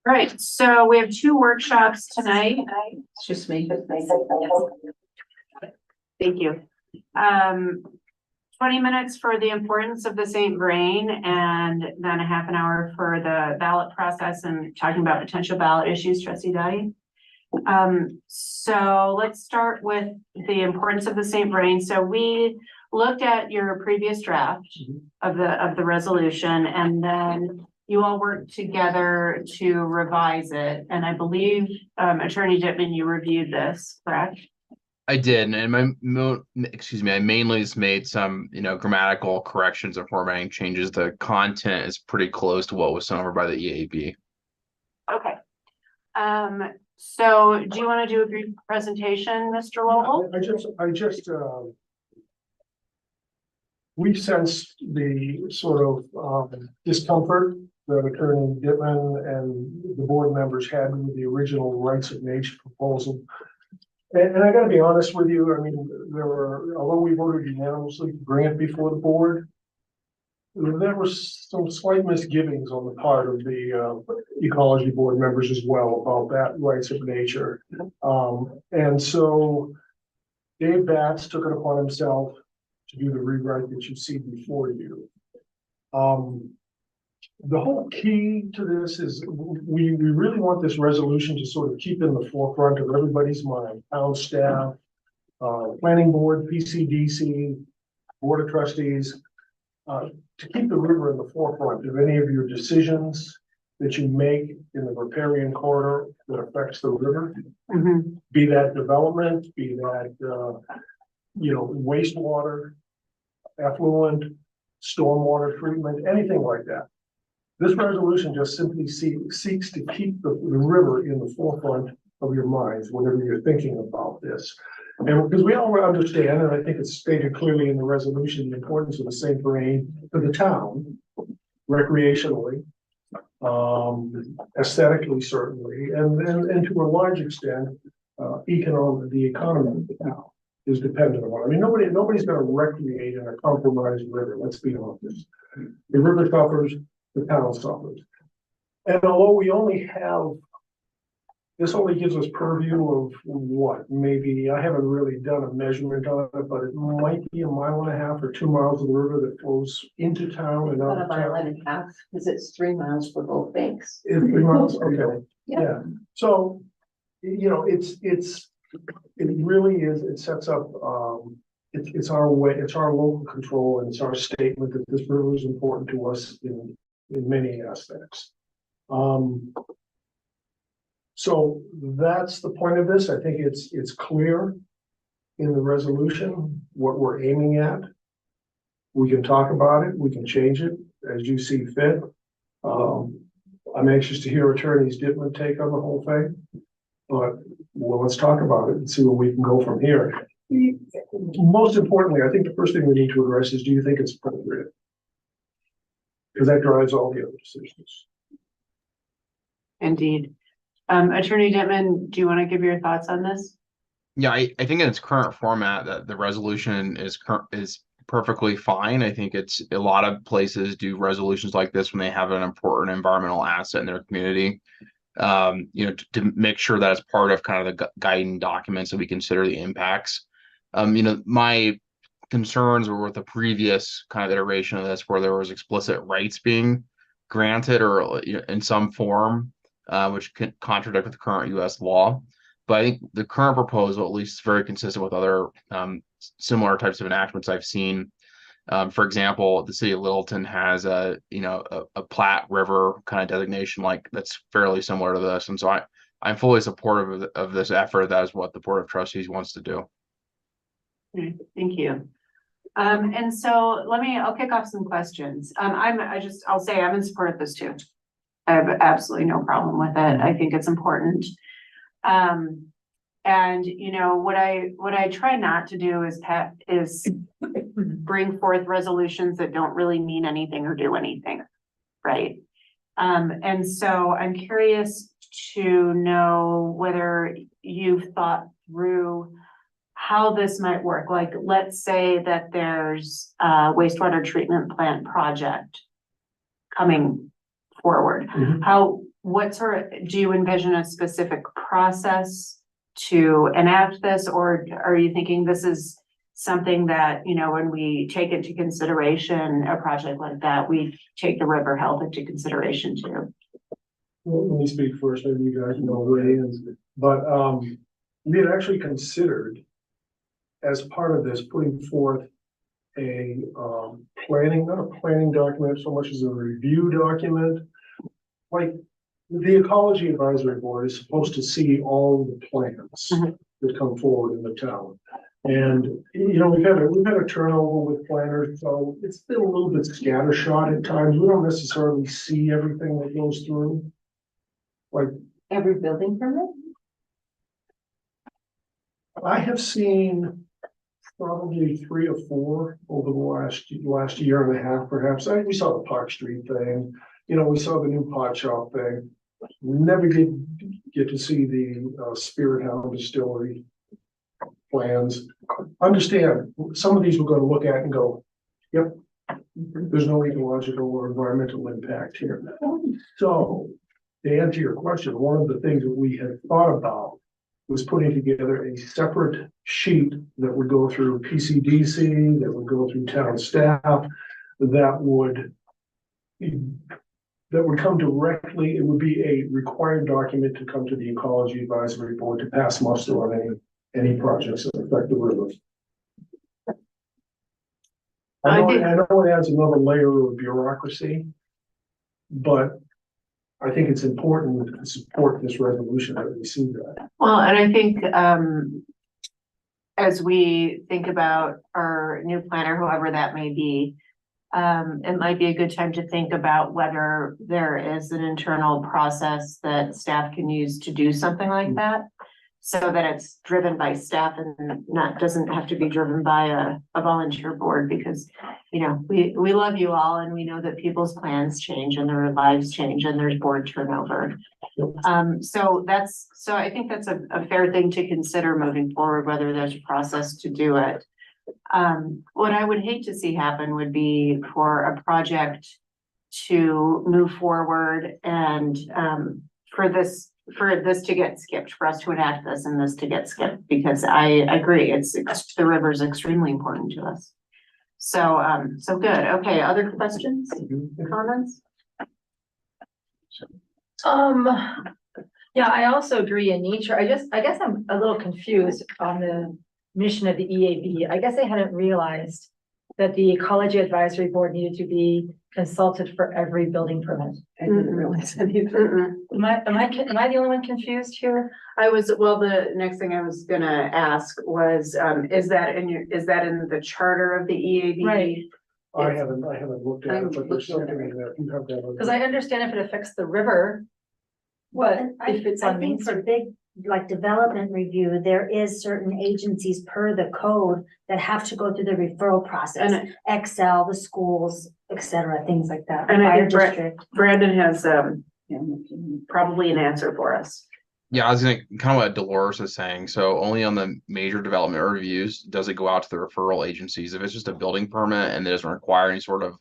Right, so we have two workshops tonight. It's just me. Thank you. 20 minutes for the importance of the St. Vrain, and then a half an hour for the ballot process and talking about potential ballot issues, Trustee Dottie. So let's start with the importance of the St. Vrain. So we looked at your previous draft of the resolution, and then you all worked together to revise it. And I believe, Attorney Dittman, you reviewed this, correct? I did, and I mainly just made some, grammatical corrections and formatting changes. The content is pretty close to what was sent over by the EAB. Okay. So do you want to do a brief presentation, Mr. Lowell? We sensed the sort of discomfort that Attorney Dittman and the board members had with the original rights of nature proposal. And I gotta be honest with you, I mean, although we voted unanimously to bring it before the board, there were some slight misgivings on the part of the ecology board members as well about that rights of nature. And so Dave Batts took it upon himself to do the rewrite that you see before you. The whole key to this is we really want this resolution to sort of keep in the forefront of everybody's mind, town staff, planning board, PCDC, board of trustees, to keep the river in the forefront of any of your decisions that you make in the riparian corridor that affects the river. Mm-hmm. Be that development, be that, wastewater, effluent, stormwater treatment, anything like that. This resolution just simply seeks to keep the river in the forefront of your minds whenever you're thinking about this. And because we all understand, and I think it's stated clearly in the resolution, the importance of the St. Vrain for the town, recreationally, aesthetically certainly, and to a large extent, the economy of the town is dependent on it. I mean, nobody's going to recreate in a compromised river. Let's be honest. The river suffers, the town suffers. And although we only have, this only gives us purview of what, maybe, I haven't really done a measurement on it, but it might be 1.5 miles or 2 miles of the river that flows into town and out of town. 1.5 miles, because it's 3 miles for both banks. 3 miles, okay, Yeah. yeah. So, it really is, it sets up, it's our way, it's our local control, and it's our statement that this river is important to us in many aspects. So that's the point of this. I think it's clear in the resolution what we're aiming at. We can talk about it, we can change it as you see fit. I'm anxious to hear Attorney Dittman's take on the whole thing, but well, let's talk about it and see where we can go from here. Most importantly, I think the first thing we need to address is, do you think it's appropriate? Because that drives all the other decisions. Indeed. Attorney Dittman, do you want to give your thoughts on this? Yeah, I think in its current format that the resolution is perfectly fine. I think it's a lot of places do resolutions like this when they have an important environmental asset in their community. To make sure that it's part of kind of the guiding documents that we consider the impacts. My concerns were with the previous kind of iteration of this, where there was explicit rights being granted or in some form, which can contradict with the current U.S. law. But I think the current proposal, at least, is very consistent with other similar types of enactments I've seen. For example, the city of Littleton has a Platte River kind of designation that's fairly similar to this, and so I'm fully supportive of this effort. That is what the Board of Trustees wants to do. Thank you. And so I'll kick off some questions. I'll say I'm in support of this too. I have absolutely no problem with it. I think it's important. And what I try not to do is bring forth resolutions that don't really mean anything or do anything, right? And so I'm curious to know whether you've thought through how this might work. Like, let's say that there's a wastewater treatment plant project coming forward. Mhm. How what sort of, do you envision a specific process to enact this, or are you thinking this is something that, you know, when we take into consideration a project like that, we take the river health into consideration too? Well, let me speak first, maybe you guys know weigh in, but, we had actually considered as part of this, putting forth a, planning, not a planning document so much as a review document. Like, the Ecology Advisory Board is supposed to see all the plans Mhm. that come forward in the town. And, you know, we've had a turnover with planners, so it's been a little bit scattershot at times. We don't necessarily see everything that goes through. Like, Every building permit? I have seen probably 3 or 4 over the last year and a half, perhaps. We saw the Park Street thing, you know, we saw the new pot shop thing. We never did get to see the Spirit Hound Distillery plans. Understand, some of these we're gonna look at and go, yep, there's no ecological or environmental impact here. So, to answer your question, one of the things that we had thought about was putting together a separate sheet that would go through PCDC, that would go through town staff, that would come directly, it would be a required document to come to the Ecology Advisory Board to pass muster on any projects that affect the river. I know it adds another layer of bureaucracy, but I think it's important to support this resolution that we see that. Well, and I think, as we think about our new planner, whoever that may be, it might be a good time to think about whether there is an internal process that staff can use to do something like that. So that it's driven by staff and doesn't have to be driven by a volunteer board, because, you know, we love you all and we know that people's plans change and their lives change and there's board turnover. So I think that's a fair thing to consider moving forward, whether there's a process to do it. What I would hate to see happen would be for a project to move forward and, for this to get skipped, for us to enact this and this to get skipped, because I agree, the river is extremely important to us. So, so good. Okay, other questions, comments? Yeah, I also agree in nature. I guess I'm a little confused on the mission of the EAB. I guess I hadn't realized that the Ecology Advisory Board needed to be consulted for every building permit. I didn't realize that either. Am I the only one confused here? Well, the next thing I was gonna ask was, is that in the charter of the EAB? Right. I haven't looked at it, but there's something in that you have that. Because I understand if it affects the river, Well, but and I, if it's I on Main think for Street. big, like development review, there is certain agencies per the code that have to go through the referral process. And- Excel, the schools, et cetera, things like that. The And I fire think district. Brandon has, probably an answer for us. Yeah, I was gonna kind of what Dolores is saying. So only on the major development reviews does it go out to the referral agencies. If it's just a building permit and it doesn't require any sort of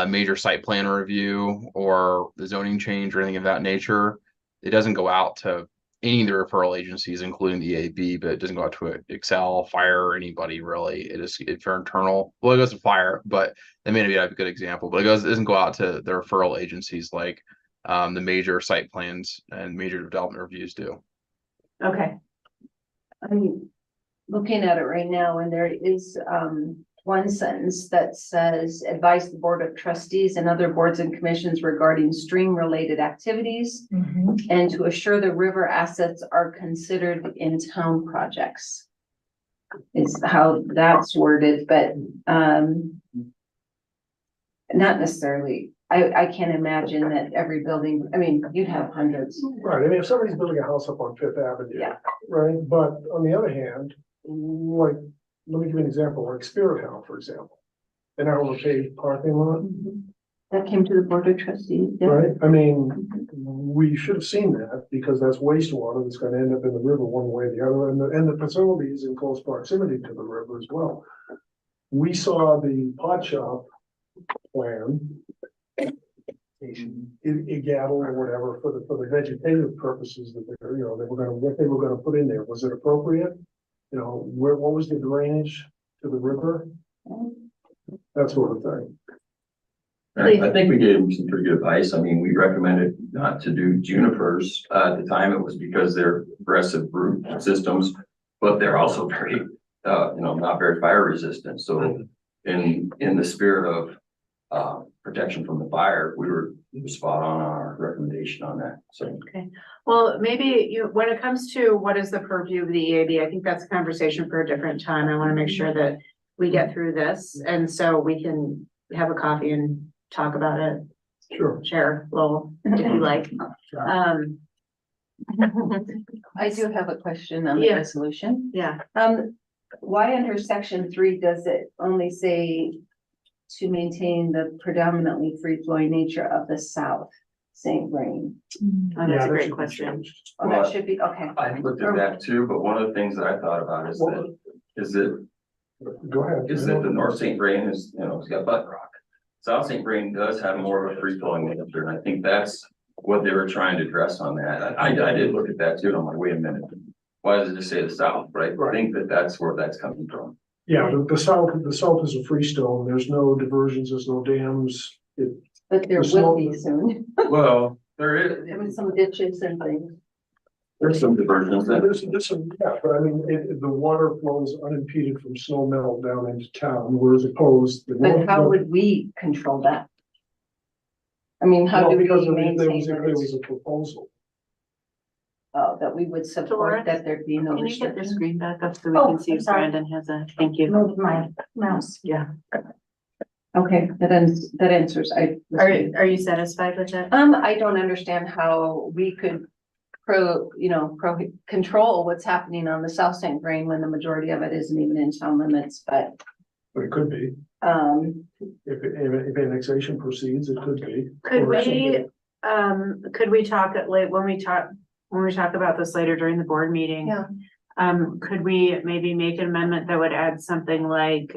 major site plan review or the zoning change or anything of that nature, it doesn't go out to any of the referral agencies, including the EAB, but it doesn't go out to Excel, fire, or anybody really. It is, if you're internal, well, it goes to fire, but that may not be a good example, but it doesn't go out to the referral agencies like the major site plans and major development reviews do. Okay, I'm looking at it right now, and there is one sentence that says, advise the Board of Trustees and other boards and commissions regarding stream-related activities and to assure the river assets are considered in town projects. Is how that's worded, but not necessarily. I can't imagine that every building, I mean, you'd have hundreds. Right, I mean, if somebody's building a house up on Fifth Avenue. Yeah. Right, but on the other hand, like, let me give you an example, like Spirit Hound, for example. An overpaid parking lot, That came to the Board of Trustees. Yeah. right? I mean, we should have seen that because that's wastewater that's gonna end up in the river one way or the other, and the facility is in close proximity to the river as well. We saw the pot shop plan. Igattle or whatever for the vegetative purposes that they're, you know, what they were gonna put in there. Was it appropriate? You know, what was the drainage to the river? That sort of thing. I think we gave them some pretty good advice. I mean, we recommended not to do junipers. At the time, it was because they're aggressive root systems, but they're also very, not very fire resistant. So in the spirit of protection from the fire, we were spot on our recommendation on that. So. Well, maybe when it comes to what is the purview of the EAB, I think that's a conversation for a different time. I want to make sure that we get through this, and so we can have a coffee and talk about it. Sure. Share a little, if you like. I do have a question on the Yeah. resolution. Yeah, Why under section 3 does it only say to maintain the predominantly free-flowing nature of the South St. Vrain? oh, that's Yeah, a that great should be question. changed. Oh, that should be, okay. I looked at that too, but one of the things that I thought about is that, Go ahead. the North St. Vrain is, it's got butt rock. South St. Vrain does have more of a free flowing nature, and I think that's what they were trying to address on that. I did look at that too, and I'm like, wait a minute. Why does it just say the South, right? I think that's where that's coming from. Yeah, the south is a freestone. There's no diversions, there's no dams. But there There's will no- be soon. Well, there There was is, some ditches and things. there's some diversions that. There's some, yeah, but I mean, the water flows unimpeded from snow melt down into town, whereas opposed. But how would we control that? I mean, how do we Because maintain there was that, a proposal. that we would support Doris, that there be no Can you get the restriction? screen back up so we Oh, can see I'm if sorry. Brandon has a, thank you. Move my mouse. Yeah. Okay, that answers, Are you satisfied with it? I don't understand how we could control what's happening on the South St. Vrain when the majority of it isn't even in town limits, but, But it could be, if annexation proceeds, it could be. Could Or something. could we talk at late, when we talk about this later during the board meeting? Yeah. Could we maybe make an amendment that would add something like,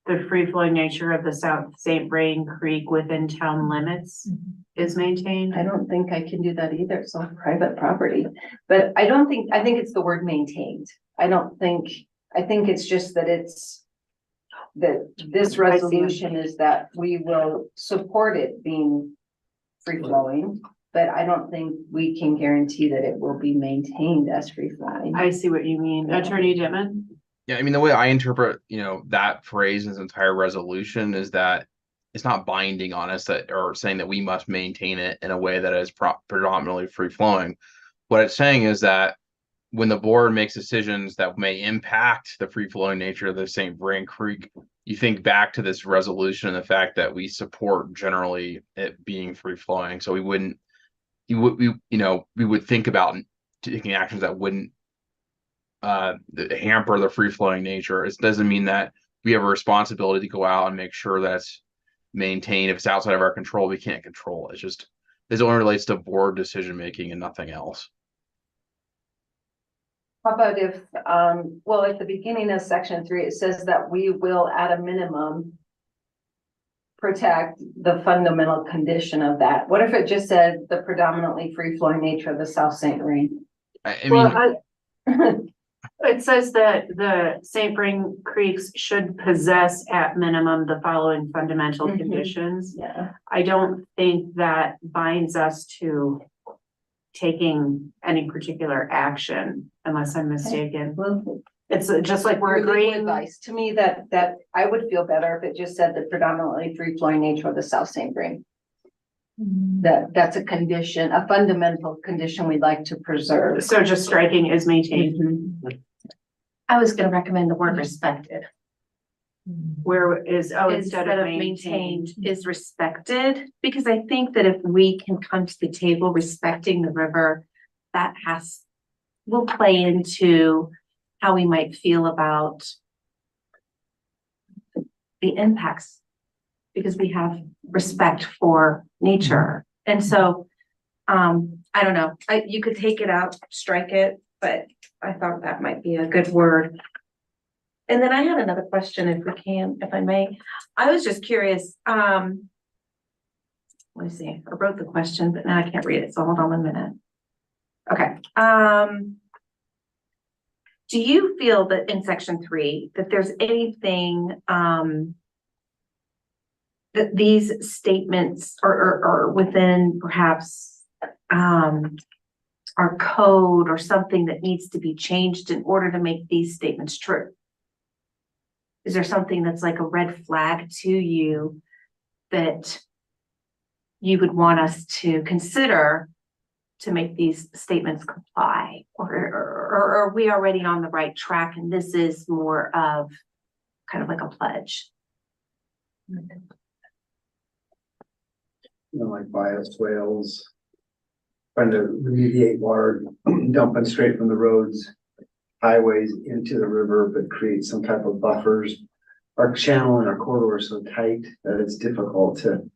the free flowing nature of the South St. Vrain Creek within town limits is maintained? I don't think I can do that either. It's on private property. But I think it's the word maintained. I think it's just that that this resolution is that we will support it being free flowing, but I don't think we can guarantee that it will be maintained as free flowing. I see what you mean. Attorney Dittman? Yeah, I mean, the way I interpret, that phrase in its entire resolution is that it's not binding on us or saying that we must maintain it in a way that is predominantly free flowing. What it's saying is that when the board makes decisions that may impact the free flowing nature of the St. Vrain Creek, you think back to this resolution and the fact that we support generally it being free flowing. So we would think about taking actions that wouldn't hamper the free flowing nature. It doesn't mean that we have a responsibility to go out and make sure that's maintained. If it's outside of our control, we can't control it. This only relates to board decision making and nothing else. How about if, at the beginning of section 3, it says that we will at a minimum protect the fundamental condition of that. What if it just said the predominantly free flowing nature of the South St. Vrain? I mean, It says that the St. Vrain Creeks should possess at minimum the following fundamental Mhm. conditions. Yeah. I don't think that binds us to taking any particular action unless I'm mistaken. Well, It's just like we're your legal agreeing. advice to me that I would feel better if it just said the predominantly free flowing nature of the South St. Vrain. That's a condition, a fundamental condition we'd like to preserve. So just striking is maintained. Mhm. I was gonna recommend the word respected. Where is, instead Instead of of maintained. maintained is respected, because I think that if we can come to the table respecting the river, that will play into how we might feel about the impacts. Because we have respect for nature. And so, I don't know, you could take it out, strike it, but I thought that might be a good word. And then I had another question, if I may. I was just curious, let me see, I wrote the question, but now I can't read it, so hold on 1 minute. Okay, do you feel that in section 3, that there's anything, that these statements are within perhaps, our code or something that needs to be changed in order to make these statements true? Is there something that's like a red flag to you that you would want us to consider to make these statements comply? Or are we already on the right track and this is more of kind of like a pledge? Like bioswales, trying to remediate water dumping straight from the roads, highways into the river, but create some type of buffers. Our channel and our corridor is so tight that it's difficult to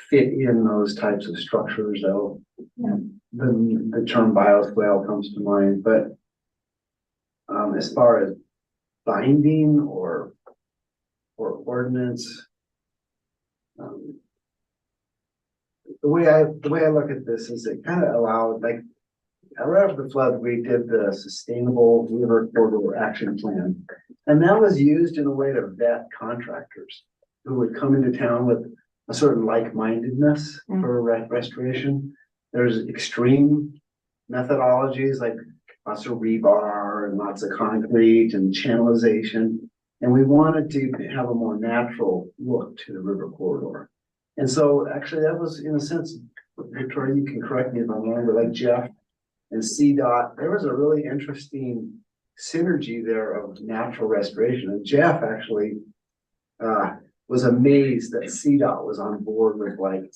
fit in those types of structures, though. The term bioswale comes to mind, but as far as binding or ordinance, the way I look at this is it kind of allowed, like, right after the flood, we did the sustainable river corridor action plan. And that was used in a way to vet contractors who would come into town with a certain like-mindedness for restoration. There's extreme methodologies like lots of rebar and lots of concrete and channelization. And we wanted to have a more natural look to the river corridor. And so actually that was, in a sense, Victoria, you can correct me if I'm wrong, but like Jeff and CDOT, there was a really interesting synergy there of natural restoration. And Jeff actually was amazed that CDOT was on board with like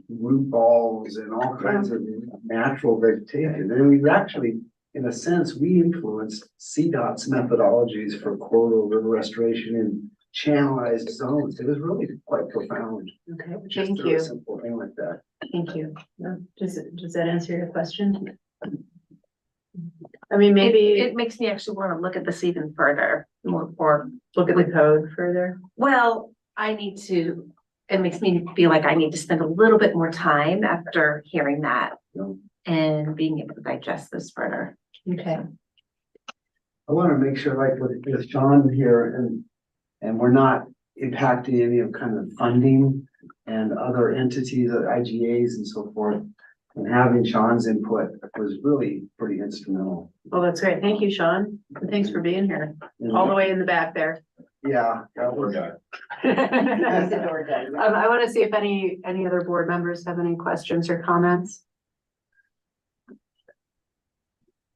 root balls and all kinds of natural vegetation. And we actually, in a sense, we influenced CDOT's methodologies for corridor river restoration in channelized zones. It was really quite profound. Okay, Just Thank a you. simple thing like that. Thank you. does that answer your question? I mean, Maybe maybe it makes me actually want to look at this even further, more, or look at the code further. well, it makes me feel like I need to spend a little bit more time after hearing that and being able to digest this further. Okay. I want to make sure, like with Sean here, and we're not impacting any of kind of funding and other entities, IGAs and so forth. And having Sean's input was really pretty instrumental. Well, that's great. Thank you, Sean. And thanks for being here, all the way in the back there. Yeah, that was. I want to see if any other board members have any questions or comments.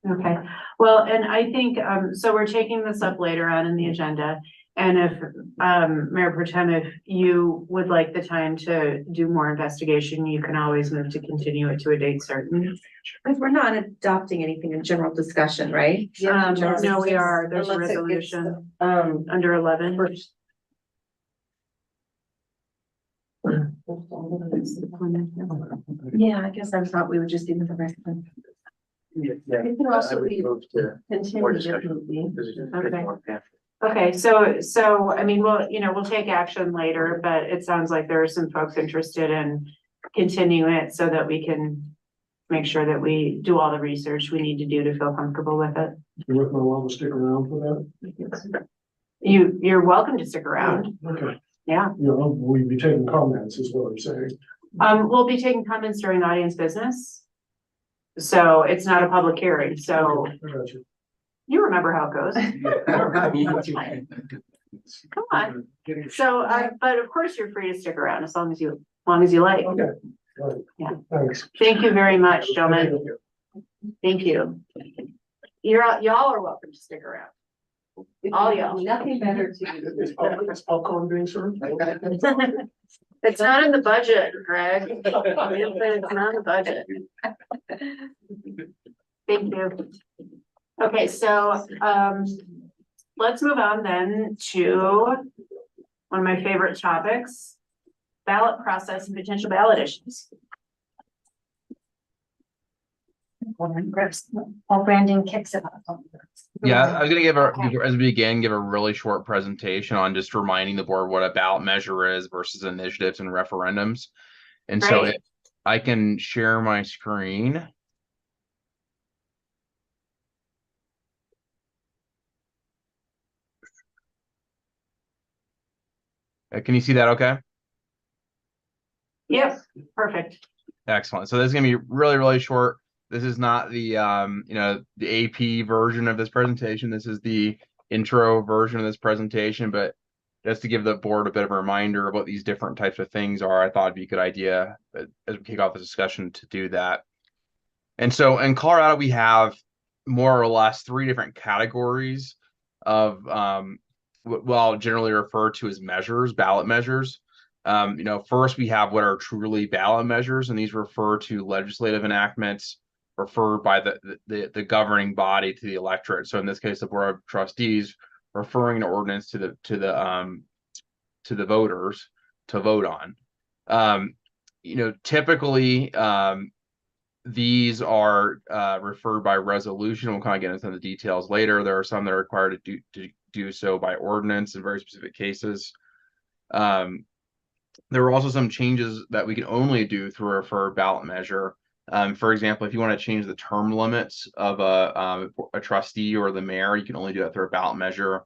Okay, well, and I think, so we're taking this up later on in the agenda. And if, Mayor Pro Tem, if you would like the time to do more investigation, you can always move to continue it to a date certain. Because we're not adopting anything in general discussion, right? No, we are, there's a Unless it gets, resolution, under 11. Yeah, I guess I thought we would just do the rest of them. Yeah. It could also be More continued discussion. differently. Okay, so, I mean, we'll take action later, but it sounds like there are some folks interested in continuing it so that we can make sure that we do all the research we need to do to feel comfortable with it. You're not allowed to stick around for that? You're welcome to stick around. Okay. Yeah. You know, we'd be taking comments is what I'm saying. We'll be taking comments during audience business. So it's not a public hearing, so I got you. you remember how it goes. Come on. So, but of course you're free to stick around as long as you like. Okay. All right. Yeah. Thanks. Thank you very much, gentlemen. Thank you. Y'all are welcome to stick around. All y'all. Nothing better to do. Is popcorn being served? It's not in the budget, Greg. It's not in the budget. Thank you. Okay, so, let's move on then to one of my favorite topics, ballot process and potential ballot issues. While Brandon kicks it off. Yeah, I was gonna as we begin, give a really short presentation on just reminding the board what a ballot measure is versus initiatives and referendums. And so Great. if I can share my screen. Can you see that okay? Yep, perfect. Excellent. So this is gonna be really, really short. This is not the the AP version of this presentation. This is the intro version of this presentation, but just to give the board a bit of a reminder of what these different types of things are, I thought it'd be a good idea as we kick off the discussion to do that. And so in Colorado, we have more or less three different categories of well, generally referred to as measures, ballot measures. First we have what are truly ballot measures, and these refer to legislative enactments referred by the governing body to the electorate. So in this case, the Board of Trustees referring an ordinance to the voters to vote on. Typically, these are referred by resolution. We'll kind of get into the details later. There are some that are required to do so by ordinance in very specific cases. There are also some changes that we can only do through a referred ballot measure. For example, if you want to change the term limits of a trustee or the mayor, you can only do that through a ballot measure.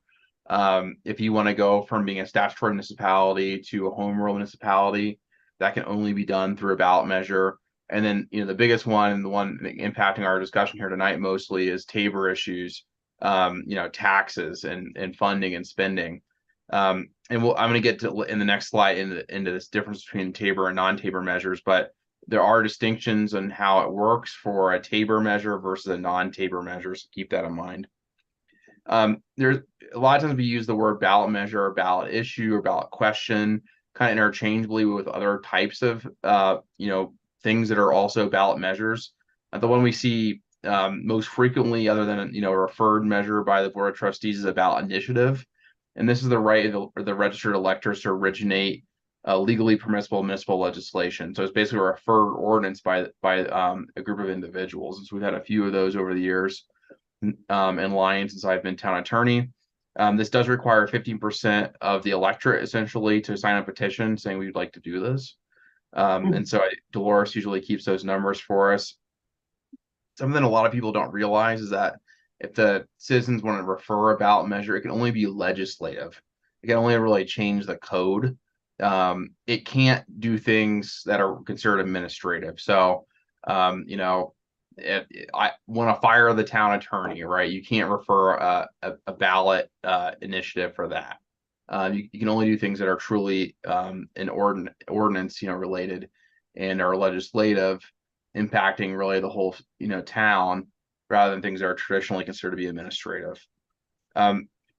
If you want to go from being a statutory municipality to a home rule municipality, that can only be done through a ballot measure. And then, the biggest one and the one impacting our discussion here tonight mostly is Tabor issues, taxes and funding and spending. I'm going to get to in the next slide into this difference between Tabor and non-Tabor measures, but there are distinctions on how it works for a Tabor measure versus a non-Tabor measure. So keep that in mind. There's a lot of times we use the word ballot measure or ballot issue or ballot question kind of interchangeably with other types of things that are also ballot measures. The one we see most frequently, other than a referred measure by the Board of Trustees, is a ballot initiative, and this is the right of the registered electors to originate legally permissible municipal legislation. So it's basically a referred ordinance by a group of individuals. And so we've had a few of those over the years in line since I've been town attorney. This does require 15% of the electorate essentially to sign a petition saying we'd like to do this. And so Dolores usually keeps those numbers for us. Something a lot of people don't realize is that if the citizens want to refer a ballot measure, it can only be legislative. It can only really change the code. It can't do things that are considered administrative. So, if I want to fire the town attorney, right? You can't refer a ballot initiative for that. You can only do things that are truly an ordinance, related and are legislative, impacting really the whole, town, rather than things that are traditionally considered to be administrative.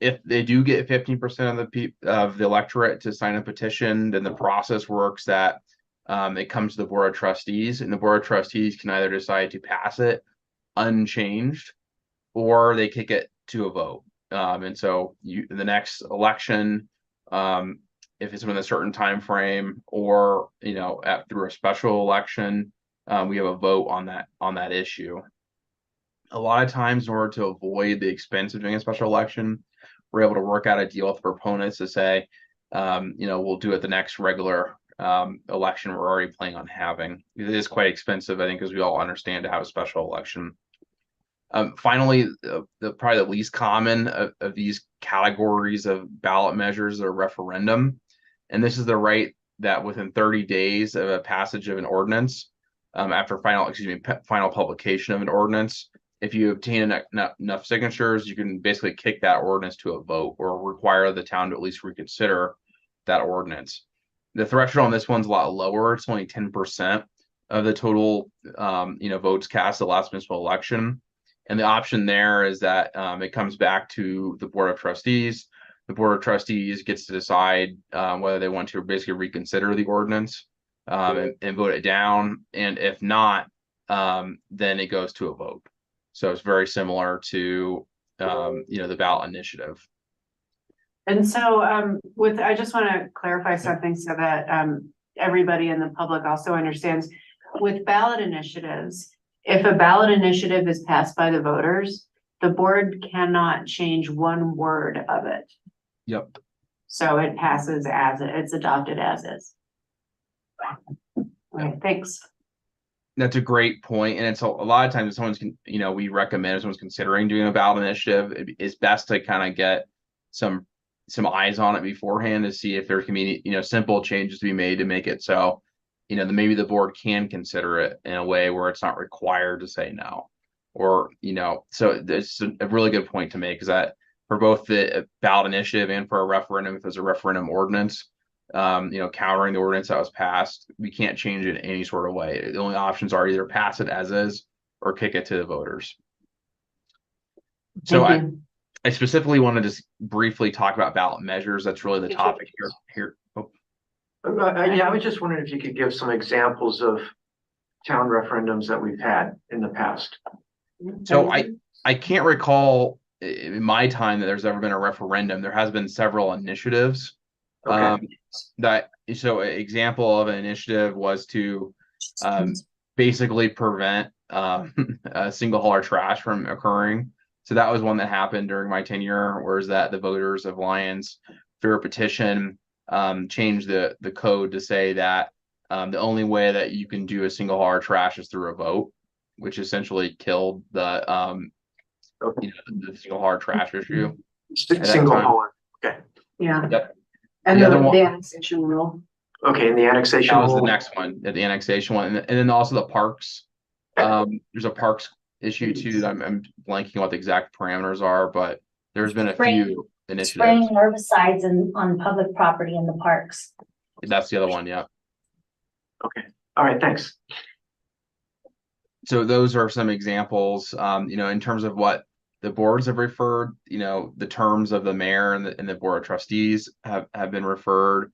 If they do get 15% of the electorate to sign a petition, then the process works that it comes to the Board of Trustees, and the Board of Trustees can either decide to pass it unchanged, or they kick it to a vote. And so the next election, if it's within a certain time frame, or through a special election, we have a vote on that issue. A lot of times, in order to avoid the expense of doing a special election, we're able to work out a deal with proponents to say, we'll do it the next regular election we're already planning on having. It is quite expensive, I think, as we all understand, to have a special election. Finally, probably the least common of these categories of ballot measures are referendum. And this is the right that within 30 days of a passage of an ordinance, after final publication of an ordinance, if you obtain enough signatures, you can basically kick that ordinance to a vote or require the town to at least reconsider that ordinance. The threshold on this one's a lot lower. It's only 10% of the total, votes cast at the last municipal election. And the option there is that it comes back to the Board of Trustees. The Board of Trustees gets to decide whether they want to basically reconsider the ordinance and vote it down. And if not, then it goes to a vote. So it's very similar to, the ballot initiative. And so I just want to clarify something so that everybody in the public also understands. With ballot initiatives, if a ballot initiative is passed by the voters, the board cannot change one word of it. Yep. So it passes it's adopted as is. All right, thanks. That's a great point, and it's a lot of times if someone's we recommend if someone's considering doing a ballot initiative, it's best to kind of get some eyes on it beforehand to see if there can be simple changes to be made to make it so maybe the board can consider it in a way where it's not required to say no, or so there's a really good point to make is that for both the ballot initiative and for a referendum, if there's a referendum ordinance, countering the ordinance that was passed, we can't change it in any sort of way. The only options are either pass it as is or kick it to the voters. So Thank you. I specifically want to just briefly talk about ballot measures. That's really the topic here. Oh, Yeah, I was just wondering if you could give some examples of town referendums that we've had in the past. so I can't recall in my time that there's ever been a referendum. There has been several initiatives. Okay. So an example of an initiative was to basically prevent single hauler trash from occurring. So that was one that happened during my tenure, whereas that the voters of Lyons, through a petition, changed the code to say that the only way that you can do a single hauler trash is through a vote, which essentially killed the the single hauler trash issue. Single hauler. Okay. Yeah. Yep. And The other one- the annexation rule. Okay, and the annexation. That was the rule. next one, the annexation one, and then also the parks. There's a parks issue too that I'm blanking what the exact parameters are, but there's been a few Spraying initiatives. herbicides on public property in the parks. That's the other one, yeah. Okay. All right. Thanks. So those are some examples, in terms of what the boards have referred, the terms of the mayor and the board of trustees have been referred.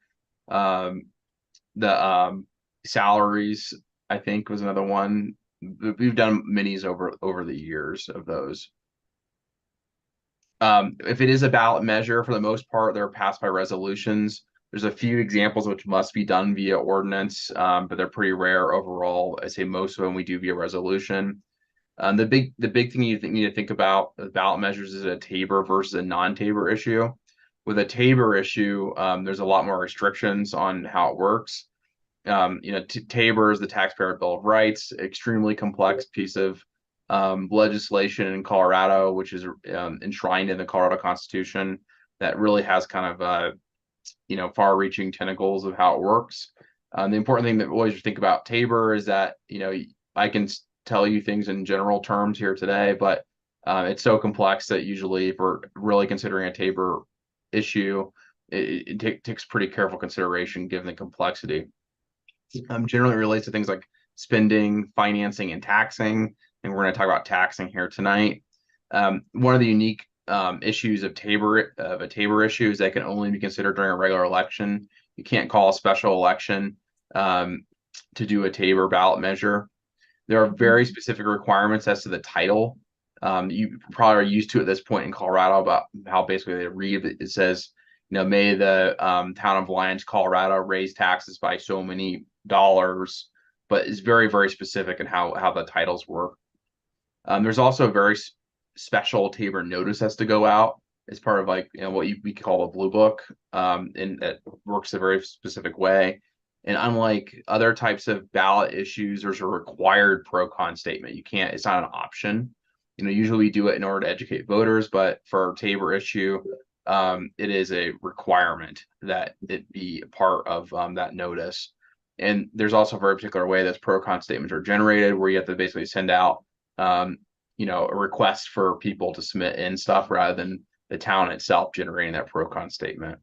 The salaries, I think, was another one. We've done minis over the years of those. If it is a ballot measure, for the most part, they're passed by resolutions. There's a few examples which must be done via ordinance, but they're pretty rare overall. I say most of them we do via resolution. The big thing you need to think about with ballot measures is a Tabor versus a non-Tabor issue. With a Tabor issue, there's a lot more restrictions on how it works. Tabor is the Taxpayer Bill of Rights, extremely complex piece of legislation in Colorado, which is enshrined in the Colorado Constitution, that really has kind of far-reaching tentacles of how it works. The important thing that we always think about Tabor is that I can tell you things in general terms here today, but it's so complex that usually if we're really considering a Tabor issue, it takes pretty careful consideration given the complexity. Generally relates to things like spending, financing, and taxing, and we're going to talk about taxing here tonight. One of the unique issues of a Tabor issue is that can only be considered during a regular election. You can't call a special election to do a Tabor ballot measure. There are very specific requirements as to the title. You probably are used to at this point in Colorado about how basically they read it. It says, may the town of Lyons, Colorado raise taxes by so many dollars, but it's very, very specific in how the titles work. There's also a very special Tabor notice has to go out as part of what we call a blue book, and it works a very specific way. And unlike other types of ballot issues, there's a required pro-con statement. It's not an option. Usually we do it in order to educate voters, but for our Tabor issue, it is a requirement that it be a part of that notice. And there's also a very particular way those pro-con statements are generated, where you have to basically send out, a request for people to submit in stuff rather than the town itself generating that pro-con statement.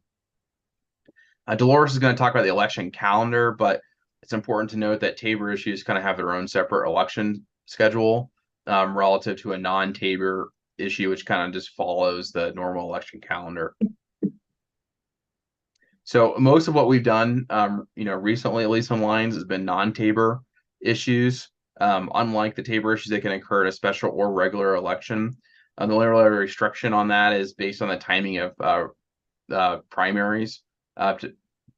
Dolores is going to talk about the election calendar, but it's important to note that Tabor issues kind of have their own separate election schedule relative to a non-Tabor issue, which kind of just follows the normal election calendar. So most of what we've done, recently, at least on Lyons, has been non-Tabor issues. Unlike the Tabor issues that can occur at a special or regular election. The only other restriction on that is based on the timing of primaries,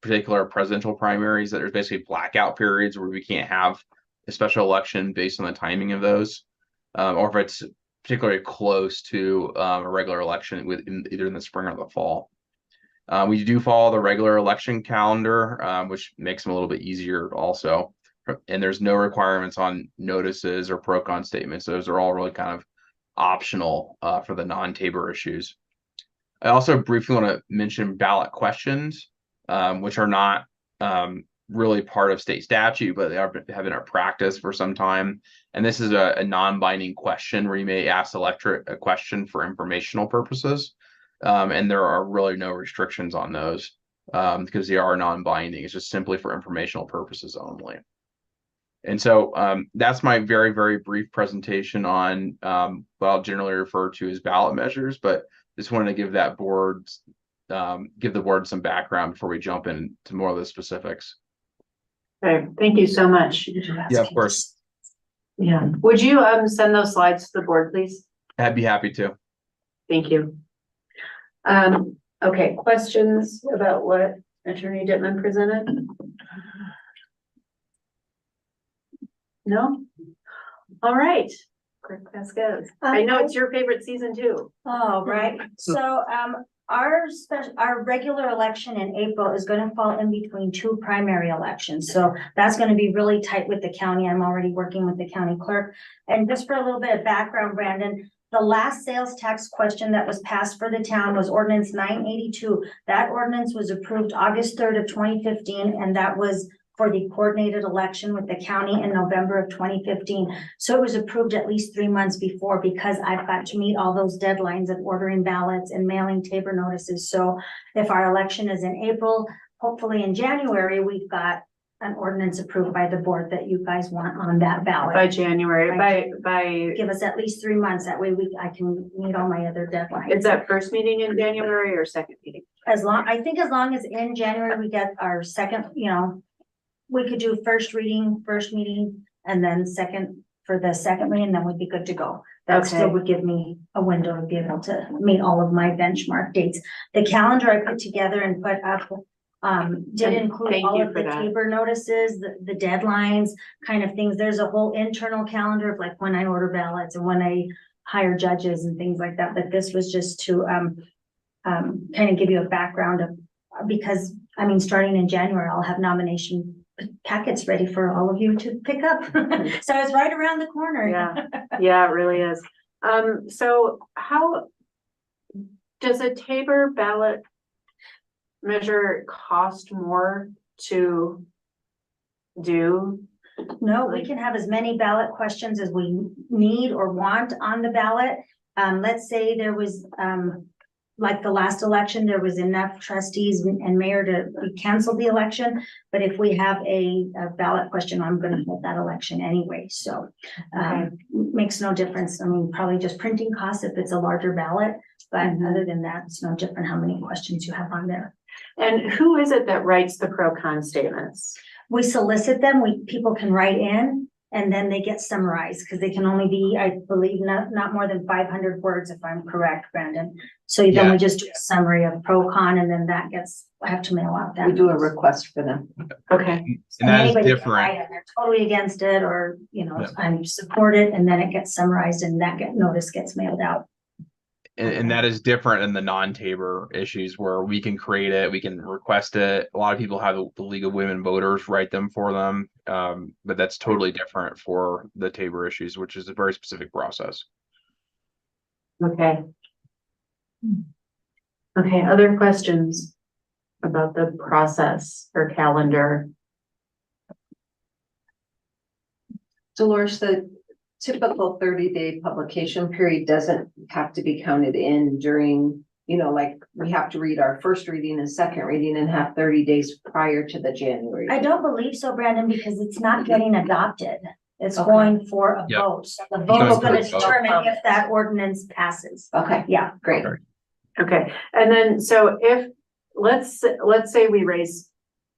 particular presidential primaries, that there's basically blackout periods where we can't have a special election based on the timing of those, or if it's particularly close to a regular election either in the spring or the fall. We do follow the regular election calendar, which makes them a little bit easier also and there's no requirements on notices or pro-con statements. Those are all really kind of optional for the non-Tabor issues. I also briefly want to mention ballot questions, which are not really part of state statute, but they have been our practice for some time. And this is a non-binding question where you may ask the electorate a question for informational purposes. And there are really no restrictions on those because they are non-binding. It's just simply for informational purposes only. And so that's my very, very brief presentation on what I'll generally refer to as ballot measures, but just wanted to give that give the board some background before we jump into more of the specifics. Okay, thank you so much. Yeah, of course. Yeah, would you send those slides to the board, please? I'd be happy to. Thank you. Okay, questions about what Attorney Dittman presented? No? All right. Clerk Vasquez. I know it's your favorite season too. Oh, right. So, our regular election in April is gonna fall in between two primary elections. So that's gonna be really tight with the county. I'm already working with the county clerk. And just for a little bit of background, Brandon, the last sales tax question that was passed for the town was ordinance 982. That ordinance was approved August 3rd of 2015, and that was for the coordinated election with the county in November of 2015. So it was approved at least 3 months before because I've got to meet all those deadlines of ordering ballots and mailing Tabor notices. So if our election is in April, hopefully in January, we've got an ordinance approved by the board that you guys want on that ballot. By January, by Give us at least 3 months. That way I can meet all my other deadlines. is that first meeting in January or second meeting? I think as long as in January we get our second, we could do first reading, first meeting, and then second for the second reading, then we'd be good to go. That still Okay. would give me a window to be able to meet all of my benchmark dates. The calendar I put together and put up did include Thank all you of for the that. Tabor notices, the deadlines, kind of things. There's a whole internal calendar of like when I order ballots and when I hire judges and things like that. But this was just to kind of give you a background of, because I mean, starting in January, I'll have nomination packets ready for all of you to pick up. So it's right around the corner. Yeah, yeah, it really is. So how does a Tabor ballot measure cost more to do? No, we can have as many ballot questions as we need or want on the ballot. Let's say there was, like the last election, there was enough trustees and mayor to cancel the election. But if we have a ballot question, I'm gonna hold that election anyway. So, makes no difference. I mean, probably just printing costs if it's a larger ballot. But other than that, it's no different how many questions you have on there. And who is it that writes the pro-con statements? We solicit them, people can write in and then they get summarized because they can only be, I believe, not more than 500 words, if I'm correct, Brandon. So then Yeah. we just do a summary of pro con and then that gets, I have to mail out that. We do a request for them. Okay, And that is anybody can write different. it. They're totally against it or, Yeah. I support it and then it gets summarized and that notice gets mailed out. And that is different in the non-Tabor issues where we can create it, we can request it. A lot of people have the League of Women Voters write them for them. But that's totally different for the Tabor issues, which is a very specific process. okay. Okay, other questions about the process or calendar? Dolores, the typical 30-day publication period doesn't have to be counted in during, like we have to read our first reading and second reading and have 30 days prior to the January. I don't believe so, Brandon, because it's not getting adopted. It's Okay. going for a Yep. vote. So the going vote is for gonna the vote. determine if that ordinance passes. Okay, Yeah. great. Okay, and then, so if, let's say we raise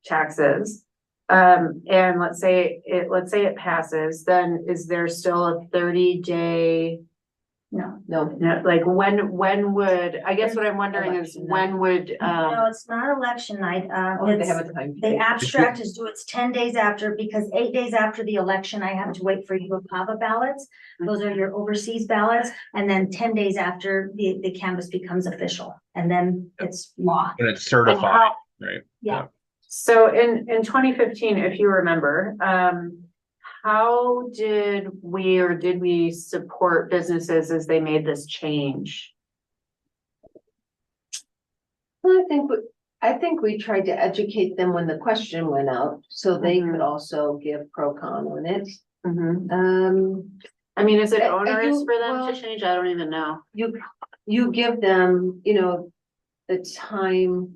taxes. And let's say it passes, then is there still a 30-day? No. No, Like when would, I guess what I'm wondering is Election when would, No, it's not election night. they It's, have a time. the abstract is due, it's 10 days after, because 8 days after the election, I have to wait for UPAVA ballots. Those are your overseas ballots. And then 10 days after the canvas becomes official and then it's law. When it's certified, right? Yeah. So in 2015, if you remember, how did we support businesses as they made this change? Well, I think we tried to educate them when the question went out, so they Mhm. could also give pro con on it. I mean, is it I onerous do- for them well- to change? I don't even know. You give them, the time,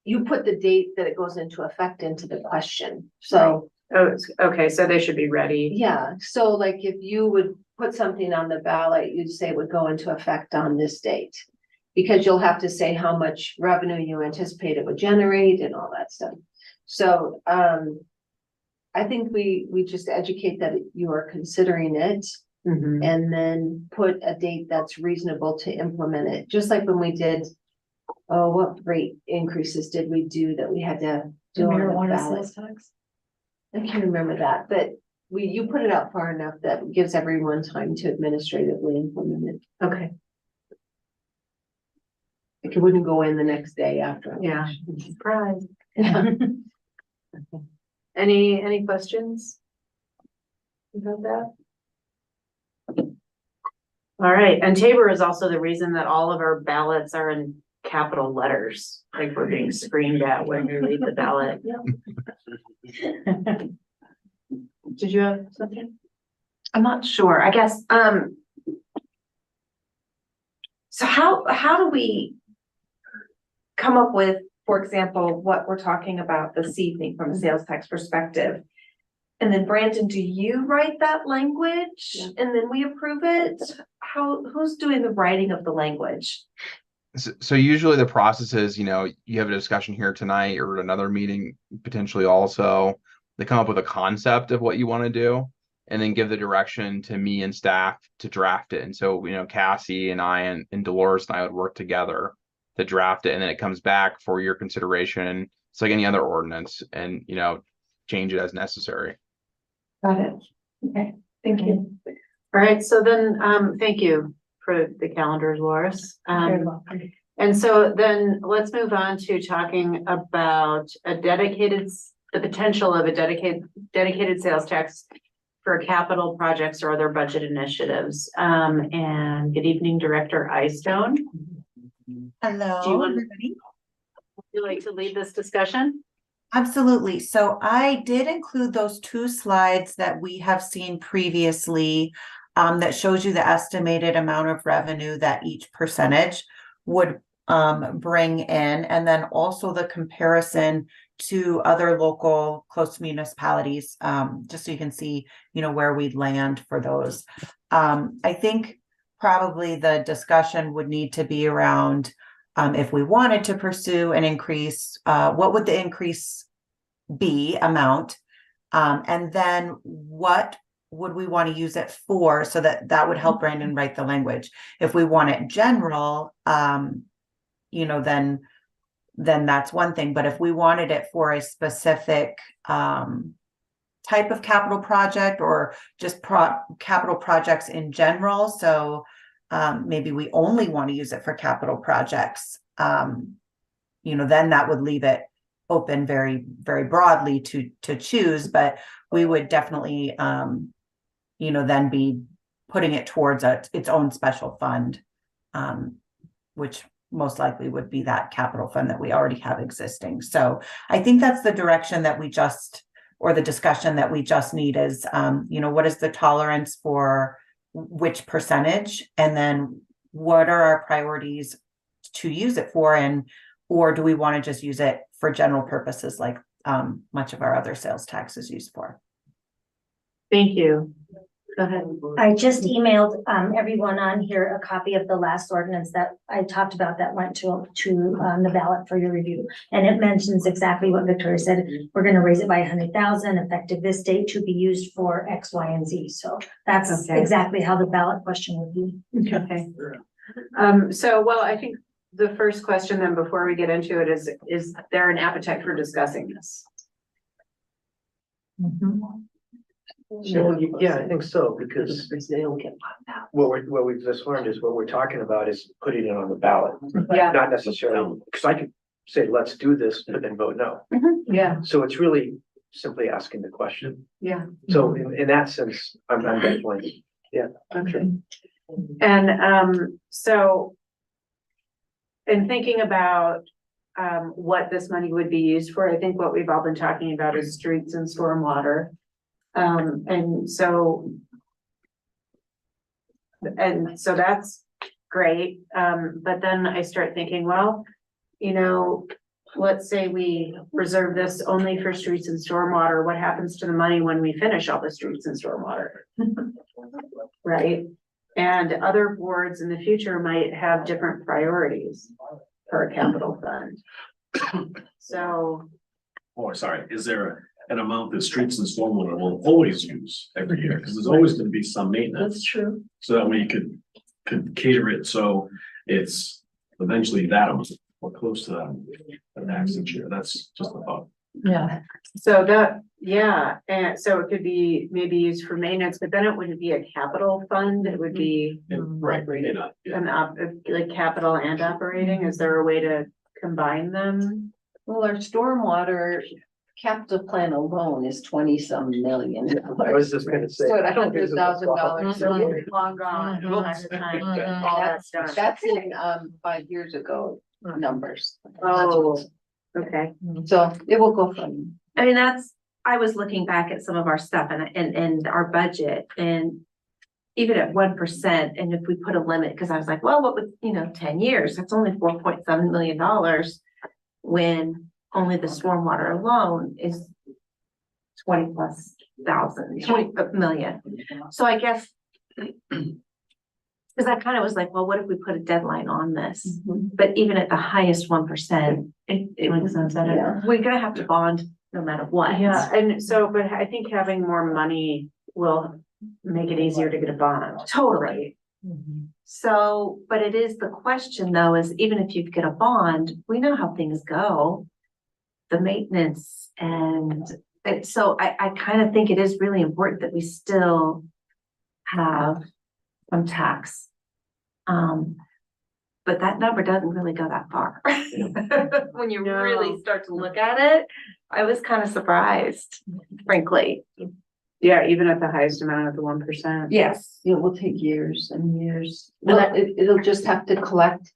you put the date that it goes into effect into the question, so. Oh, okay, so they should be ready. Yeah, so like if you would put something on the ballot, you'd say it would go into effect on this date. Because you'll have to say how much revenue you anticipate it would generate and all that stuff. So, I think we just educate that you are considering it Mhm. and then put a date that's reasonable to implement it, just like when we did. Oh, what rate increases did we do that we had to do on the Marijuana ballot? sales tax. I can't remember that, but you put it out far enough that gives everyone time to administratively implement it. Okay, Like it wouldn't go in the next day after. yeah, surprise. Yeah. Any questions? About that? All right, and Tabor is also the reason that all of our ballots are in capital letters, like we're being screamed at when we read the ballot. Did you have something? I'm not sure, I guess, so how do we come up with, for example, what we're talking about this evening from a sales tax perspective? And then Brandon, do you write that language Yeah. and then we approve it? Who's doing the writing of the language? So usually the process is, you have a discussion here tonight or another meeting potentially also. They come up with a concept of what you want to do and then give the direction to me and staff to draft it. And so, Cassie and I and Dolores and I would work together to draft it. And then it comes back for your consideration. It's like any other ordinance and, change it as necessary. Got it. Okay, thank you. All right, so then, thank you for the calendars, Loris. Very welcome. And so then let's move on to talking about the potential of a dedicated sales tax for capital projects or other budget initiatives. And good evening, Director Eystone. Hello, Do you want- everybody. Would you like to lead this discussion? Absolutely. So I did include those 2 slides that we have seen previously that shows you the estimated amount of revenue that each percentage would bring in, and then also the comparison to other local close municipalities, just so you can see, where we'd land for those. I think probably the discussion would need to be around if we wanted to pursue an increase, what would the increase be amount? And then what would we want to use it for, so that would help Brandon write the language. If we want it general, then that's one thing. But if we wanted it for a specific type of capital project or just capital projects in general, so maybe we only want to use it for capital projects, then that would leave it open very, very broadly to choose. But we would definitely, then be putting it towards its own special fund, which most likely would be that capital fund that we already have existing. So I think that's the direction that or the discussion that we just need is, what is the tolerance for which percentage, and then what are our priorities to use it for, or do we want to just use it for general purposes like much of our other sales tax is used for? Thank you. Go ahead. I just emailed everyone on here a copy of the last ordinance that I talked about that went to the ballot for your review. And it mentions exactly what Victoria said. We're gonna raise it by 100,000 effective this date to be used for X, Y, and Z. So that's Okay. exactly how the ballot question would be. Okay. Well, I think the first question then before we get into it is there an appetite for discussing this? Yeah, I think so, because They don't get popped out. what we've just learned is what we're talking about is putting it on the ballot. Yeah. Not necessarily, because I could say, let's do this, but then vote no. Yeah, So it's really simply asking the question. yeah. So in that sense, I'm definitely, yeah. Okay. And, so in thinking about, what this money would be used for, I think what we've all been talking about is streets and stormwater. And so that's great. But then I start thinking, well, you know, let's say we reserve this only for streets and stormwater. What happens to the money when we finish all the streets and stormwater? Right? And other boards in the future might have different priorities for a capital fund. So, Oh, sorry, is there an amount that streets and stormwater will always use every year? Because there's always gonna be some maintenance. True. So that way you could cater it, so it's eventually that amount, or close to that max each year. That's just a thought. Yeah. so that, yeah, and so it could be maybe used for maintenance, but then it wouldn't be a capital fund. It would be Right, may not, yeah. like capital and operating. Is there a way to combine them? Well, our stormwater capital plan alone is 20-some million. I was just gonna say. So at $100,000 a year. Long gone, Mhm. by the time Mhm. all that's done. That's in 5 years ago numbers. Oh, okay. So it will go from. I mean, I was looking back at some of our stuff and our budget and even at 1%, and if we put a limit, because I was like, well, what would, 10 years, that's only $4.7 million when only the stormwater alone is 20 plus thousand, 20 million. So I guess, because I kind of was like, well, what if we put a deadline on this? But even at the highest 1%, it makes sense that Yeah. we're gonna have to bond no matter what. Yeah, and so, but I think having more money will make it easier to get a bond. Totally. Mhm. So, but it is the question though, is even if you get a bond, we know how things go. The maintenance so I kind of think it is really important that we still have some tax. But that number doesn't really go that far. When you really No. start to look at it, I was kind of surprised, frankly. Yeah, even at the highest amount of the 1%. Yes. It will take years and years. Well, it'll just have to collect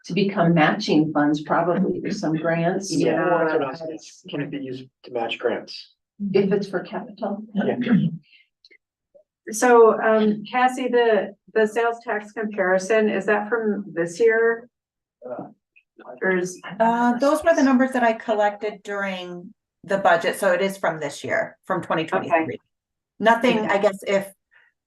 to become matching funds, probably with some grants. Yeah. Or or can it be used to match grants? if it's for capital. Yeah. So, Cassie, the sales tax comparison, is that from this year? Or is, Those were the numbers that I collected during the budget, so it is from this year, from 2023. Nothing, I guess, if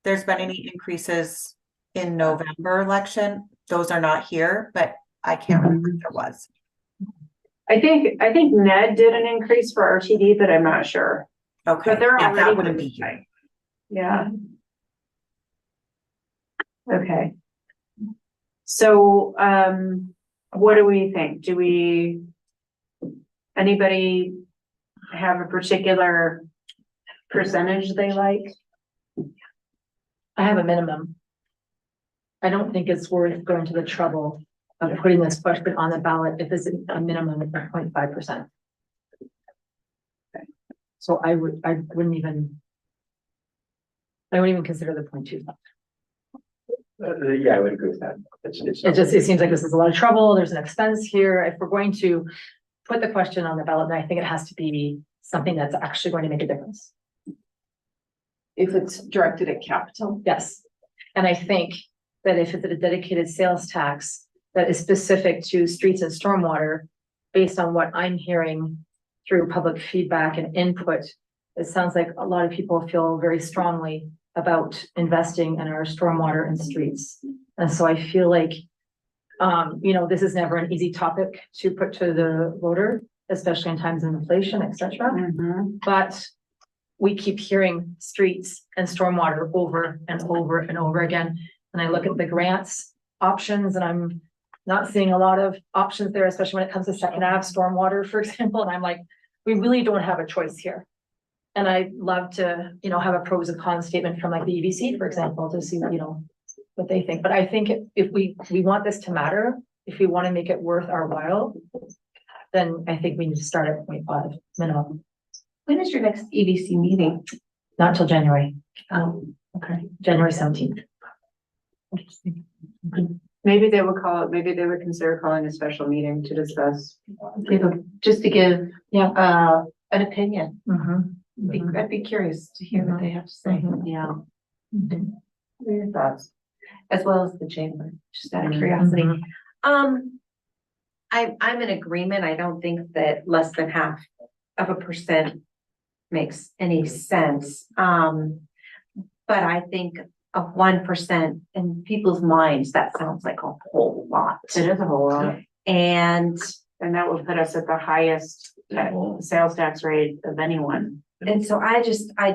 there's been any increases in November election, those are not here, but I can't remember if there was. I think Ned did an increase for RTD, but I'm not sure. Okay, But they're yeah, already that wouldn't good. be here. Yeah. Okay. So, what do we think? Anybody have a particular percentage they like? I have a minimum. I don't think it's worth going to the trouble of putting this question on the ballot if it's a minimum of 0.5%. So I wouldn't even consider the 0.25. Yeah, I would agree with that. It seems like this is a lot of trouble. There's an expense here. If we're going to put the question on the ballot, then I think it has to be something that's actually going to make a difference. If it's directed at capital. Yes. And I think that if it's a dedicated sales tax that is specific to streets and stormwater, based on what I'm hearing through public feedback and input, it sounds like a lot of people feel very strongly about investing in our stormwater and streets. And so I feel like, this is never an easy topic to put to the voter, especially in times of inflation, et cetera. Mm-hmm. But we keep hearing streets and stormwater over and over and over again. And I look at the grants options and I'm not seeing a lot of options there, especially when it comes to second half stormwater, for example. And I'm like, we really don't have a choice here. And I'd love to, have a pros and cons statement from like the EBC, for example, to see, what they think. But I think if we want this to matter, if we want to make it worth our while, then I think we need to start at 0.5 minimum, When is your next EDC meeting? not until January, Oh, okay. January 17th. Maybe they would maybe they would consider calling a special meeting to discuss. Just to give, Yeah. an opinion. Mhm. I'd be curious to hear what they have to say. Yeah. What are your thoughts? As well as the chamber, just out of Mhm. curiosity. Mhm. I'm in agreement. I don't think that less than 0.5% makes any sense. But I think of 1% in people's minds, that sounds like a whole lot. It is a whole lot. And, And that would put us at the highest sales tax rate of anyone. and so I just, I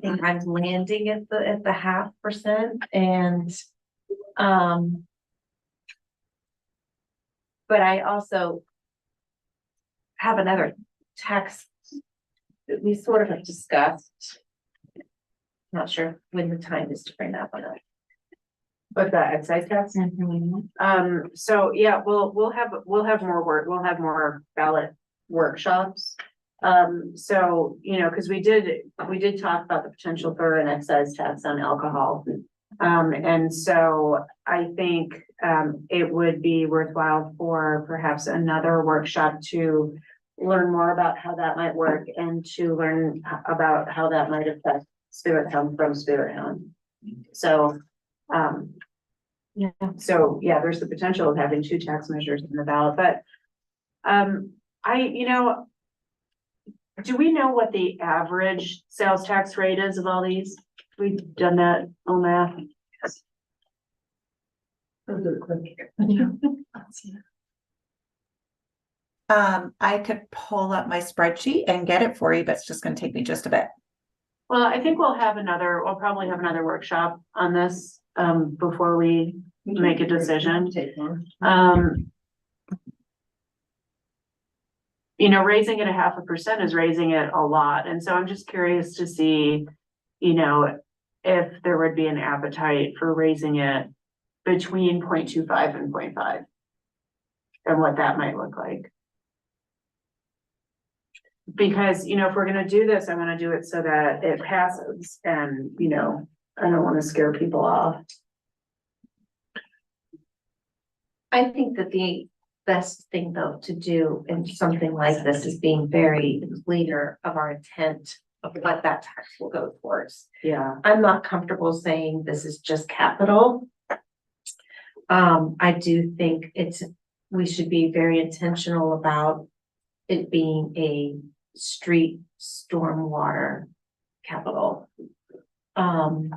think I'm landing at the 0.5% and, but I also have another tax that we sort of have discussed. Not sure when the time is to bring that one up. But the excise tax? So yeah, we'll have more work, we'll have more ballot workshops. So, you know, because we did talk about the potential for an excise tax on alcohol. And so I think, it would be worthwhile for perhaps another workshop to learn more about how that might work and to learn about how that might affect Spirit Home from Spirit Home. So, yeah, so yeah, there's the potential of having two tax measures in the ballot, but, do we know what the average sales tax rate is of all these? We've done that on math. I could pull up my spreadsheet and get it for you, but it's just gonna take me just a bit. Well, I think we'll probably have another workshop on this, before we make a decision. You know, raising it 0.5% is raising it a lot, and so I'm just curious to see, you know, if there would be an appetite for raising it between 0.25 and 0.5. And what that might look like. Because, you know, if we're gonna do this, I wanna do it so that it passes and, you know, I don't wanna scare people off. I think that the best thing though to do in something like this is being very clear of our intent of what that tax will go towards. Yeah. I'm not comfortable saying this is just capital. I do think we should be very intentional about it being a street stormwater capital. And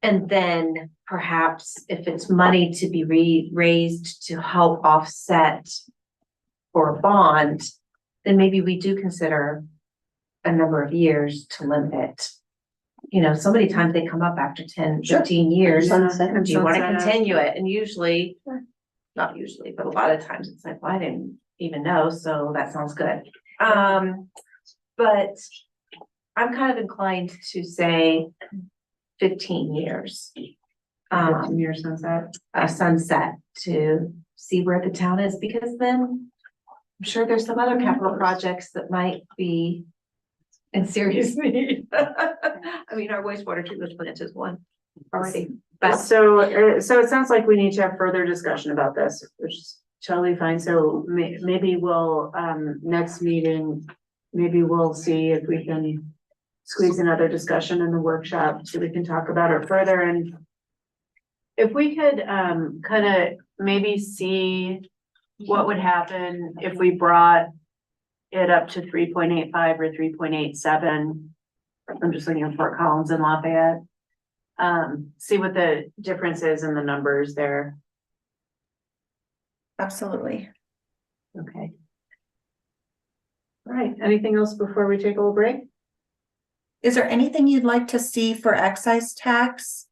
then perhaps if it's money to be raised to help offset for a bond, then maybe we do consider a number of years to limit it. You know, so many times they come up after 10, 15 years. Do you want to continue it? And usually, not usually, but a lot of times it's like, well, I didn't even know, so that sounds good. But I'm kind of inclined to say 15 years. 15 year sunset. A sunset to see where the town is, because then I'm sure there's some other capital projects that might be in serious need. I mean, our wastewater treatment plant is one already. But So it sounds like we need to have further discussion about this, which is totally fine. So maybe we'll, next meeting, maybe we'll see if we can squeeze another discussion in the workshop so we can talk about it further. And if we could, kind of maybe see what would happen if we brought it up to 3.85 or 3.87. I'm just looking at Fort Collins and Lafayette. See what the difference is in the numbers there. Absolutely. Okay. All right, anything else before we take a little break? Is there anything you'd like to see for excise tax?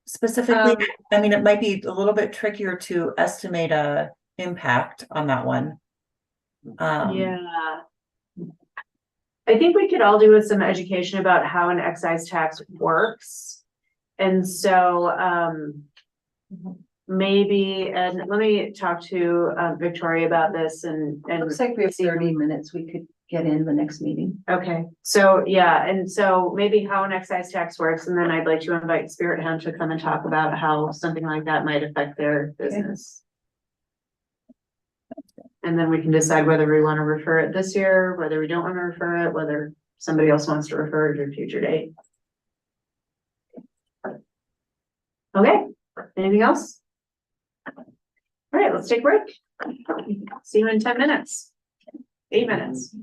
Specifically, I mean, it might be a little bit trickier to estimate a impact on that one. Yeah. I think we could all do with some education about how an excise tax works. And so, maybe, and let me talk to Victoria about this and Looks like we have 30 minutes. We could get in the next meeting. okay, so, yeah, and so maybe how an excise tax works, and then I'd like to invite Spirit Hemp to come and talk about how something like that might affect their business. And then we can decide whether we want to refer it this year, whether we don't want to refer it, whether somebody else wants to refer it at a future date. Okay, anything else? All right, let's take a break. See you in 10 minutes. 8 minutes.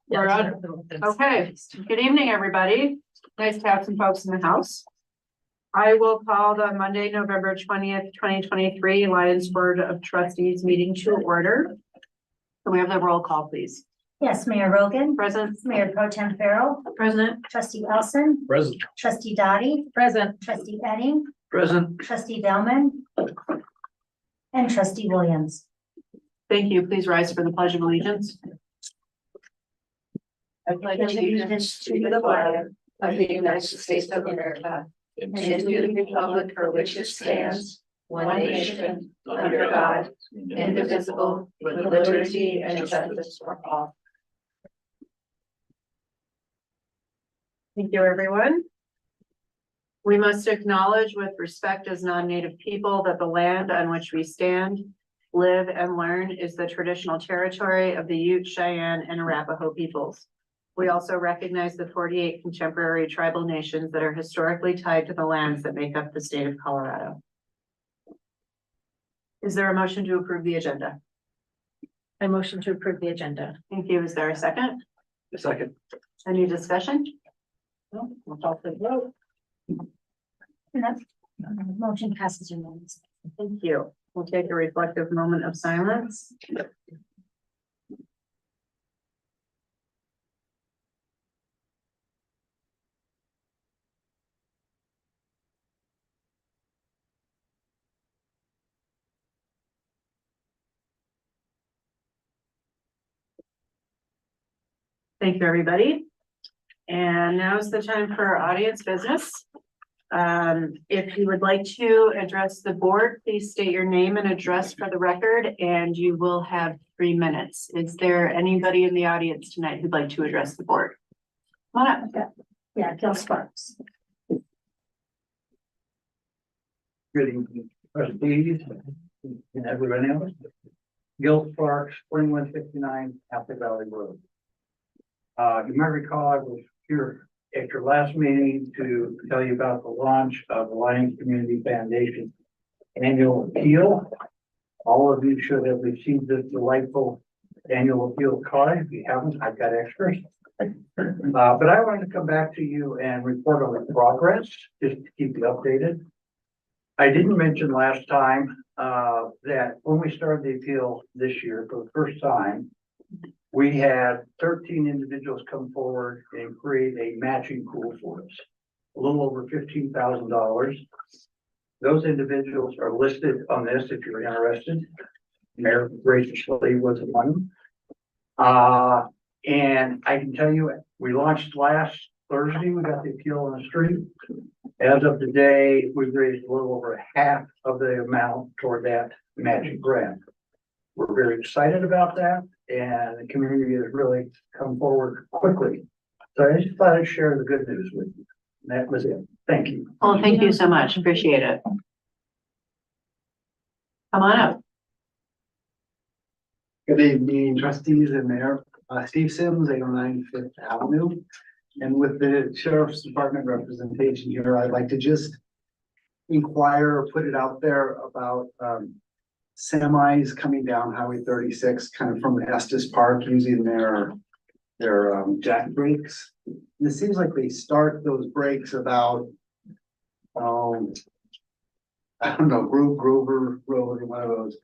We're on. Okay, good evening, everybody. Nice to have some folks in the house. I will call the Monday, November 20th, 2023 Lions Board of Trustees meeting to order. Can we have the roll call, please? Yes, Mayor Rogan. Present. Mayor Pro Tem Farrell. Present. Trustee Elson. Present. Trustee Dottie. Present. Trustee Edding. Present. Trustee Bellman. And Trustee Williams. Thank you. Please rise for the Pledge of Allegiance. I pledge allegiance to the flag of the United States of America and to the republic for which it stands, one nation, under God, indivisible, with liberty and justice for all. Thank you, everyone. We must acknowledge with respect as non-native people that the land on which we stand, live, and learn is the traditional territory of the Ute, Cheyenne, and Arapaho peoples. We also recognize the 48 contemporary tribal nations that are historically tied to the lands that make up the state of Colorado. Is there a motion to approve the agenda? I motion to approve the agenda. Thank you. Is there a second? A second. Any discussion? No, we'll call for the vote. And that motion passes unanimously. Thank you. We'll take a reflective moment of silence. Thank you, everybody. And now is the time for our audience business. If you would like to address the board, please state your name and address for the record, and you will have 3 minutes. Is there anybody in the audience tonight who'd like to address the board? Come on up. Yeah, Gil Sparks. Good evening, trustees and everyone else. Gil Sparks, 2159 Apple Valley Road. You might recall I was here at your last meeting to tell you about the launch of the Lions Community Foundation annual appeal. All of you should have received this delightful annual appeal card. If you haven't, I've got extras. But I wanted to come back to you and report on the progress, just to keep you updated. I didn't mention last time that when we started the appeal this year for the first time, we had 13 individuals come forward and create a matching pool for us, a little over $15,000. Those individuals are listed on this if you're interested. Mayor graciously was among them. And I can tell you, we launched last Thursday, we got the appeal on the street. As of today, we've raised a little over half of the amount toward that matching grant. We're very excited about that, and the community has really come forward quickly. So I just thought I'd share the good news with you. That was it. Thank you. Well, thank you so much. Appreciate it. Come on up. Good evening, trustees and mayor. Steve Sims, 809 Fifth Avenue. And with the Sheriff's Department representation here, I'd like to just inquire or put it out there about semis coming down Highway 36, kind of from Estes Park, using their jack brakes. And it seems like they start those brakes about, I don't know, Grover Road or one of those.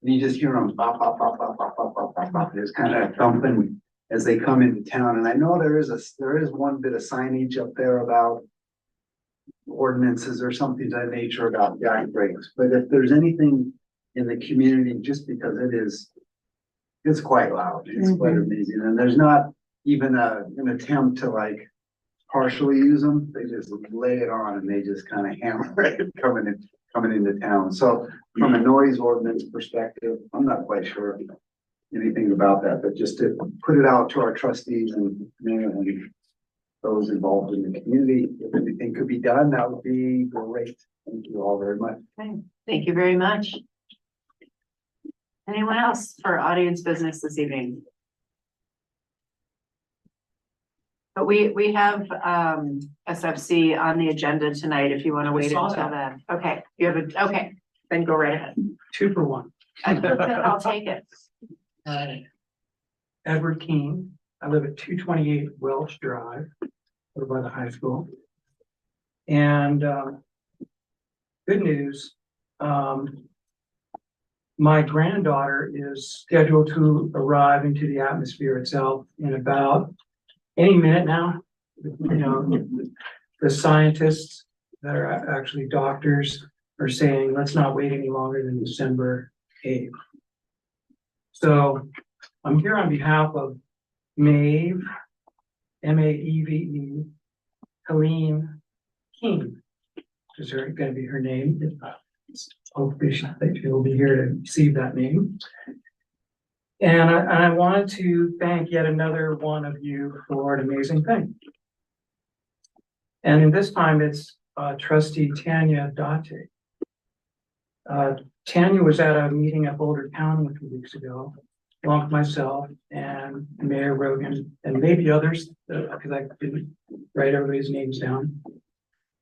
And you just hear them bop, bop, bop, bop, bop, bop, bop, bop, bop. There's kind of thumping as they come into town. And I know there is one bit of signage up there about ordinances or something of that nature about jack brakes. But if there's anything in the community, just because it's quite loud, it's quite amazing. And there's not even an attempt to like partially use them. They just lay it on and they just kind of hammer it coming into town. So from a noise ordinance perspective, I'm not quite sure anything about that, but just to put it out to our trustees and those involved in the community, if anything could be done, that would be great. Thank you all very much. Okay. Thank you very much. Anyone else for audience business this evening? But we have SFC on the agenda tonight if you want to wait until then. Okay, you have okay, then go right ahead. 2 for 1. I'll take it. Edward Keene, I live at 228 Welch Drive, over by the high school. And good news, my granddaughter is scheduled to arrive into the atmosphere itself in about any minute now. You know, the scientists that are actually doctors are saying, let's not wait any longer than December 8th. So I'm here on behalf of Maeve, Maeve, Helene King, is going to be her name. Hopefully she will be here to receive that name. And I wanted to thank yet another one of you for an amazing thing. And this time it's trustee Tanya Date. Tanya was at a meeting at Boulder County a few weeks ago, along with myself and Mayor Rogan and maybe others, because I didn't write everybody's names down.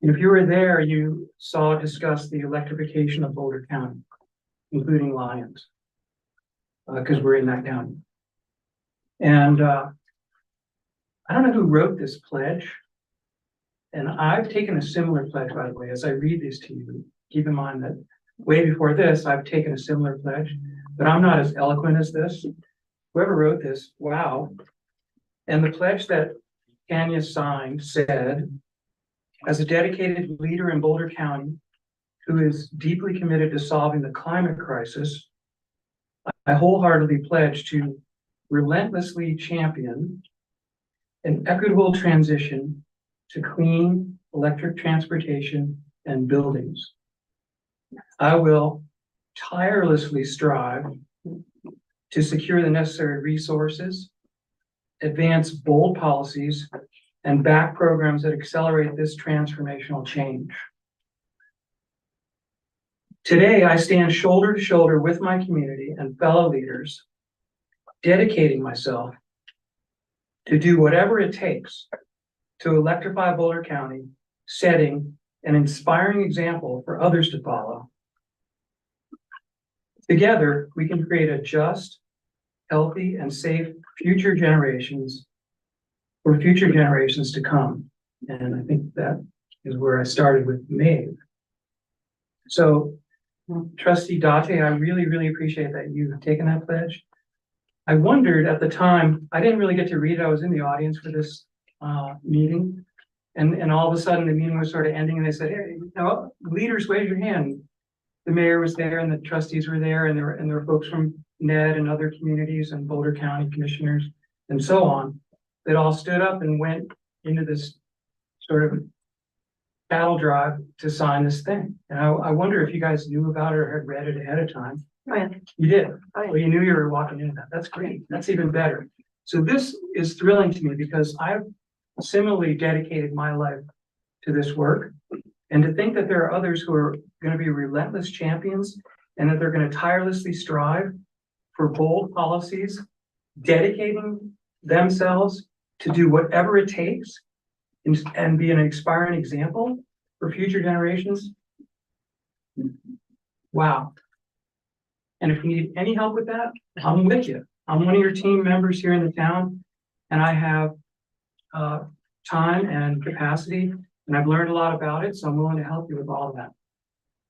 And if you were there, you saw discuss the electrification of Boulder County, including Lyons, because we're in that county. And I don't know who wrote this pledge. And I've taken a similar pledge, by the way, as I read this to you. Keep in mind that way before this, I've taken a similar pledge, but I'm not as eloquent as this. Whoever wrote this, wow. And the pledge that Tanya signed said, as a dedicated leader in Boulder County who is deeply committed to solving the climate crisis, I wholeheartedly pledge to relentlessly champion an equitable transition to clean electric transportation and buildings. I will tirelessly strive to secure the necessary resources, advance bold policies, and back programs that accelerate this transformational change. Today, I stand shoulder to shoulder with my community and fellow leaders, dedicating myself to do whatever it takes to electrify Boulder County, setting an inspiring example for others to follow. Together, we can create a just, healthy, and safe future generations for future generations to come. And I think that is where I started with Maeve. So, Trustee Date, I really, really appreciate that you've taken that pledge. I wondered at the time, I didn't really get to read it. I was in the audience for this meeting. And all of a sudden the meeting was sort of ending and they said, hey, leaders, wave your hand. The mayor was there and the trustees were there and there were folks from NED and other communities and Boulder County commissioners and so on that all stood up and went into this sort of battle drive to sign this thing. And I wonder if you guys knew about it or had read it ahead of time. Oh, yeah. You did. Oh, yeah. Well, you knew you were walking into that. That's great. That's even better. So this is thrilling to me because I've similarly dedicated my life to this work. And to think that there are others who are going to be relentless champions and that they're going to tirelessly strive for bold policies, dedicating themselves to do whatever it takes and be an inspiring example for future generations. Wow. And if you need any help with that, I'm with you. I'm one of your team members here in the town, and I have time and capacity, and I've learned a lot about it, so I'm willing to help you with all of that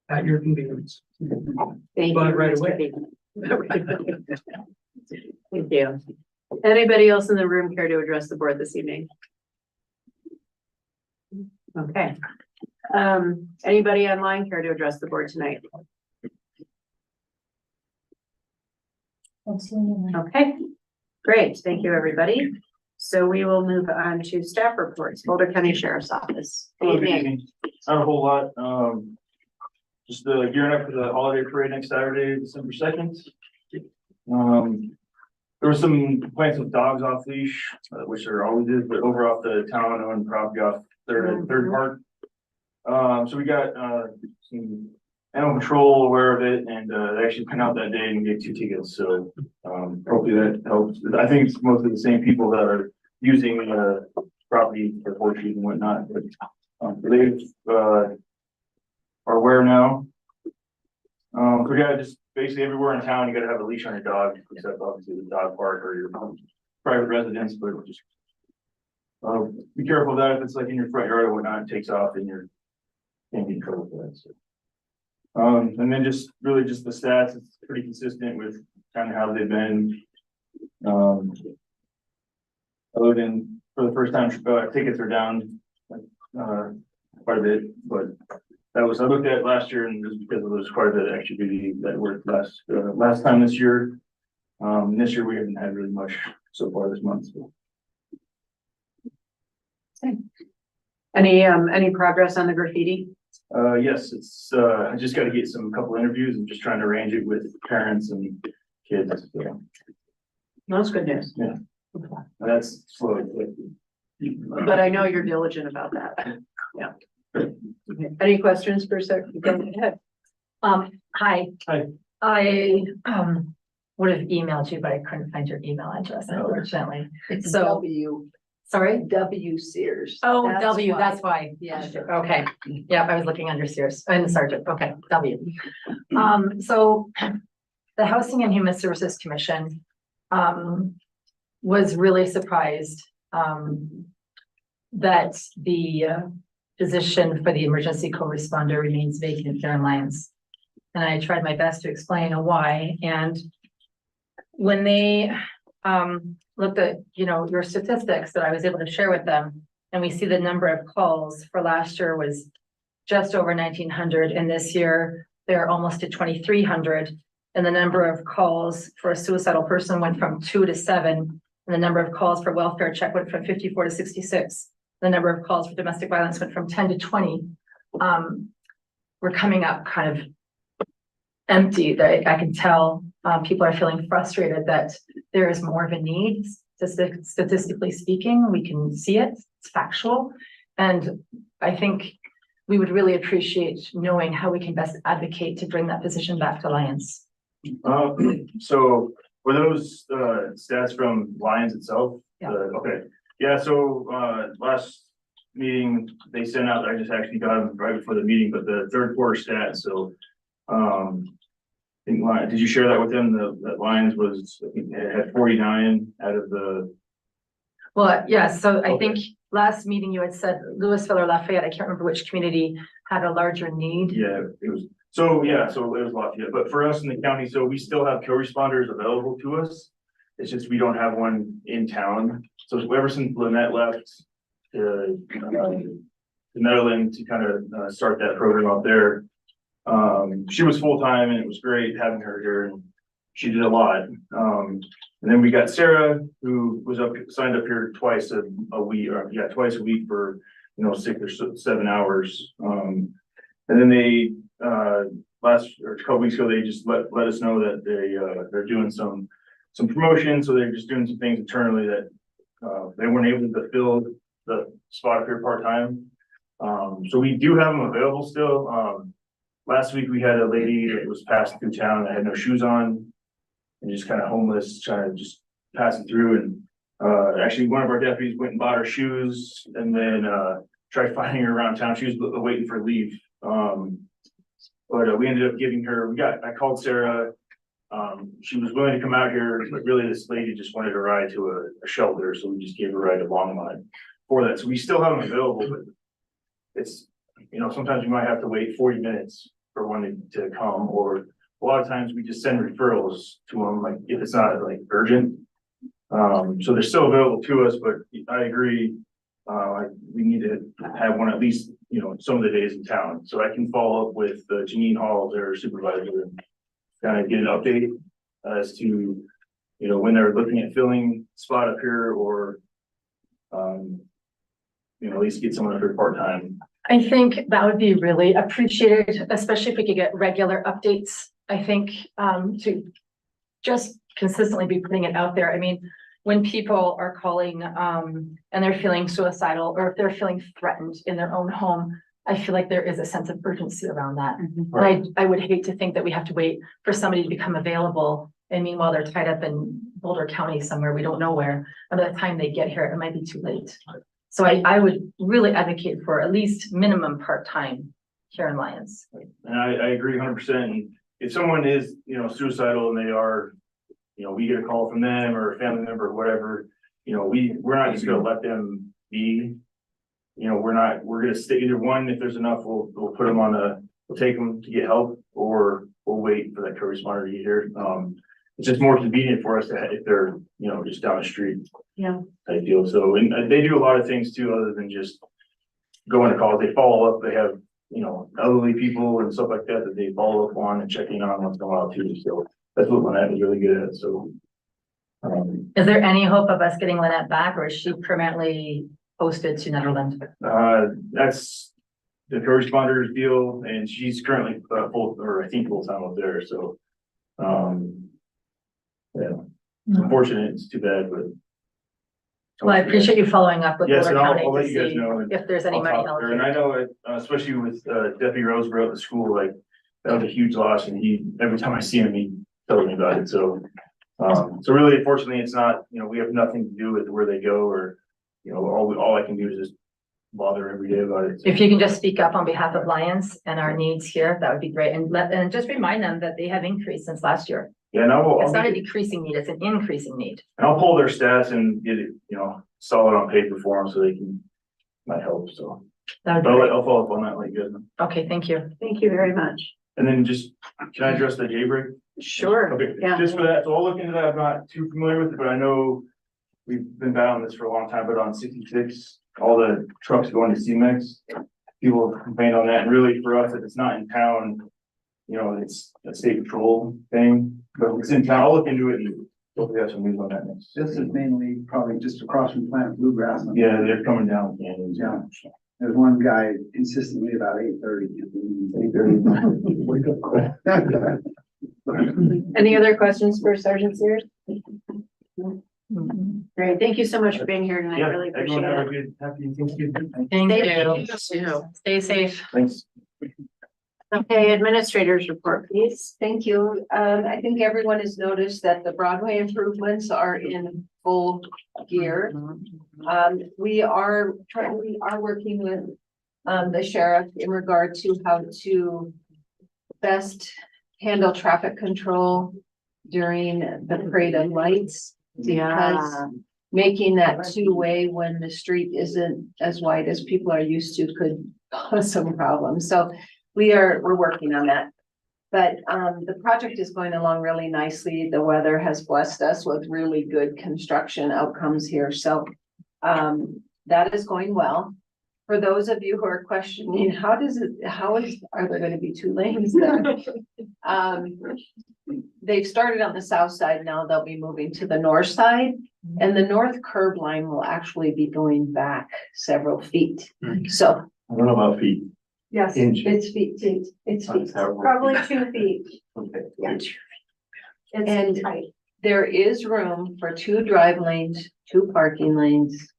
at your convenience. Thank But you. right Mr. away. Beacon. Thank you. Anybody else in the room care to address the board this evening? Okay. Anybody online care to address the board tonight? Okay, great. Thank you, everybody. So we will move on to staff reports, Boulder County Sheriff's Office. Hello, good evening. Not a whole lot, just gearing up for the holiday parade next Saturday, December 2nd. There were some complaints with dogs off leash, which there always is, but over off the town-owned property off third part. So we got some animal control aware of it, and they actually went out that day and gave 2 tickets. So hopefully that helps. I think it's mostly the same people that are using property for horseshoes and whatnot, but they are aware now. So yeah, just basically everywhere in town, you gotta have a leash on your dog, except obviously the dog park or your private residence, but just be careful of that if it's like in your front yard or whatnot, it takes off and you're can't get in trouble for that. So. And then just really just the stats, it's pretty consistent with kind of how they've been. Other than for the first time, tickets are down quite a bit, but I looked at last year and just because there was quite a bit of activity that worked last time this year. This year we haven't had really much so far this month. So. Any progress on the graffiti? Yes, it's I just got to get a couple interviews. I'm just trying to arrange it with parents and kids. So. That's good news. Yeah, that's slow. But I know you're diligent about that. Yeah. Okay. Any questions for Sec? Go ahead. Hi. Hi. I would have emailed you, but I couldn't find your email address, unfortunately. It's So- W. Sorry? W Sears. Oh, W, that's why. Yeah. Okay, yeah, I was looking under Sears and Sergeant, okay, W. So the Housing and Human Services Commission was really surprised that the position for the emergency co-responder remains vacant here in Lyons. And I tried my best to explain why, and when they looked at, your statistics that I was able to share with them, and we see the number of calls for last year was just over 1,900, and this year they're almost at 2,300. And the number of calls for a suicidal person went from 2 to 7, and the number of calls for welfare check went from 54 to 66. The number of calls for domestic violence went from 10 to 20. We're coming up kind of empty. That I can tell people are feeling frustrated that there is more of a need. Statistically speaking, we can see it, it's factual. And I think we would really appreciate knowing how we can best advocate to bring that position back to Lyons. So were those stats from Lyons itself? Yeah. Okay. Yeah, so last meeting they sent out, I just actually got them right before the meeting, but the third quarter stats. So I think did you share that with them? That Lyons was, I think it had 49 out of the. Well, yeah, so I think last meeting you had said Louisville or Lafayette, I can't remember which community had a larger need. Yeah, it was. So yeah, so it was Lafayette, but for us in the county, so we still have co-responders available to us. It's just we don't have one in town. So ever since Lynette left to Maryland to kind of start that program out there, she was full-time and it was great having her here and she did a lot. And then we got Sarah, who was signed up here twice a week, or twice a week for 6 or 7 hours. And then they a couple weeks ago they just let us know that they're doing some promotion, so they're just doing some things internally that they weren't able to fill the spot up here part-time. So we do have them available still. Last week we had a lady that was passing through town that had no shoes on and just kind of homeless, trying to just passing through. And actually one of our deputies went and bought her shoes and then tried finding her around town. She was waiting for leave. But we ended up giving her, I called Sarah. She was willing to come out here, but really this lady just wanted a ride to a shelter. So we just gave her a ride to Longmont for that. So we still have them available, but it's, sometimes we might have to wait 40 minutes for one to come, or a lot of times we just send referrals to them, like if it's not like urgent. So they're still available to us, but I agree. We need to have one at least, some of the days in town. So I can follow up with Janine Hall, their supervisor, and kind of get an update as to, when they're looking at filling spot up here, or, at least get someone up here part-time. I think that would be really appreciated, especially if we could get regular updates. I think to just consistently be putting it out there. I mean, when people are calling and they're feeling suicidal, or if they're feeling threatened in their own home, I feel like there is a sense of urgency around that. Right. And I would hate to think that we have to wait for somebody to become available. And meanwhile, they're tied up in Boulder County somewhere, we don't know where. And by the time they get here, it might be too late. So I would really advocate for at least minimum part-time here in Lyons. And I agree 100%. If someone is, suicidal and they are, we get a call from them or a family member or whatever, you know, we're not just gonna let them be. You know, we're gonna stay either one, if there's enough, we'll put them we'll take them to get help, or we'll wait for that co-responder to get here. It's just more convenient for us if they're, you know, just down the street. Yeah. Type deal. So, and they do a lot of things too, other than just going to calls. They follow up. They have, you know, elderly people and stuff like that they follow up on and checking on once in a while too. So that's what Lynette is really good at. So. Is there any hope of us getting Lynette back, or is she permanently posted to Netherlands? That's the co-responder's deal, and she's currently I think full time up there. So, yeah, it's unfortunate. It's too bad, but. Well, I appreciate you following up with Yes, Boulder and County I'll to let you guys see know. if there's any I'll money talk to her. And I allocated. know, especially with Deputy Roseborough at the school, like that was a huge loss, and every time I see him, he tells me about it. So, so really, unfortunately, it's not, you know, we have nothing to do with where they go, or, you know, all I can do is just bother every day about it. So. If you can just speak up on behalf of Lions and our needs here, that would be great. And just remind them that they have increased since last year. Yeah, and It's not a decreasing need, it's an increasing need. and I'll pull their stats and get it, you know, solid on paper for them so they can, might help. So, That would but be great. I'll follow up on that like you guys know. Okay, thank you. Thank you very much. And then just, can I address the J-break? Sure. Okay, Yeah. just for that, so I'll look into that. I'm not too familiar with it, but I know we've been battling this for a long time, but on 66, all the trucks going to CMEX, people have complained on that. And really for us, if it's not in town, you know, it's a state patrol thing, but if it's in town, I'll look into it and hopefully have some news on that next. This is mainly probably just across from Plant Bluegrass. Yeah, they're coming down the canyons. Yeah. There's one guy consistently about 8:30. Any other questions for Sergeant Sears? Great. Thank you so much for being here tonight. Yeah, Really appreciate everyone have a it. good, happy Thanksgiving. Thank you. Stay safe. Thanks. Okay, administrators report, please. Thank you. I think everyone has noticed that the Broadway improvements are in full gear. We are working with the sheriff in regard to how to best handle traffic control during the parade of lights. Because making that two-way when the street isn't as wide as people are used to could cause some problems. So we're working on that. But the project is going along really nicely. The weather has blessed us with really good construction outcomes here. So that is going well. For those of you who are questioning, are there going to be 2 lanes there? They've started on the south side. Now they'll be moving to the north side, and the north curb line will actually be going back several feet. So I don't know about feet. yes, Inch. it's feet, it's feet. Probably 2 feet. Okay. Yeah. It's And tight. there is room for 2 drive lanes, 2 parking lanes,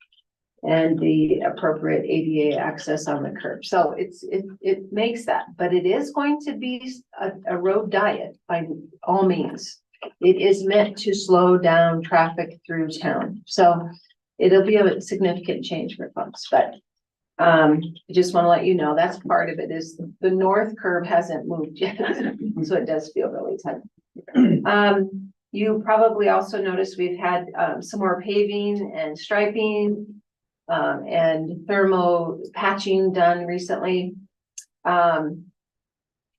and the appropriate ADA access on the curb. So it makes that, but it is going to be a road diet by all means. It is meant to slow down traffic through town. So it'll be a significant change for folks, but I just want to let you know, that's part of it, is the north curb hasn't moved yet. So it does feel really tight. You probably also noticed we've had some more paving and striping and thermo patching done recently.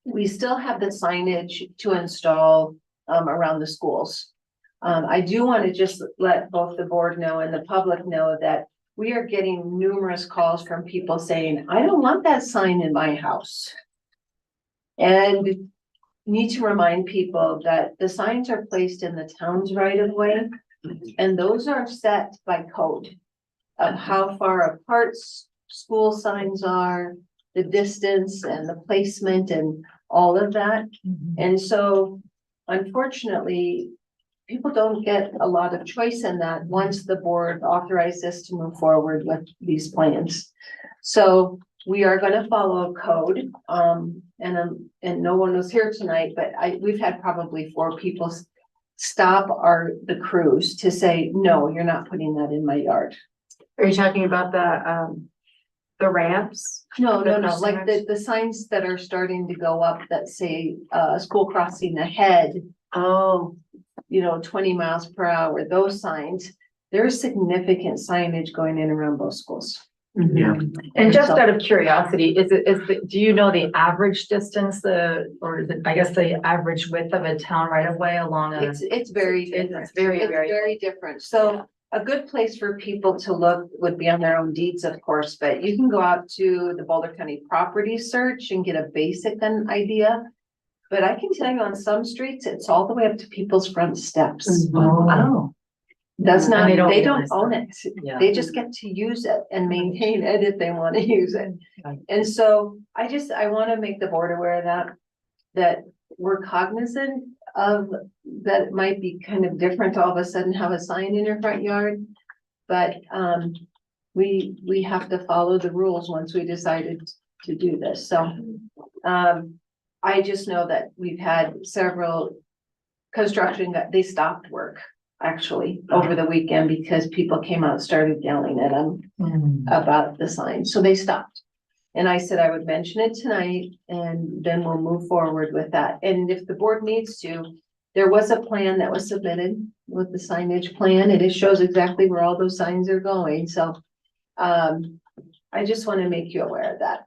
We still have the signage to install around the schools. I do want to just let both the board know and the public know that we are getting numerous calls from people saying, I don't want that sign in my house. And need to remind people that the signs are placed in the town's right of way, and those are set by code of how far apart school signs are, the distance and the placement and all of that. And so unfortunately, people don't get a lot of choice in that once the board authorizes us to move forward with these plans. So we are going to follow code. And no one was here tonight, but we've had probably 4 people stop the crews to say, no, you're not putting that in my yard. Are you talking about the ramps? No, like the signs that are starting to go up that say, school crossing ahead. Oh, 20 miles per hour, those signs, there's significant signage going in around both schools. Yeah. And just out of curiosity, do you know the average distance, or is it, I guess, the average width of a town right of way along a? It's very It's different. very, It's very- very different. So a good place for people to look would be on their own deeds, of course, but you can go out to the Boulder County property search and get a basic idea. But I can tell you on some streets, it's all the way up to people's front steps. Oh. Does And not, they don't they don't realize own that. it. Yeah. They just get to use it and maintain it if they want to use it. Okay. And so I want to make the board aware of that we're cognizant of that it might be kind of different to all of a sudden have a sign in your front yard. But we have to follow the rules once we decided to do this. So I just know that we've had several construction that they stopped work actually over the weekend because people came out and started yelling at them about the sign. So they stopped. And I said I would mention it tonight and then we'll move forward with that. And if the board needs to, there was a plan that was submitted with the signage plan and it shows exactly where all those signs are going. So I just want to make you aware of that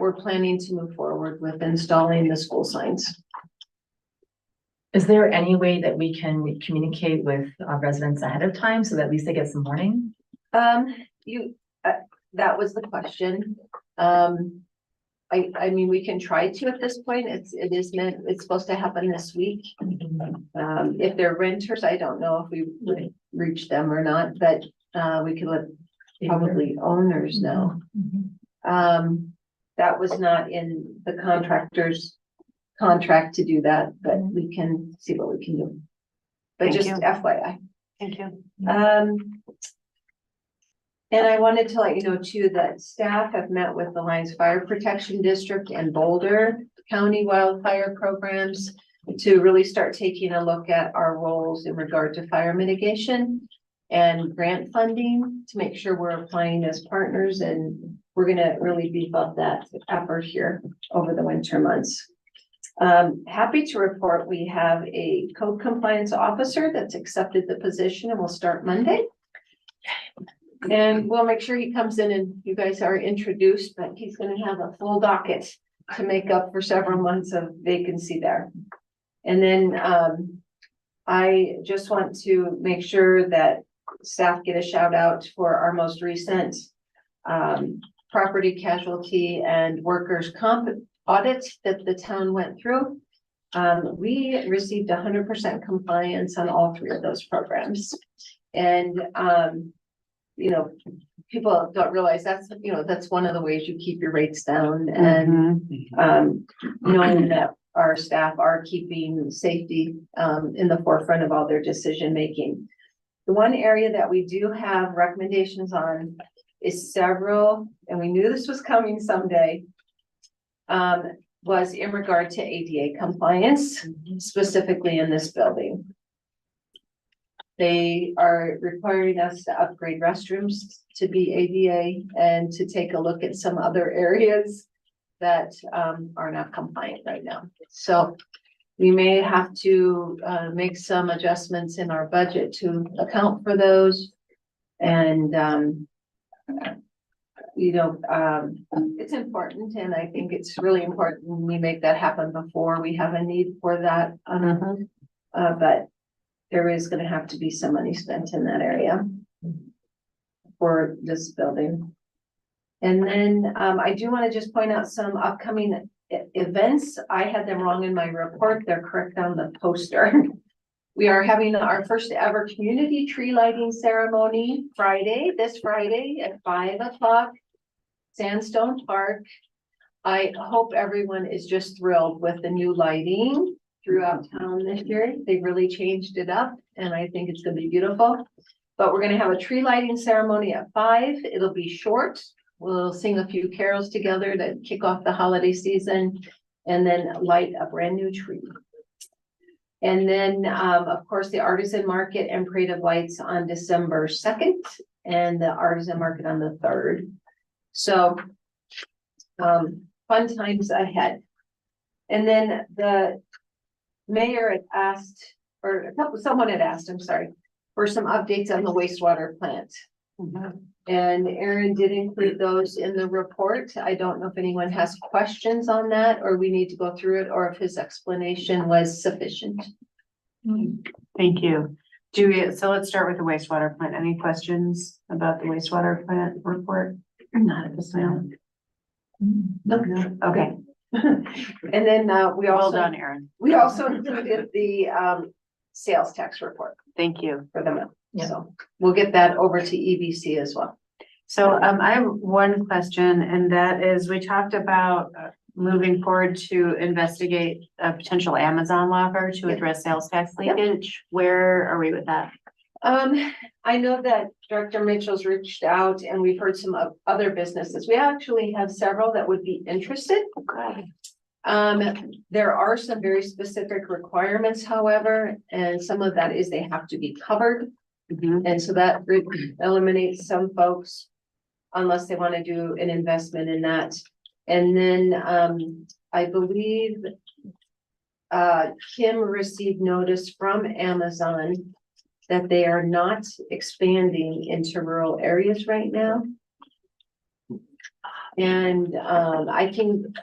we're planning to move forward with installing the school signs. Is there any way that we can communicate with residents ahead of time so that at least they get some warning? That was the question. I mean, we can try to at this point. It's supposed to happen this week. If they're renters, I don't know if we would reach them or not, but we could let probably owners know. That was not in the contractor's contract to do that, but we can see what we can do. But Thank just you. FYI. Thank you. And I wanted to let you know too, that staff have met with the Lions Fire Protection District and Boulder County wildfire programs to really start taking a look at our roles in regard to fire mitigation and grant funding to make sure we're applying as partners, and we're gonna really beef up that effort here over the winter months. Happy to report we have a code compliance officer that's accepted the position and will start Monday. And we'll make sure he comes in and you guys are introduced, but he's gonna have a full docket to make up for several months of vacancy there. And then I just want to make sure that staff get a shout out for our most recent property casualty and workers' comp audit that the town went through. We received 100% compliance on all three of those programs. And you know, people don't realize that's one of the ways you keep your rates down, and knowing that our staff are keeping safety in the forefront of all their decision making. The one area that we do have recommendations on is several, and we knew this was coming someday, was in regard to ADA compliance, specifically in this building. They are requiring us to upgrade restrooms to be ADA and to take a look at some other areas that are not compliant right now. So we may have to make some adjustments in our budget to account for those. And it's important, and I think it's really important we make that happen before we have a need for that. But there is going to have to be some money spent in that area for this building. And then I do want to just point out some upcoming events. I had them wrong in my report. They're correct on the poster. We are having our first ever community tree lighting ceremony this Friday at 5 o'clock, Sandstone Park. I hope everyone is just thrilled with the new lighting throughout town this year. They really changed it up and I think it's gonna be beautiful. But we're gonna have a tree lighting ceremony at 5. It'll be short. We'll sing a few carols together to kick off the holiday season and then light a brand new tree. And then, of course, the artisan market and parade of lights on December 2nd and the artisan market on the 3rd. So fun times ahead. And then the mayor had asked, someone had asked, I'm sorry, for some updates on the wastewater plant. And Aaron did include those in the report. I don't know if anyone has questions on that, or we need to go through it, or if his explanation was sufficient. Thank you. So let's start with the wastewater plant. Any questions about the wastewater plant report? Not at this time. No, okay. And then we Well also, done, Erin. we also included the sales tax report Thank you. for the month. Yeah. So we'll get that over to EBC as well. So I have one question, and that is, we talked about moving forward to investigate a potential Amazon locker to address sales tax leakage. Where are we with that? I know that Director Mitchell's reached out and we've heard some of other businesses. We actually have several that would be interested. Okay. There are some very specific requirements, however, and some of that is they have to be covered. And so that eliminates some folks unless they want to do an investment in that. And then, I believe Kim received notice from Amazon that they are not expanding into rural areas right now. And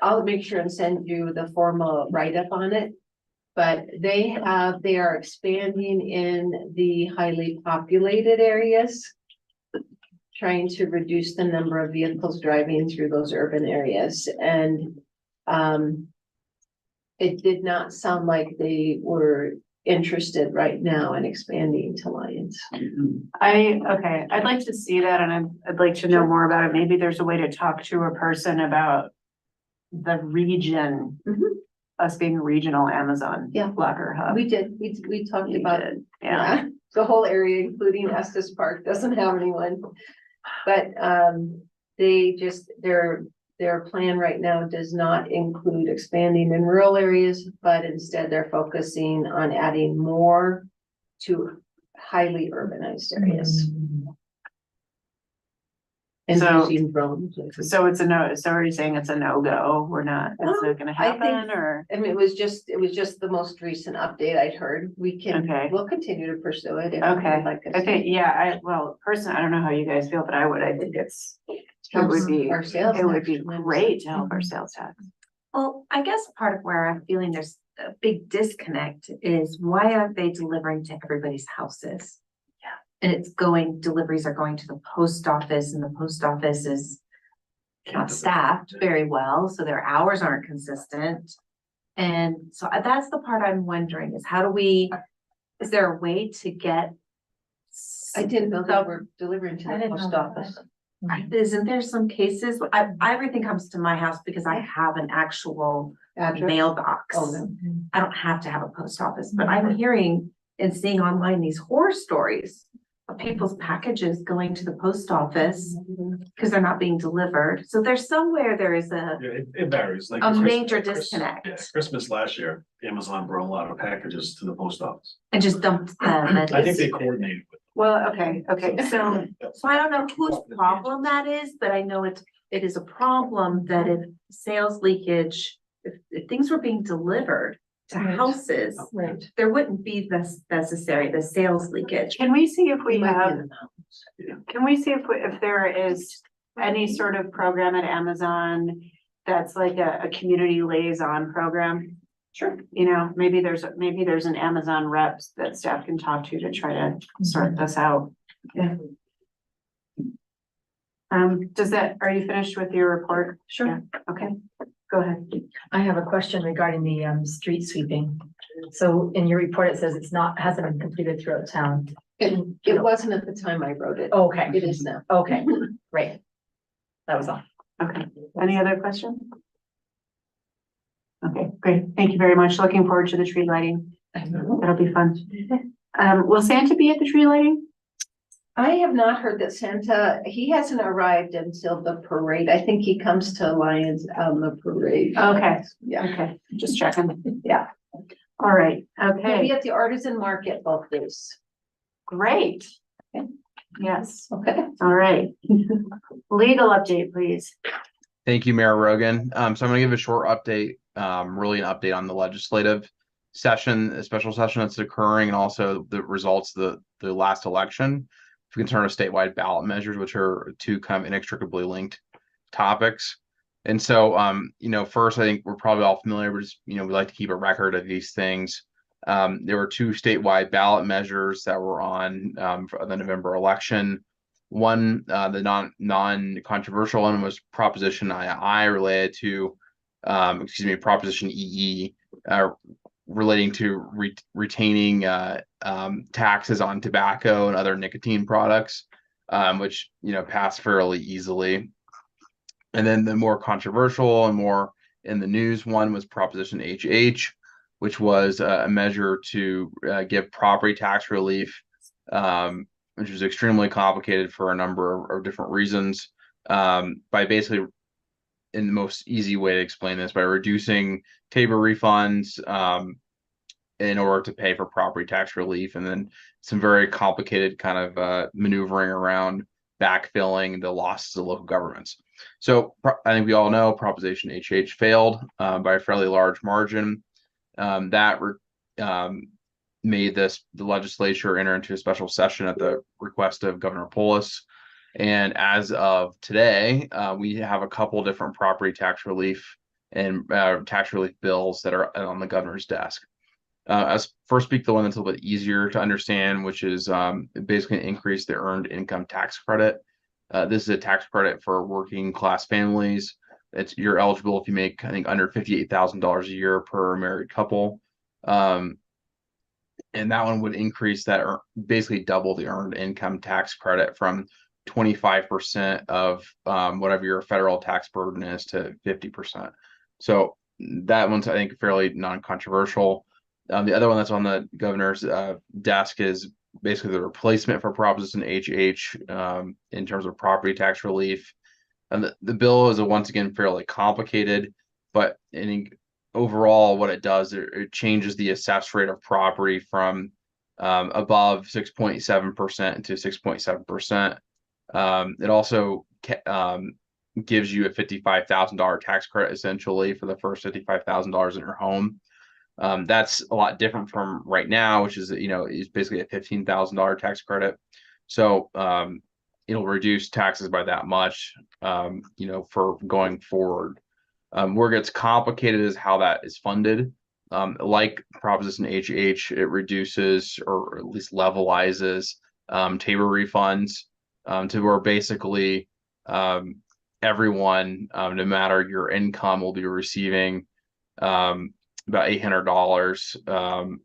I'll make sure and send you the formal write-up on it. But they are expanding in the highly populated areas, trying to reduce the number of vehicles driving through those urban areas. And it did not sound like they were interested right now in expanding to Lyons. Okay, I'd like to see that, and I'd like to know more about it. Maybe there's a way to talk to a person about the region, us being a regional Amazon locker hub. We did, we talked about it. Yeah. The whole area, including Estes Park, doesn't have anyone. But their plan right now does not include expanding in rural areas, but instead they're focusing on adding more to highly urbanized areas. And So- using drones. So it's a no, so are you saying it's a no-go? It's not gonna I think- happen, or? I mean, it was just the most recent update I'd heard. Okay. We'll continue to pursue it. if Okay. you'd like us I to. think, personally, I don't know how you guys feel, but I think it would be, Our sales it would tax be tremendous. great to help our sales tax. Well, I guess part of where I'm feeling there's a big disconnect is why aren't they delivering to everybody's houses? Yeah. And deliveries are going to the post office, and the post office is not staffed very well, so their hours aren't consistent. And so that's the part I'm wondering is is there a way to get? I didn't know they were delivering to I the didn't post know office. Isn't there some cases, everything comes to my house because I have an actual Address? mailbox. Oh, no. I don't have to have a post office, but I'm hearing and seeing online these horror stories of people's packages going to the post office because they're not being delivered. So there's somewhere there is Yeah, it varies. Like a Christmas- major Christmas- disconnect. Yeah, Christmas last year, Amazon brought a lot of packages to the post office. and just dumped them. And I think they coordinated with. Well, okay, So I don't know whose problem that is, but I know it is a problem that if sales leakage, if things were being delivered to houses, Right. there wouldn't be this necessary, the sales leakage. can we see if we Might be have, in the mountains. can we see if there is any sort of program at Amazon that's like a community liaison program? Sure. You know, maybe there's an Amazon rep that staff can talk to try to sort this out. Yeah. Are you finished with your report? Sure. Yeah, okay, go ahead. I have a question regarding the street sweeping. So in your report, it says hasn't been completed throughout town. It wasn't at the time I wrote it. Okay, It is now. okay, great. That was all. Okay, any other questions? Okay, great, thank you very much. Looking forward to the tree lighting. That'll be fun. Will Santa be at the tree lighting? I have not heard that Santa, he hasn't arrived until the parade. I think he comes to Lyons on the parade. Okay, Yeah. okay, just checking. Yeah. All right, He'll be okay, at the artisan market both days. great. Okay. Yes, Okay. all right. Legal update, please. Thank you, Mayor Rogan. So I'm gonna give a short update, really an update on the legislative session, a special session that's occurring, and also the results of the last election. To concern of statewide ballot measures, which are two kind of inextricably linked topics. And so, first, I think we're probably all familiar, but just, we like to keep a record of these things. There were two statewide ballot measures that were on for the November election. One, the non-controversial one was Proposition II related to, Proposition EE, relating to retaining taxes on tobacco and other nicotine products, which passed fairly easily. And then the more controversial and more in the news one was Proposition HH, which was a measure to give property tax relief, which was extremely complicated for a number of different reasons, by basically, in the most easy way to explain this, by reducing TABOR refunds in order to pay for property tax relief, and then some very complicated kind of maneuvering around backfilling the losses of local governments. So I think we all know Proposition HH failed by a fairly large margin. That made the legislature enter into a special session at the request of Governor Polis. And as of today, we have a couple different property tax relief and tax relief bills that are on the governor's desk. As first speak the one that's a little bit easier to understand, which is basically increase the earned income tax credit. This is a tax credit for working class families. You're eligible if you make, I think, under $58,000 a year per married couple. And that one would increase that, basically double the earned income tax credit from 25% of whatever your federal tax burden is to 50%. So that one's, I think, fairly non-controversial. The other one that's on the governor's desk is basically the replacement for Proposition HH in terms of property tax relief. And the bill is once again fairly complicated, but I think overall what it does, it changes the assessed rate of property from above 6.7% to 6.7%. It also gives you a $55,000 tax credit essentially for the first $55,000 in your home. That's a lot different from right now, which is, is basically a $15,000 tax credit. So it'll reduce taxes by that much, for going forward. Where it gets complicated is how that is funded. Like Proposition HH, it reduces or at least levelizes TABOR refunds to where basically everyone, no matter your income, will be receiving about $800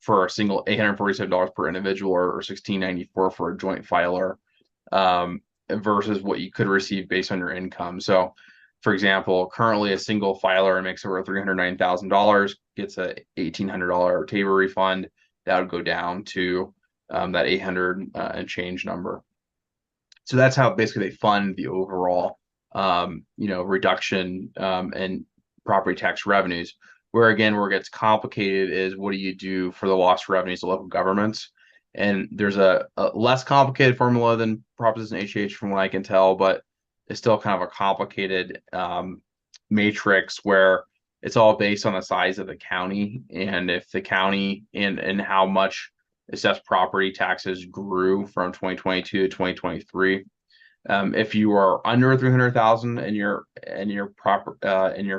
for a single, $847 per individual, or $1,694 for a joint filer, versus what you could receive based on your income. So, for example, currently a single filer makes over $309,000, gets a $1,800 TABOR refund. That would go down to that 800 and change number. So that's how basically they fund the overall, reduction in property tax revenues. Where it gets complicated is what do you do for the lost revenues of local governments? And there's a less complicated formula than Proposition HH from what I can tell, but it's still kind of a complicated matrix where it's all based on the size of the county, and if the county and how much assessed property taxes grew from 2022 to 2023. If you are under 300,000 in your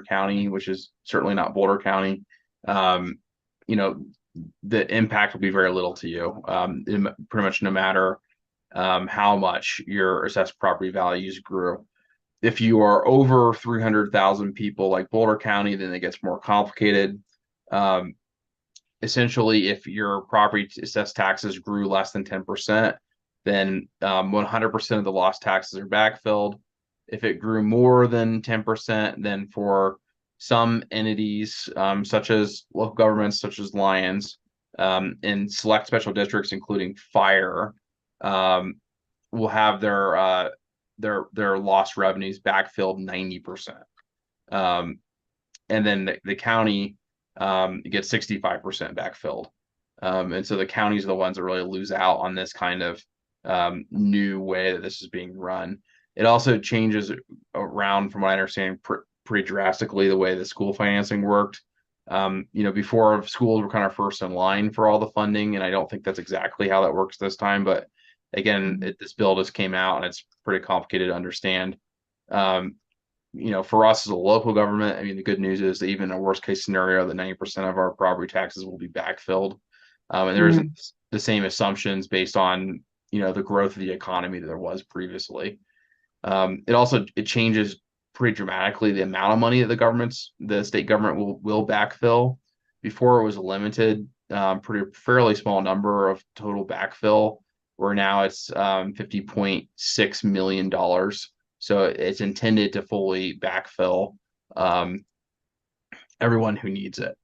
county, which is certainly not Boulder County, the impact will be very little to you. Pretty much no matter how much your assessed property values grew. If you are over 300,000 people like Boulder County, then it gets more complicated. Essentially, if your property assessed taxes grew less than 10%, then 100% of the lost taxes are backfilled. If it grew more than 10%, then for some entities, such as local governments, such as Lions, and select special districts, including fire, will have their lost revenues backfilled 90%. And then the county gets 65% backfilled. And so the counties are the ones that really lose out on this kind of new way that this is being run. It also changes around, from what I understand, pretty drastically the way the school financing worked. Before schools were kind of first in line for all the funding, and I don't think that's exactly how that works this time. But again, this bill just came out and it's pretty complicated to understand. For us as a local government, I mean, the good news is that even in a worst case scenario, that 90% of our property taxes will be backfilled. And there isn't the same assumptions based on, the growth of the economy that there was previously. It changes pretty dramatically the amount of money that the state government will backfill. Before it was a limited, fairly small number of total backfill, where now it's $50.6 million. So it's intended to fully backfill everyone who needs it.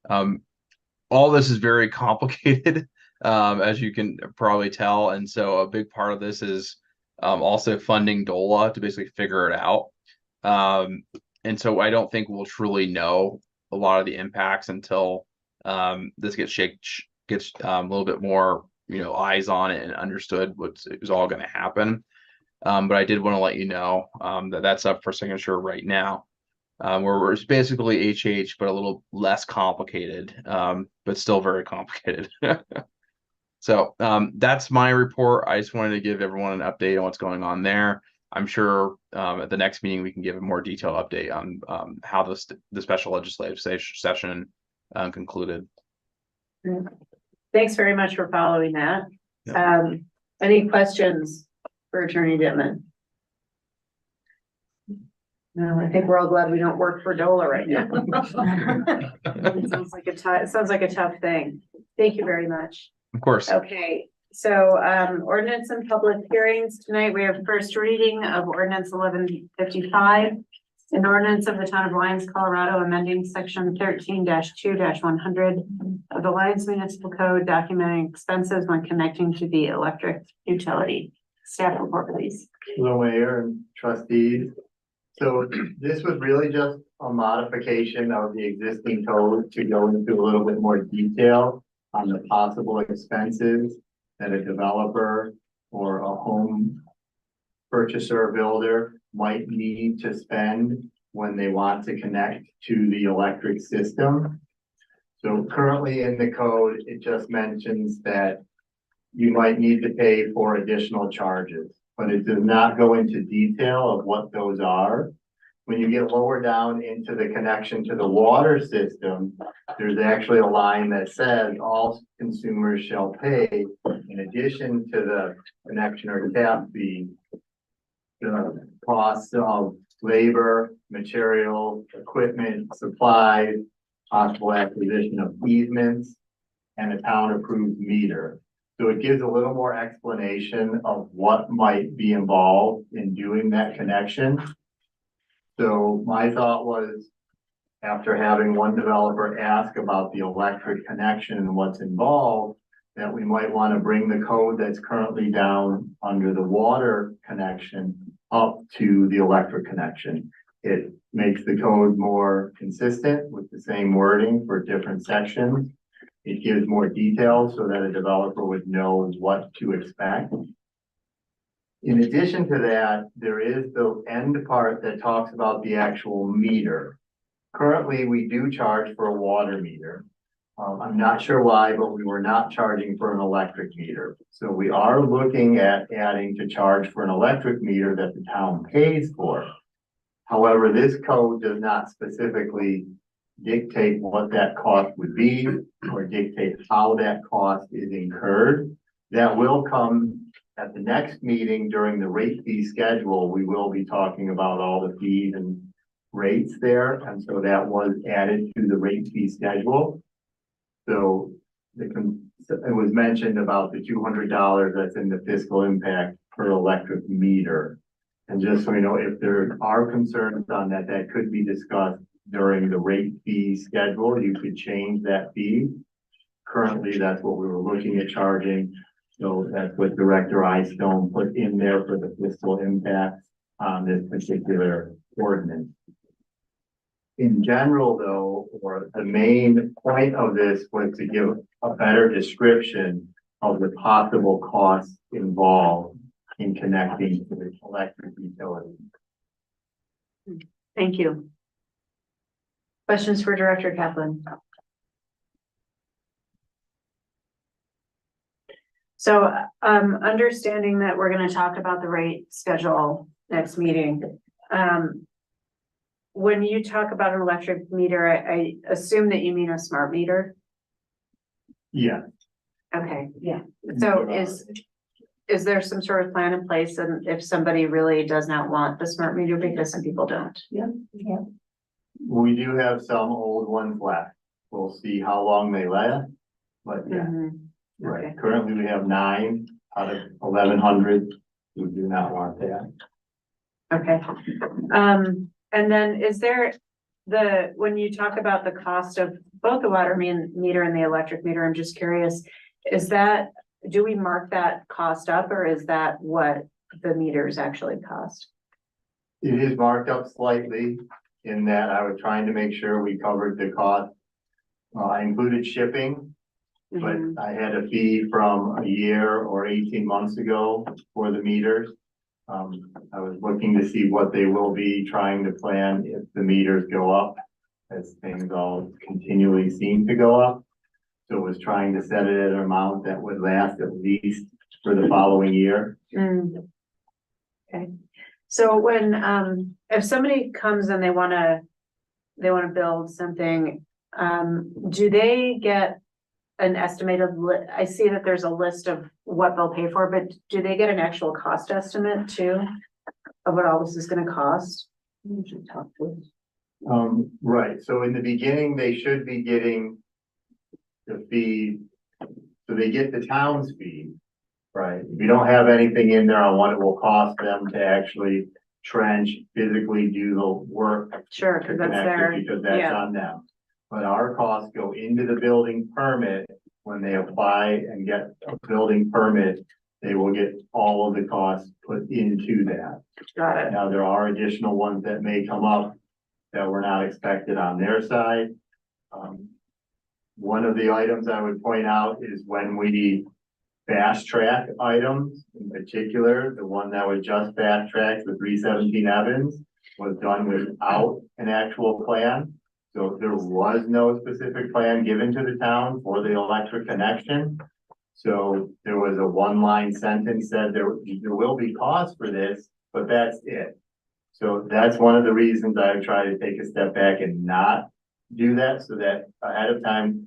All this is very complicated, as you can probably tell. And so a big part of this is also funding DOLA to basically figure it out. And so I don't think we'll truly know a lot of the impacts until this gets a little bit more, eyes on it and understood what's all going to happen. But I did want to let you know that that's up for signature right now, where it's basically HH, but a little less complicated, but still very complicated. So that's my report. I just wanted to give everyone an update on what's going on there. I'm sure at the next meeting we can give a more detailed update on how the special legislative session concluded. Thanks very much for following that. Yeah. Any questions for Attorney Dittman? No, I think we're all glad we don't work for DOLA right now. It sounds like a tough thing. Thank you very much. Of course. Okay, so ordinance and public hearings tonight. We have first reading of ordinance 1155. An ordinance of the town of Lyons, Colorado, amending section 13-2-100 of the Lyons Municipal Code, documenting expenses when connecting to the electric utility. Staff report, please. Hello, Mayor and trustees. So this was really just a modification of the existing code to go into a little bit more detail on the possible expenses that a developer or a home purchaser or builder might need to spend when they want to connect to the electric system. So currently in the code, it just mentions that you might need to pay for additional charges, but it does not go into detail of what those are. When you get lower down into the connection to the water system, there's actually a line that says all consumers shall pay, in addition to the connection or tap fee, the costs of labor, material, equipment, supplies, possible acquisition of easements, and a town approved meter. So it gives a little more explanation of what might be involved in doing that connection. So my thought was, after having one developer ask about the electric connection and what's involved, that we might want to bring the code that's currently down under the water connection up to the electric connection. It makes the code more consistent with the same wording for different sections. It gives more details so that a developer would know what to expect. In addition to that, there is the end part that talks about the actual meter. Currently, we do charge for a water meter. I'm not sure why, but we were not charging for an electric meter. So we are looking at adding to charge for an electric meter that the town pays for. However, this code does not specifically dictate what that cost would be or dictate how that cost is incurred. That will come at the next meeting during the rate fee schedule. We will be talking about all the fees and rates there. And so that was added to the rate fee schedule. So it was mentioned about the $200 that's in the fiscal impact per electric meter. And just so you know, if there are concerns on that, that could be discussed during the rate fee schedule. You could change that fee. Currently, that's what we were looking at charging. So that's what Director Eyestone put in there for the fiscal impact on this particular ordinance. In general, though, or the main point of this was to give a better description of the possible costs involved in connecting to the electric utility. Thank you. Questions for Director Kaplan? So, understanding that we're gonna talk about the rate schedule next meeting. When you talk about an electric meter, I assume that you mean a smart meter? Yeah. Okay, yeah. So is there some sort of plan in place, and if somebody really does not want the smart meter, because some people don't? Yeah. We do have some old ones left. We'll see how long they last, but yeah, Mhm. right. Okay. Currently, we have 9 out of 1,100. We do not want that. Okay. And then is there when you talk about the cost of both the water meter and the electric meter, I'm just curious, do we mark that cost up, or is that what the meters actually cost? It is marked up slightly in that I was trying to make sure we covered the cost. I included shipping, but Mhm. I had a fee from a year or 18 months ago for the meters. I was looking to see what they will be, trying to plan if the meters go up, as things all continually seem to go up. So was trying to set it at an amount that would last at least for the following year. Mm. Okay, so when, if somebody comes and they wanna build something, do they get an estimated I see that there's a list of what they'll pay for, but do they get an actual cost estimate too? Of what all this is gonna cost? We should talk to Right, so in the beginning, they should be getting the fee, so they get the town's fee, right? We don't have anything in there on what it will cost them to actually trench, physically do the work. Sure, to cause that's connect it, their, because that's yeah, on them. But our costs go into the building permit. When they apply and get a building permit, they will get all of the costs put into that. got it. Now, there are additional ones that may come up that were not expected on their side. One of the items I would point out is when we fast track items, in particular, the one that was just fast tracked, the 317 Evans, was done without an actual plan. So there was no specific plan given to the town for the electric connection. So there was a one-line sentence that there will be costs for this, but that's it. So that's one of the reasons I try to take a step back and not do that, so that ahead of time,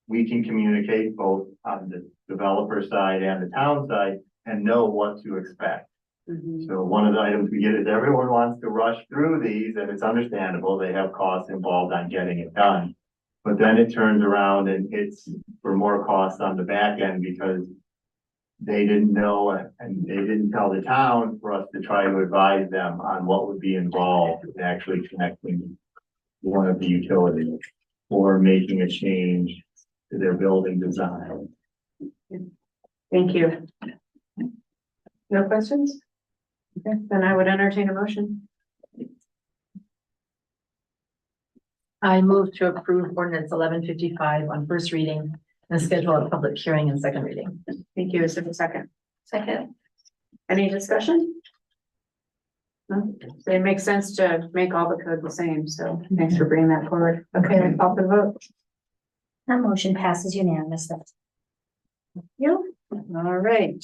we can communicate both on the developer side and the town side and know what to expect. Mhm. So one of the items we get is everyone wants to rush through these, and it's understandable, they have costs involved on getting it done. But then it turns around and it's for more costs on the back end because they didn't know and they didn't tell the town for us to try to advise them on what would be involved in actually connecting one of the utilities or making a change to their building design. Thank you. No questions? Okay, then I would entertain a motion. I move to approve ordinance 1155 on first reading and schedule a public hearing and second reading. Thank you. Is there a second? Second. Any discussion? No? It makes sense to make all the code the same, so thanks for bringing that forward. Okay, call for the vote. That motion passes unanimously. You, all right.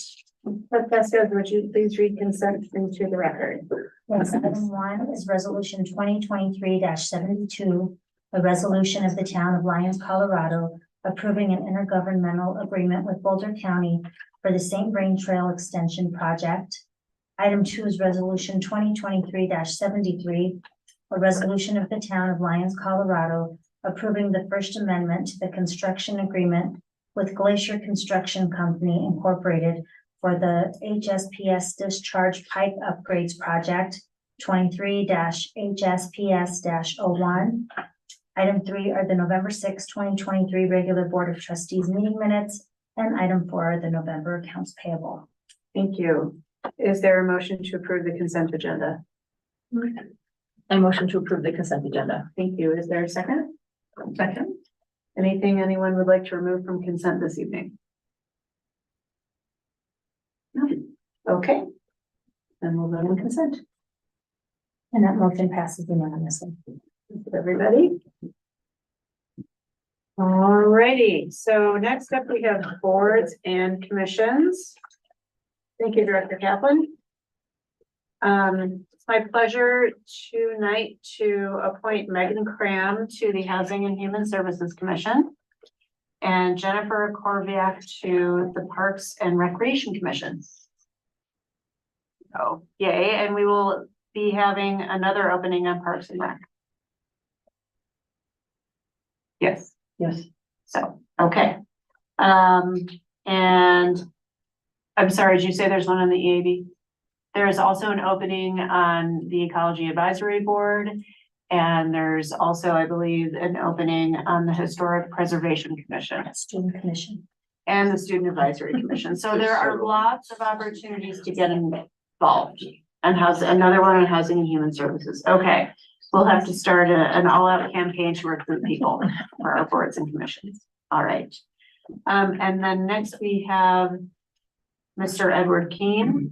Pascal, would you please read consent into the record? Yes, item 1 is resolution 2023-72, a resolution of the town of Lyons, Colorado, approving an intergovernmental agreement with Boulder County for the St. Vrain Trail Extension Project. Item 2 is resolution 2023-73, a resolution of the town of Lyons, Colorado, approving the First Amendment to the construction agreement with Glacier Construction Company Incorporated for the HSPS Discharge Pipe Upgrades Project 23-HSPS-01. Item 3 are the November 6, 2023 regular Board of Trustees meeting minutes, and item 4 are the November accounts payable. Thank you. Is there a motion to approve the consent agenda? I motion to approve the consent agenda. Thank you. Is there a second? Second. Anything anyone would like to remove from consent this evening? No. Okay. Then we'll vote on consent. And that motion passes unanimously. Everybody? Alrighty, so next up we have boards and commissions. Thank you, Director Kaplan. It's my pleasure tonight to appoint Megan Cram to the Housing and Human Services Commission and Jennifer Korviak to the Parks and Recreation Commission. So, yay, and we will be having another opening on Parks and Rec. Yes. Yes. So, okay. And I'm sorry, did you say there's one on the EAB? There is also an opening on the Ecology Advisory Board. And there's also, I believe, an opening on the Historic Preservation Commission. Student commission. And the Student Advisory Commission. So there are lots of opportunities to get involved. And another one on Housing and Human Services. Okay. We'll have to start an all-out campaign to recruit people for our boards and commissions. All right. And then next we have Mr. Edward Keene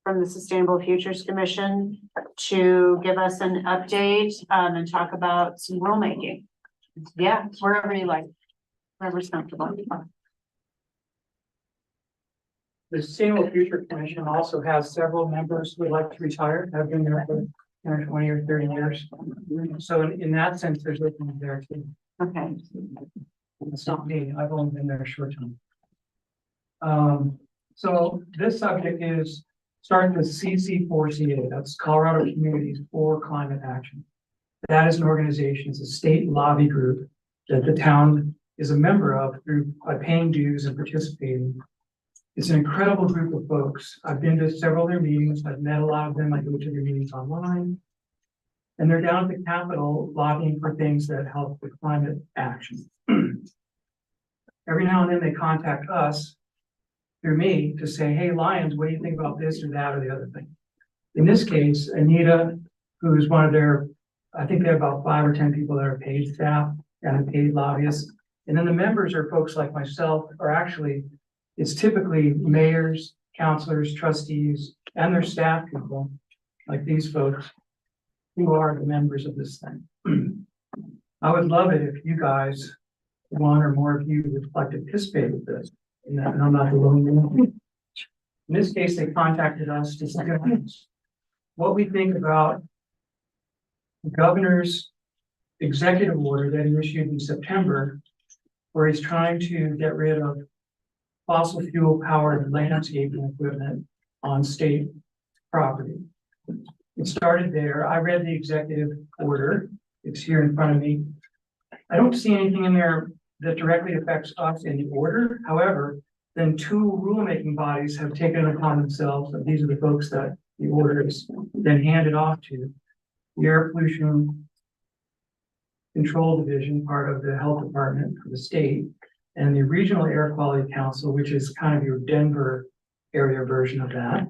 from the Sustainable Futures Commission to give us an update and talk about some rulemaking. Yeah, wherever you like, wherever's comfortable. The Sustainable Future Commission also has several members who would like to retire, have been there for 20 or 30 years. So in that sense, there's openings there too. Okay. It's not me, I've only been there a short time. So this subject is starting with CC4CA, that's Colorado Communities for Climate Action. That is an organization, it's a state lobby group that the town is a member of by paying dues and participating. It's an incredible group of folks. I've been to several of their meetings. I've met a lot of them. I go to their meetings online. And they're down at the Capitol lobbying for things that help with climate action. Every now and then they contact us through me to say, hey, Lions, what do you think about this or that or the other thing? In this case, Anita, who is one of their, I think they have about 5 or 10 people that are paid staff and paid lobbyists. And then the members are folks like myself, or actually, it's typically mayors, councilors, trustees, and their staff people, like these folks, who are the members of this thing. I would love it if you guys, one or more of you, would like to participate with this. And I'm not the lone one. In this case, they contacted us to say what we think about the governor's executive order that he issued in September, where he's trying to get rid of fossil fuel powered landscaping equipment on state property. It started there. I read the executive order. It's here in front of me. I don't see anything in there that directly affects us in the order. However, then 2 rulemaking bodies have taken it upon themselves, and these are the folks that the order is then handed off to. The Air Pollution Control Division, part of the Health Department for the state, and the Regional Air Quality Council, which is kind of your Denver area version of that,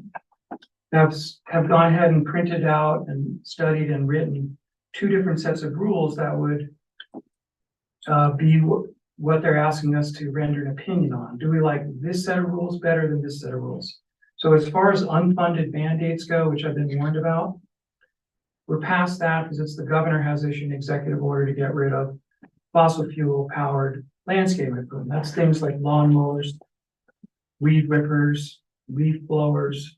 have gone ahead and printed out and studied and written 2 different sets of rules that would be what they're asking us to render an opinion on. Do we like this set of rules better than this set of rules? So as far as unfunded mandates go, which I've been warned about, we're past that because it's the governor has issued an executive order to get rid of fossil fuel powered landscape equipment. That's things like lawnmowers, weed whippers, leaf blowers,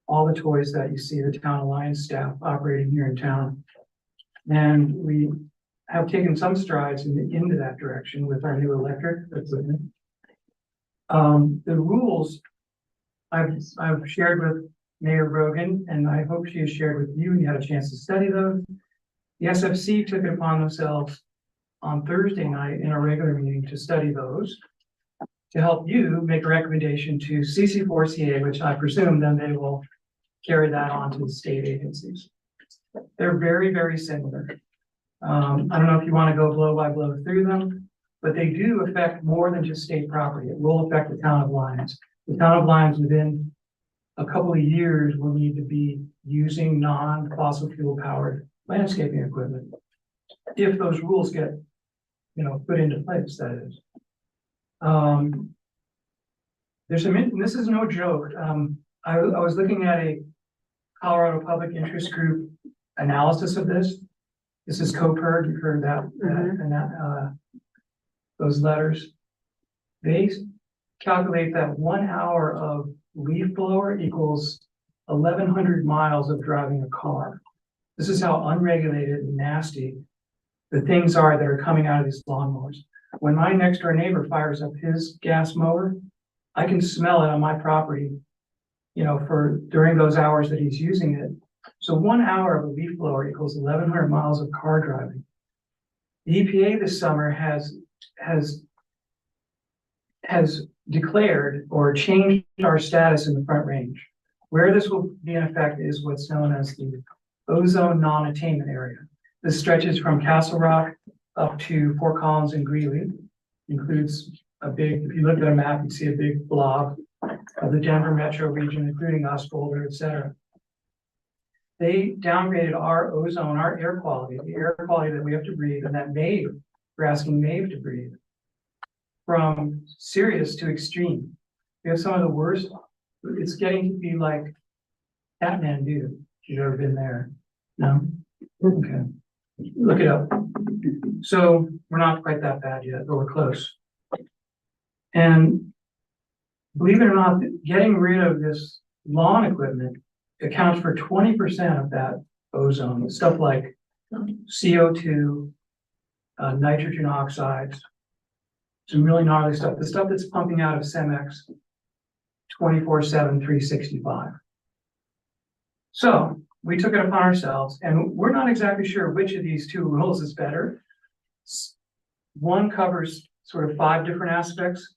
all the toys that you see the Town Alliance staff operating here in town. And we have taken some strides into that direction with our new electric equipment. The rules I've shared with Mayor Brogan, and I hope she has shared with you, and you had a chance to study those. The SFC took it upon themselves on Thursday night in our regular meeting to study those, to help you make a recommendation to CC4CA, which I presume then they will carry that on to the state agencies. They're very, very similar. I don't know if you want to go blow by blow through them, but they do affect more than just state property. It will affect the town of Lyons. The town of Lyons within a couple of years will need to be using non-fossil fuel powered landscaping equipment. If those rules get, put into place, that is. There's some, this is no joke. I was looking at a Colorado Public Interest Group analysis of this. This is COPERG, you've heard that, those letters, they calculate that 1 hour of leaf blower equals 1,100 miles of driving a car. This is how unregulated and nasty the things are that are coming out of these lawnmowers. When my next door neighbor fires up his gas mower, I can smell it on my property, you know, for during those hours that he's using it. So 1 hour of a leaf blower equals 1,100 miles of car driving. The EPA this summer has declared or changed our status in the Front Range. Where this will be in effect is what's known as the ozone non-attainment area. This stretches from Castle Rock up to Fort Collins and Greeley. Includes a big, if you look at a map, you see a big blob of the Denver metro region, including us, Boulder, et cetera. They downgraded our ozone, our air quality, the air quality that we have to breathe, and that Maeve, we're asking Maeve to breathe, from serious to extreme. We have some of the worst. It's getting to be like Kathmandu, if you've ever been there. No? Okay. Look it up. So we're not quite that bad yet, but we're close. And believe it or not, getting rid of this lawn equipment accounts for 20% of that ozone. Stuff like CO2, nitrogen oxides, some really gnarly stuff. The stuff that's pumping out of Cemex 24/7, 365. So we took it upon ourselves, and we're not exactly sure which of these two rules is better. One covers sort of 5 different aspects.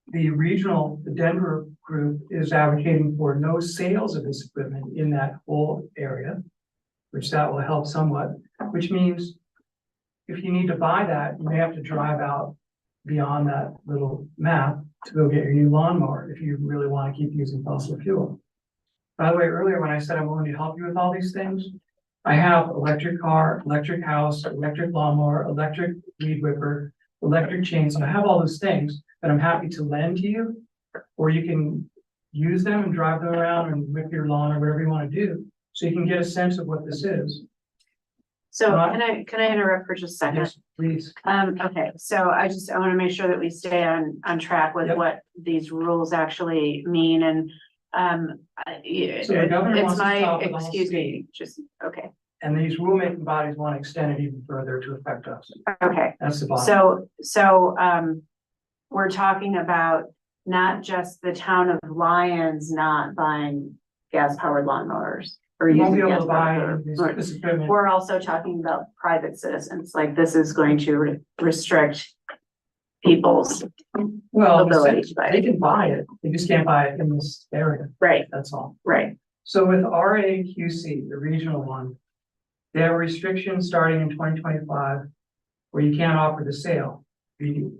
The Denver group is advocating for no sales of this equipment in that whole area, which that will help somewhat, which means if you need to buy that, you may have to drive out beyond that little map to go get your new lawnmower if you really want to keep using fossil fuel. By the way, earlier when I said I'm willing to help you with all these things, I have electric car, electric house, electric lawnmower, electric weed whipper, electric chainsaw. I have all those things that I'm happy to lend to you, or you can use them and drive them around and whip your lawn or whatever you want to do, so you can get a sense of what this is. So can I interrupt for just a second? Yes, please. Okay, so I want to make sure that we stay on track with Yep. what these rules actually mean, and So the governor it's wants to my, stop with all excuse me, state. just, okay, And these rulemaking bodies want to extend it even further to affect us. okay. That's the bottom. So we're talking about not just the town of Lyons not buying gas-powered lawnmowers or You won't using be able to buy gas-powered. this equipment. We're also talking about private citizens, like this is going to restrict people's Well, ability to buy they it. can buy it, they just can't buy it in this area, Right, that's all. right. So with RAQC, the regional one, they have a restriction starting in 2025 where you can't offer the sale. The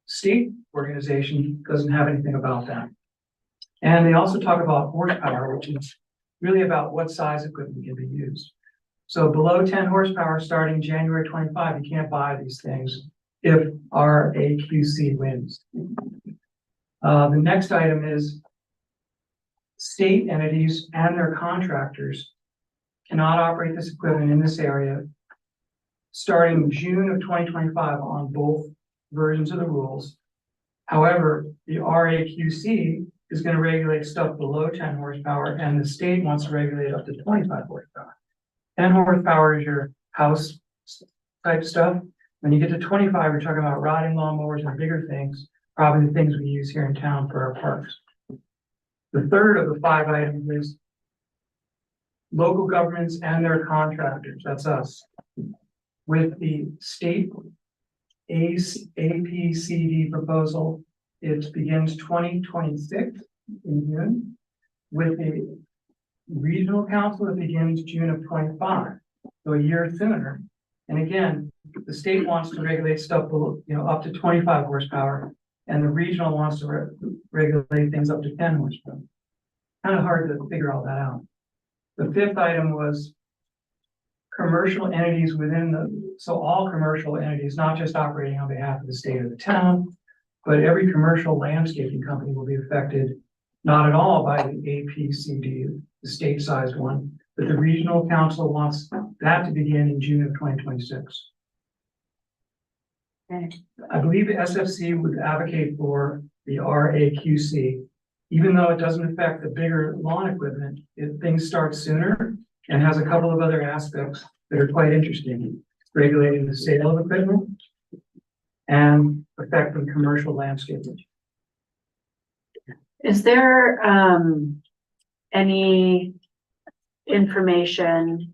state organization doesn't have anything about that. And they also talk about horsepower, which is really about what size equipment can be used. So below 10 horsepower, starting January 25, you can't buy these things if RAQC wins. The next item is state entities and their contractors cannot operate this equipment in this area starting June of 2025 on both versions of the rules. However, the RAQC is going to regulate stuff below 10 horsepower, and the state wants to regulate up to 25 horsepower. 10 horsepower is your house type stuff. When you get to 25, we're talking about riding lawnmowers and bigger things, probably the things we use here in town for our parks. The third of the 5 items is local governments and their contractors, that's us. With the state APCD proposal, it begins 2026 in June. With the regional council, it begins June of 25, so a year sooner. And again, the state wants to regulate stuff below, up to 25 horsepower, and the regional wants to regulate things up to 10 horsepower. Kind of hard to figure all that out. The 5th item was commercial entities so all commercial entities, not just operating on behalf of the state or the town, but every commercial landscaping company will be affected, not at all by the APCD, the state-sized one, but the regional council wants that to begin in June of 2026. I believe the SFC would advocate for the RAQC. Even though it doesn't affect the bigger lawn equipment, things start sooner and has a couple of other aspects that are quite interesting. Regulating the sale of equipment and affecting commercial landscaping. Is there, any information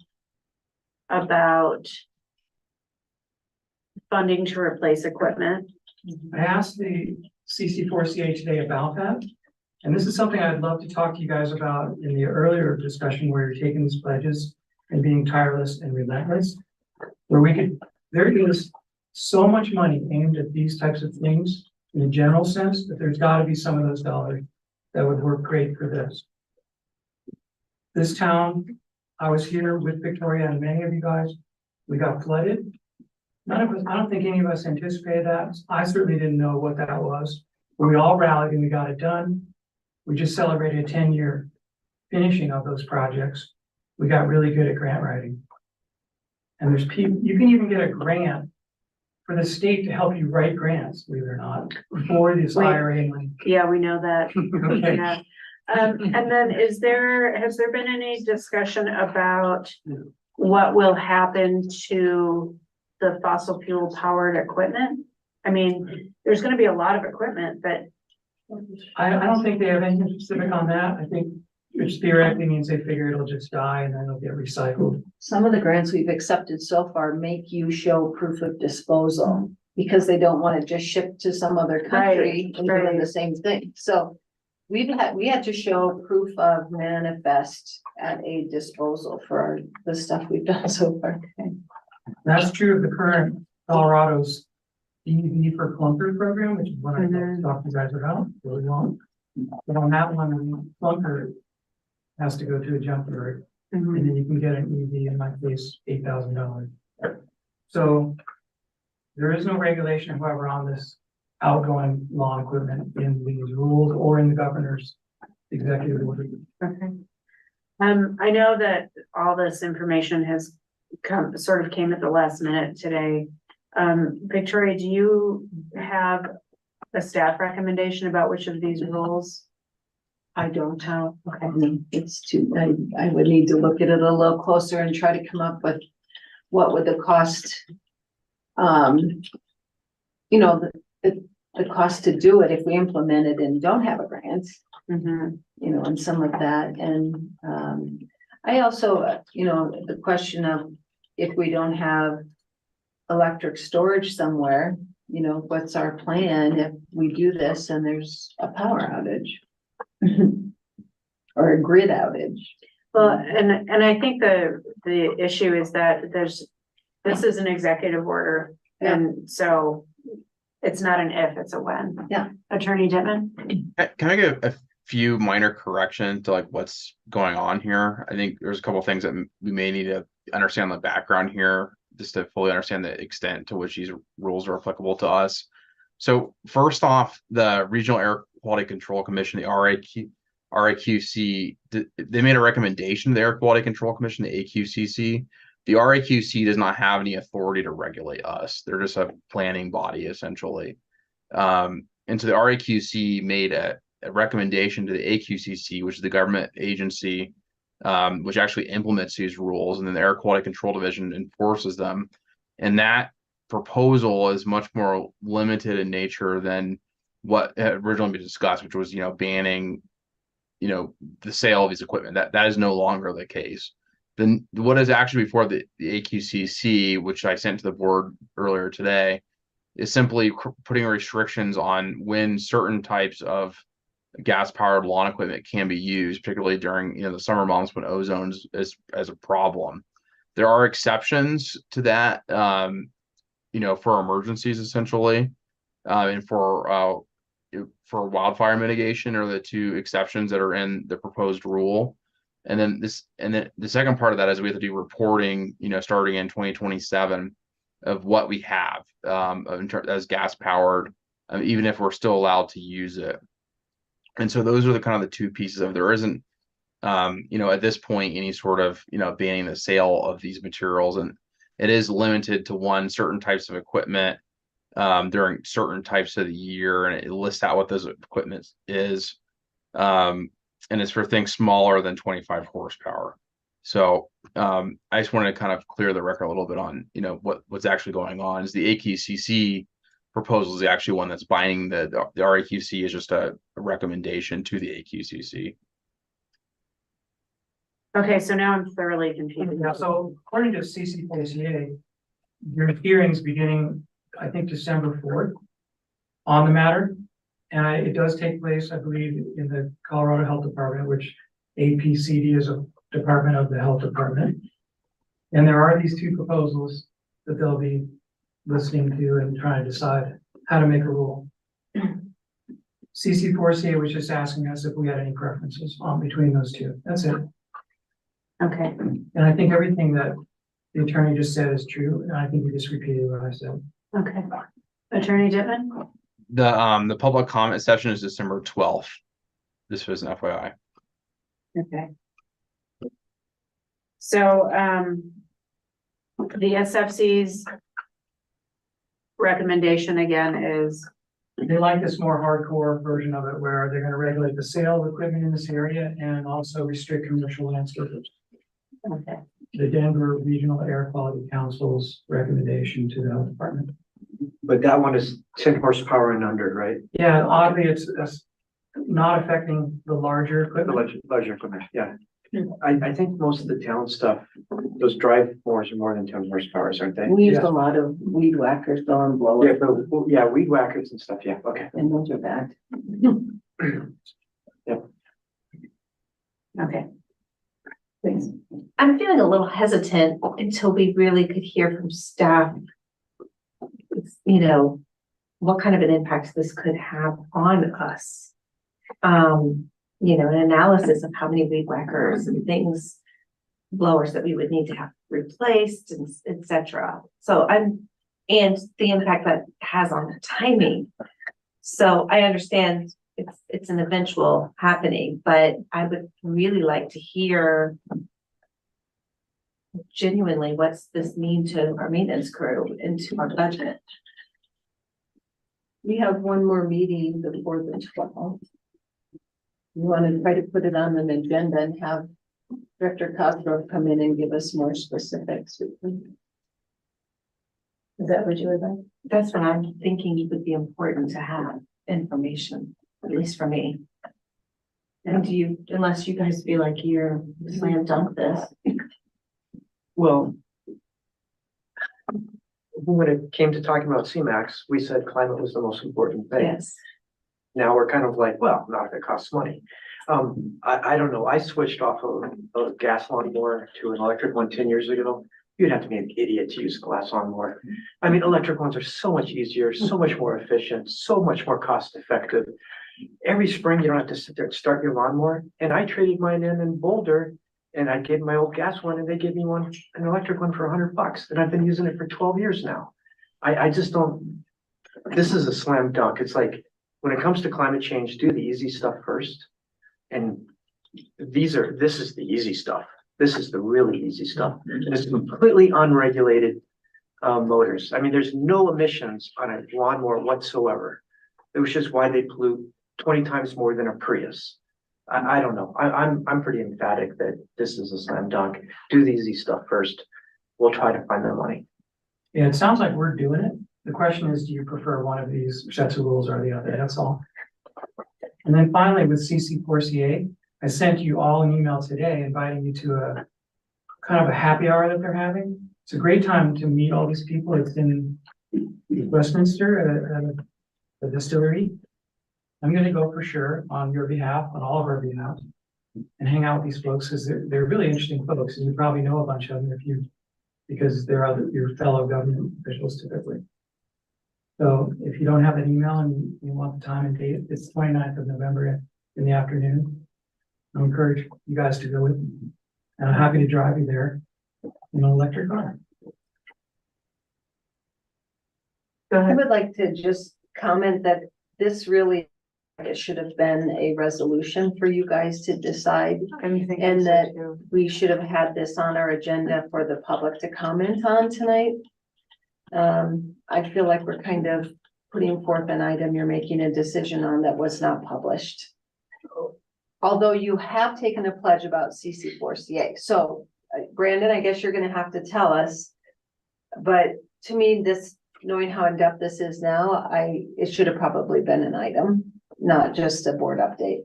about funding to replace equipment? I asked the CC4CA today about that. And this is something I'd love to talk to you guys about in the earlier discussion where you're taking these pledges and being tireless and relentless. Where there is so much money aimed at these types of things in a general sense, that there's got to be some of those dollars that would work great for this. This town, I was here with Victoria and many of you guys, we got flooded. None of us, I don't think any of us anticipated that. I certainly didn't know what that was. But we all rallied and we got it done. We just celebrated a 10-year finishing of those projects. We got really good at grant writing. And there's people, you can even get a grant for the state to help you write grants, believe it or not, for this Wait. IRA money. Yeah, we know that. Okay. Yeah. And then has there been any discussion about what will happen to the fossil fuel powered equipment? I mean, there's gonna be a lot of equipment, but I don't think they have anything specific on that. I think which theoretically means they figure it'll just die and then it'll get recycled. Some of the grants we've accepted so far make you show proof of disposal because they don't want to just ship to some other country and doing the same thing. So we had to show proof of manifest at a disposal for the stuff we've done so far. That's true of the current Colorado's EV for clunkers program, which is what I talked to you guys about really long. But on that one, the clunker has to go to a junkyard, and then you can get an EV, in my case, $8,000. So there is no regulation, however, on this outgoing lawn equipment in these rules or in the governor's executive order. okay. I know that all this information has came at the last minute today. Victoria, do you have a staff recommendation about which of these rules? I don't know. Okay. It's too, I would need to look at it a little closer and try to come up with what would the cost, you know, the cost to do it if we implement it and don't have a grant, you know, and some of that. And I also, you know, the question of if we don't have electric storage somewhere, you know, what's our plan if we do this and there's a power outage? Or a grid outage. Well, and I think the issue is that this is an executive order, and so it's not an if, it's a when. Yeah. Attorney Dittman? Can I get a few minor corrections to like what's going on here? I think there's a couple of things that we may need to understand the background here, just to fully understand the extent to which these rules are applicable to us. So first off, the Regional Air Quality Control Commission, the RAQC, they made a recommendation to the Air Quality Control Commission, the AQCC. The RAQC does not have any authority to regulate us. They're just a planning body, essentially. And so the RAQC made a recommendation to the AQCC, which is the government agency, which actually implements these rules, and then the Air Quality Control Division enforces them. And that proposal is much more limited in nature than what had originally been discussed, which was, you know, banning, you know, the sale of these equipment. That is no longer the case. Then what is actually before the AQCC, which I sent to the board earlier today, is simply putting restrictions on when certain types of gas-powered lawn equipment can be used, particularly during, you know, the summer months when ozone is as a problem. There are exceptions to that, you know, for emergencies essentially, and for wildfire mitigation are the two exceptions that are in the proposed rule. And then the second part of that is we have to do reporting, you know, starting in 2027 of what we have as gas powered, even if we're still allowed to use it. And so those are the kind of the two pieces of, there isn't, you know, at this point, any sort of, you know, banning the sale of these materials. And it is limited to certain types of equipment during certain types of the year, and it lists out what those equipment is. And it's for things smaller than 25 horsepower. So I just wanted to kind of clear the record a little bit on, what's actually going on. Is the AQCC proposal is the actually one that's binding. The RAQC is just a recommendation to the AQCC. Okay, so now I'm thoroughly confused. Yeah, so according to CCPCA, your hearings beginning, I think, December 4th on the matter. And it does take place, I believe, in the Colorado Health Department, which APCD is a department of the health department. And there are these two proposals that they'll be listening to and trying to decide how to make a rule. CC4CA was just asking us if we had any preferences on between those two. That's it. Okay, And I think everything that the attorney just said is true. And I think he just repeated what I said. okay. Attorney Dittman? The public comment session is December 12th. This was an FYI. Okay. So, the SFC's recommendation again is, They like this more hardcore version of it where they're gonna regulate the sale of equipment in this area and also restrict commercial landscapers. okay, The Denver Regional Air Quality Council's recommendation to the health department. But that one is 10 horsepower and under, right? Yeah, oddly, it's not affecting the larger The equipment. larger equipment, yeah. I think most of the town stuff, those drive mowers are more than 10 horsepower, aren't they? We use Yeah. a lot of weed whackers, though, and Yeah, blowers, but, yeah, weed whackers and stuff, yeah, okay. and those are bad. okay. Please. I'm feeling a little hesitant until we really could hear from staff. What kind of an impact this could have on us. An analysis of how many weed whackers and things, blowers that we would need to have replaced, and et cetera. And the impact that has on the timing. So I understand it's an eventual happening, but I would really like to hear genuinely, what's this mean to our maintenance crew and to our budget? We have one more meeting before the 12th. You want to try to put it on an agenda and have Director Cosgrove come in and give us more specifics. Is that what you would like? That's what I'm thinking would be important to have information, at least for me. And unless you guys feel like you're slam dunk this. Well, when it came to talking about CMAX, we said climate was the most important thing. Yes. Now we're kind of like, well, not if it costs money. I don't know. I switched off of a gas lawnmower to an electric one 10 years ago. You'd have to be an idiot to use a gas lawnmower. I mean, electric ones are so much easier, so much more efficient, so much more cost effective. Every spring, you don't have to sit there and start your lawnmower. And I traded mine in Boulder, and I gave my old gas one, and they gave me an electric one for $100. And I've been using it for 12 years now. I just don't, this is a slam dunk. It's like, when it comes to climate change, do the easy stuff first. And this is the easy stuff. This is the really easy stuff. And it's completely unregulated motors. I mean, there's no emissions on a lawnmower whatsoever. Which is why they pollute 20 times more than a Prius. I don't know. I'm pretty emphatic that this is a slam dunk. Do the easy stuff first. We'll try to find the money. Yeah, it sounds like we're doing it. The question is, do you prefer one of these sets of rules or the other? That's all. And then finally, with CC4CA, I sent you all an email today inviting you to a kind of a happy hour that they're having. It's a great time to meet all these people. It's in Westminster at the distillery. I'm going to go for sure on your behalf, on all of our behalf, and hang out with these folks because they're really interesting folks, and you probably know a bunch of them because they're your fellow government officials typically. So if you don't have an email and you want the time and date, it's 29th of November in the afternoon. I encourage you guys to go with me. And I'm happy to drive you there in an electric car. I would like to just comment that this really, it should have been a resolution for you guys to decide. And that we should have had this on our agenda for the public to comment on tonight. I feel like we're kind of putting forth an item you're making a decision on that was not published. Although you have taken a pledge about CC4CA. So Brandon, I guess you're gonna have to tell us. But to me, this, knowing how in-depth this is now, it should have probably been an item, not just a board update.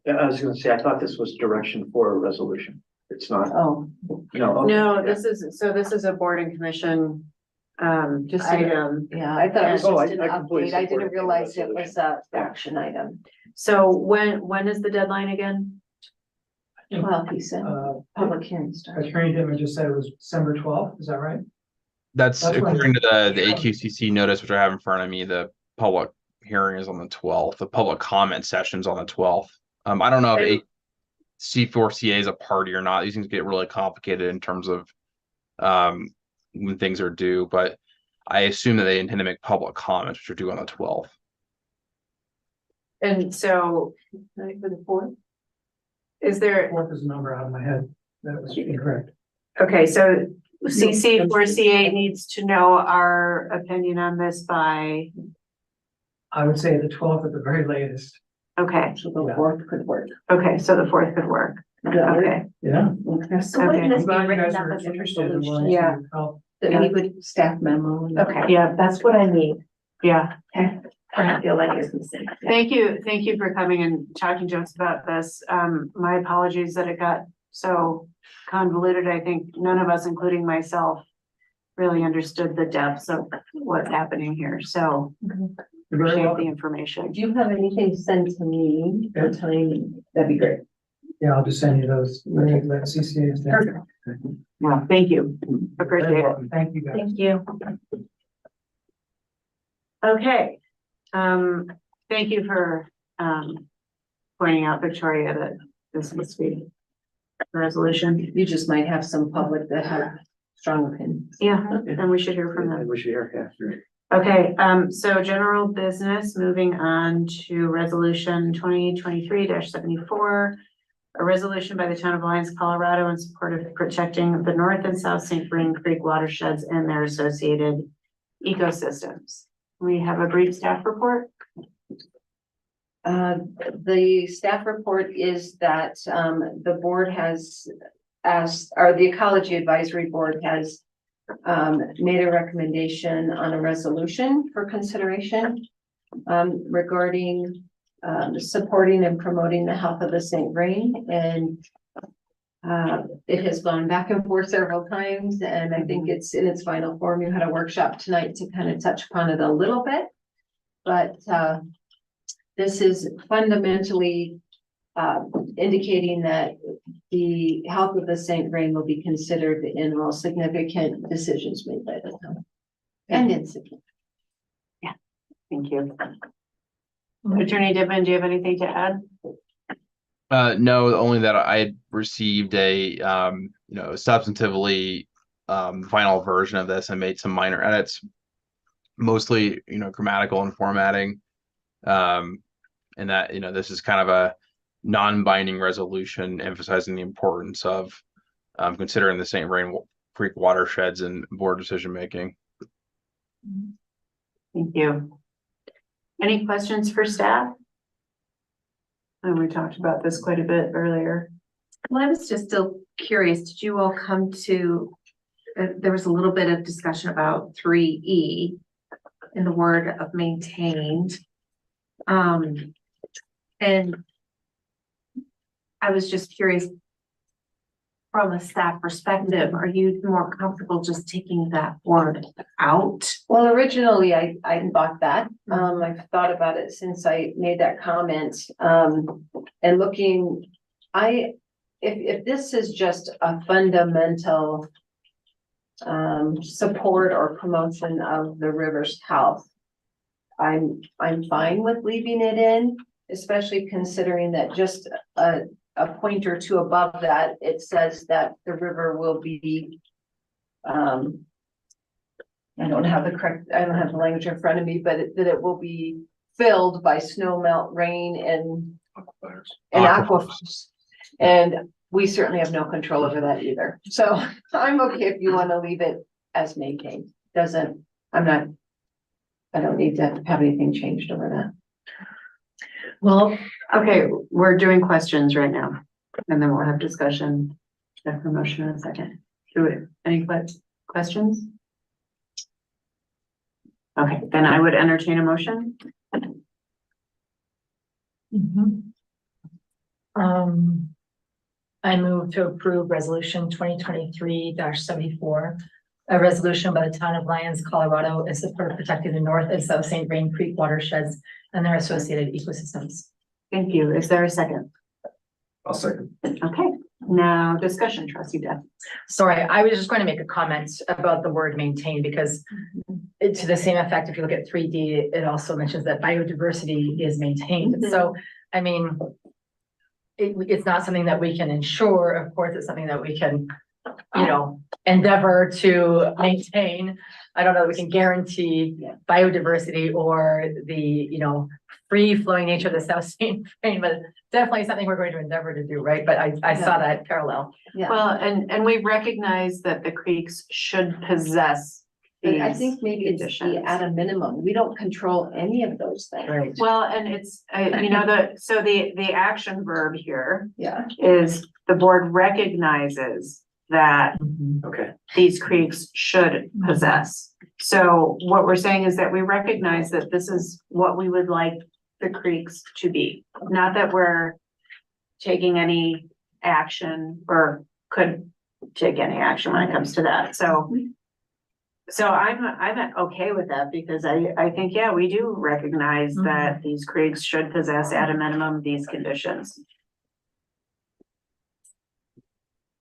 Yeah, I was gonna say, I thought this was direction for a resolution. It's not. Oh, No. No, this is a board and commission, just item. yeah, I thought it was Oh, just an I completely update. I support didn't the realize it was a resolution. action item. So when is the deadline again? Well, he said, public hearing starts. Attorney Dittman just said it was December 12th, is that right? That's That's when- according to the AQCC notice, which I have in front of me. The public hearing is on the 12th. The public comment session's on the 12th. I don't know if C4CA is a party or not. These things get really complicated in terms of when things are due, but I assume that they intend to make public comments, which are due on the 12th. And so, for the fourth? Is there, Fourth is a number out of my head. That was incorrect. okay, so CC4CA needs to know our opinion on this by, I would say the 12th at the very latest. okay, So the fourth could work. okay, so the fourth could work. Yeah. Okay, Yeah. Okay. So wouldn't Okay. this I'm be glad you written guys up are as a interested in resolution? wanting Yeah. to help. Anybody, staff memo. Okay. yeah, That's what I need. yeah. Okay. I don't feel like it's missing. Thank you for coming and talking to us about this. My apologies that it got so convoluted. I think none of us, including myself, really understood the depths of what's happening here. So You're very appreciate the welcome. information. Do you have anything to send to me for timing? That'd be great. Yeah, I'll just send you those. That CCA is there. Perfect. Well, thank you. Very Appreciate it. welcome. Thank you guys. Thank you. Okay. Thank you for, pointing out, Victoria, that this must be a resolution. You just might have some public that have strong opinions. Yeah, and we should hear from them. We should hear, yeah. Okay, so general business, moving on to resolution 2023-74. A resolution by the town of Lyons, Colorado in support of protecting the North and South St. Vrain Creek watersheds and their associated ecosystems. We have a brief staff report. The staff report is that, the board has asked, or the Ecology Advisory Board has made a recommendation on a resolution for consideration regarding supporting and promoting the health of the St. Vrain. And it has gone back and forth several times, and I think it's in its final form. You had a workshop tonight to kind of touch upon it a little bit. But this is fundamentally indicating that the health of the St. Vrain will be considered in all significant decisions made by the town. And insignificant. Thank you. Attorney Dittman, do you have anything to add? No, only that I had received a substantively final version of this and made some minor edits, mostly grammatical and formatting. And that this is kind of a non-binding resolution emphasizing the importance of considering the St. Vrain Creek watersheds and board decision making. Thank you. Any questions for staff? And we talked about this quite a bit earlier. Well, I was just still curious, did you all come to, there was a little bit of discussion about 3E in the word of maintained. And I was just curious, from a staff perspective, are you more comfortable just taking that word out? Well, originally I thought that, I've thought about it since I made that comment, and looking, if this is just a fundamental support or promotion of the river's health, I'm fine with leaving it in, especially considering that just a point or two above that, it says that the river will be, I don't have the language in front of me, but that it will be filled by snow melt, rain, and aquifers. And we certainly have no control over that either. So I'm okay if you want to leave it as maintained. doesn't, I don't need to have anything changed over that. Well, Okay, we're doing questions right now, and then we'll have discussion after motion in a second. Do it, any questions? Okay, then I would entertain a motion. I move to approve resolution 2023-74. A resolution by the town of Lyons, Colorado in support of protecting the North and South St. Vrain Creek watersheds and their associated ecosystems. Thank you. Is there a second? I'll second. Okay, now discussion, trustee Deb. Sorry, I was just going to make a comment about the word maintain because to the same effect, if you look at 3D, it also mentions that biodiversity is maintained. So, I mean, it's not something that we can ensure. Of course, it's something that we can, you know, endeavor to maintain. I don't know that we can guarantee biodiversity or the, you know, free flowing nature of the South St. Vrain, but definitely something we're going to endeavor to do, right? But I saw that parallel. Yeah. Well, and we recognize that the creeks should possess But I these think maybe it's conditions. at a minimum. We don't control any of those things. Right. Well, and it's, you know, the action verb here Yeah. is the board recognizes that Okay, these creeks should possess. So what we're saying is that we recognize that this is what we would like the creeks to be. Not that we're taking any action or could take any action when it comes to that. So I'm okay with that because I think, yeah, we do recognize that these creeks should possess at a minimum these conditions.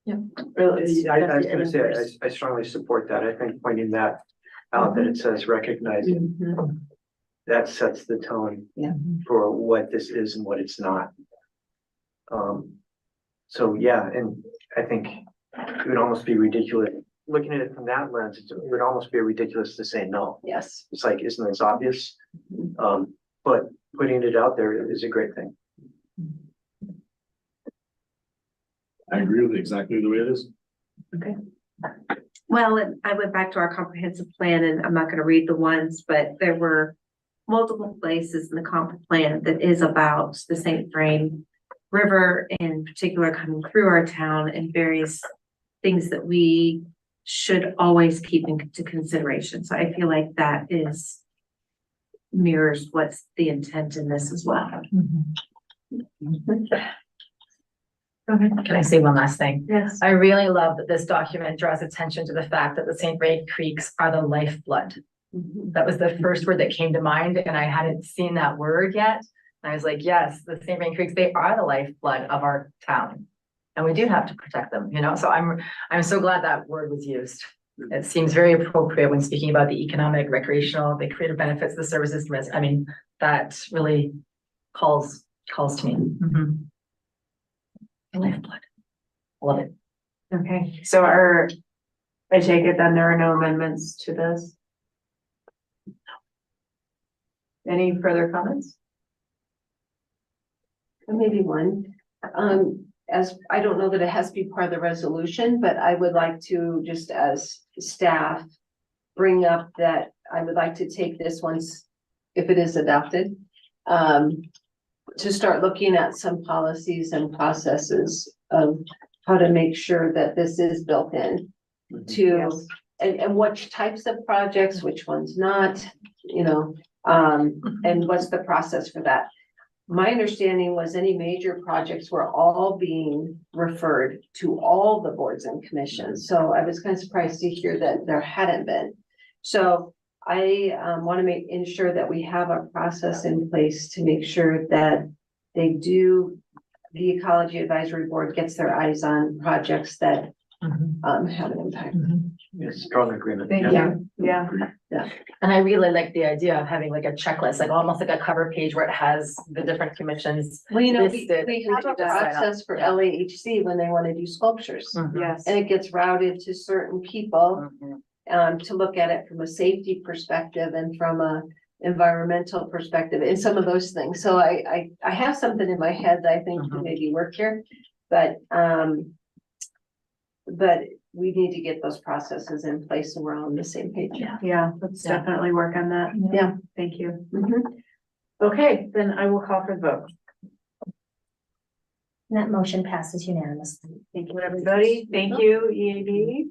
I was gonna say, I strongly support that. I think pointing that out, that it says recognizing, that sets the tone Yeah. for what this is and what it's not. So yeah, and I think it would almost be ridiculous, looking at it from that lens, it would almost be ridiculous to say no. Yes. It's like, isn't this obvious? But putting it out there is a great thing. I agree with exactly the way it is. Well, and I went back to our comprehensive plan and I'm not gonna read the ones, but there were multiple places in the comp plan that is about the St. Vrain River in particular coming through our town and various things that we should always keep into consideration. So I feel like that is mirrors what's the intent in this as well. Can I say one last thing? Yes. I really love that this document draws attention to the fact that the St. Vrain Creeks are the lifeblood. That was the first word that came to mind, and I hadn't seen that word yet. And I was like, yes, the St. Vrain Creeks, they are the lifeblood of our town. And we do have to protect them, you know, so I'm so glad that word was used. It seems very appropriate when speaking about the economic, recreational, the creative benefits, the services, I mean, that really calls to me. The lifeblood. Love it. Okay, so I take it then there are no amendments to this? Any further comments? Maybe one. As I don't know that it has to be part of the resolution, but I would like to, just as staff, bring up that I would like to take this once, if it is adopted, to start looking at some policies and processes of how to make sure that this is built in to, and which types of projects, which ones not, you know, and what's the process for that. My understanding was any major projects were all being referred to all the boards and commissions. So I was kind of surprised to hear that there hadn't been. So I want to ensure that we have a process in place to make sure that the Ecology Advisory Board gets their eyes on projects that have an impact. Yes, strong agreement. Thank you. Yeah. And I really like the idea of having like a checklist, like almost like a cover page where it has the different commissions. Well, you know, listed. we have a do that. process for Yeah. LAHC when they want to do sculptures. Yes. And it gets routed to certain people to look at it from a safety perspective and from a environmental perspective and some of those things. So I have something in my head that I think could maybe work here, but we need to get those processes in place so we're all on the same page. Yeah, let's Yeah. definitely work on that. Yeah. Thank you. Okay, then I will call for the vote. That motion passes unanimously. Thank you, everybody. Thank you, EAB.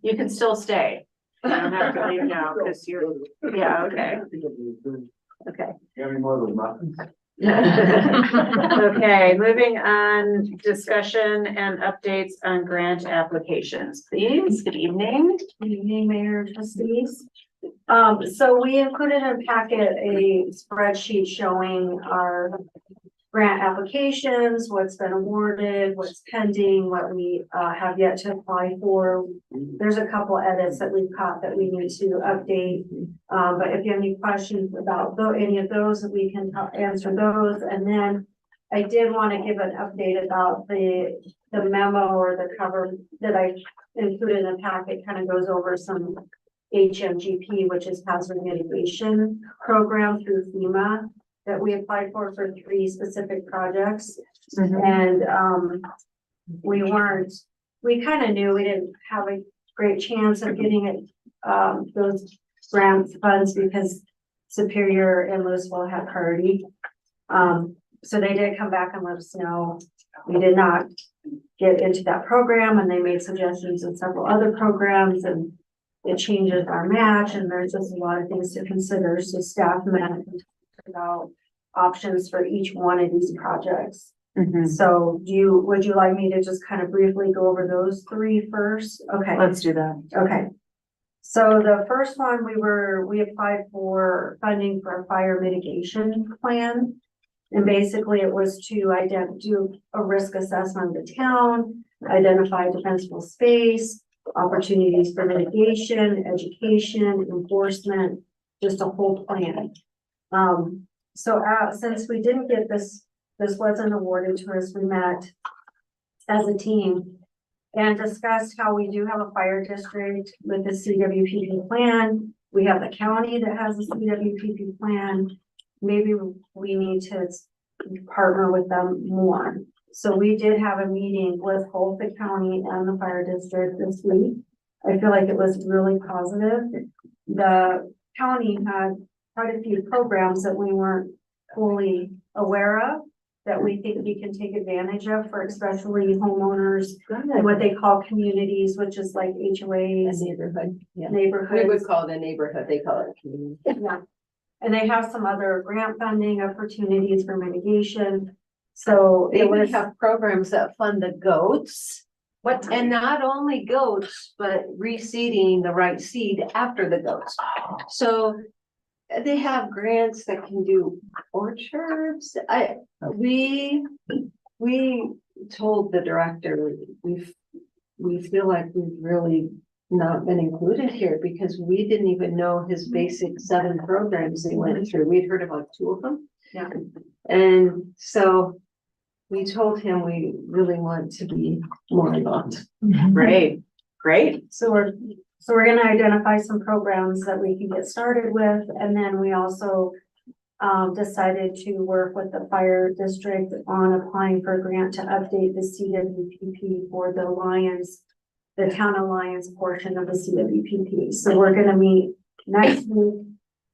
You can still stay. You don't have to leave now because you're, yeah, okay. Okay. Any more of those muffins? Okay, moving on, discussion and updates on grant applications, please. Good evening. Good evening, Mayor and Trustees. So we included in packet a spreadsheet showing our grant applications, what's been awarded, what's pending, what we have yet to apply for. There's a couple edits that we've caught that we need to update. But if you have any questions about any of those, we can answer those. And then I did want to give an update about the memo or the cover that I included in the packet, kind of goes over some HMGP, which is hazard mitigation program through FEMA that we applied for 3 specific projects. And we kind of knew we didn't have a great chance of getting it, those grant funds because Superior and Louisville had priority. So they did come back and let us know we did not get into that program, and they made suggestions in several other programs, and it changes our match, and there's just a lot of things to consider. So staff met and talked about options for each one of these projects. So would you like me to just kind of briefly go over those 3 first? Okay. Let's do that. Okay. So the first one, we applied for funding for a fire mitigation plan. And basically it was to do a risk assessment of the town, identify defensible space, opportunities for mitigation, education, enforcement, just a whole plan. So since we didn't get this wasn't awarded to us, we met as a team and discussed how we do have a fire district with the CWPP plan. We have the county that has a CWPP plan. Maybe we need to partner with them more. So we did have a meeting with both the county and the fire district this week. I feel like it was really positive. The county had quite a few programs that we weren't fully aware of that we think we can take advantage of for especially homeowners and what they call communities, which is like HOAs. Neighborhood. Yeah. Neighborhoods. We would call it a neighborhood. They call it a community. Yeah. And they have some other grant funding opportunities for mitigation. So They it would was, have programs that fund the goats. And not only goats, but reseeding the right seed after the goats. So they have grants that can do orchards. We told the director, we feel like we've really not been included here because we didn't even know his basic 7 programs they went through. We'd heard of like 2 of them. yeah. And so we told him we really want to be more involved. Great. So we're gonna identify some programs that we can get started with, and then we also decided to work with the fire district on applying for a grant to update the CWPP for the Alliance, the town alliance portion of the CWPP. So we're gonna meet next week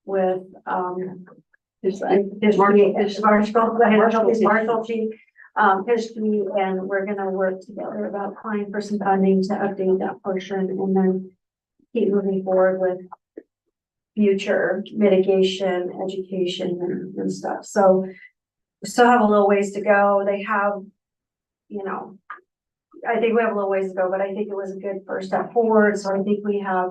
with history, and we're gonna work together about applying for some funding to update that portion and then keep moving forward with future mitigation, education and stuff. So we still have a little ways to go. They have, I think we have a little ways to go, but I think it was a good first step forward. So I think we have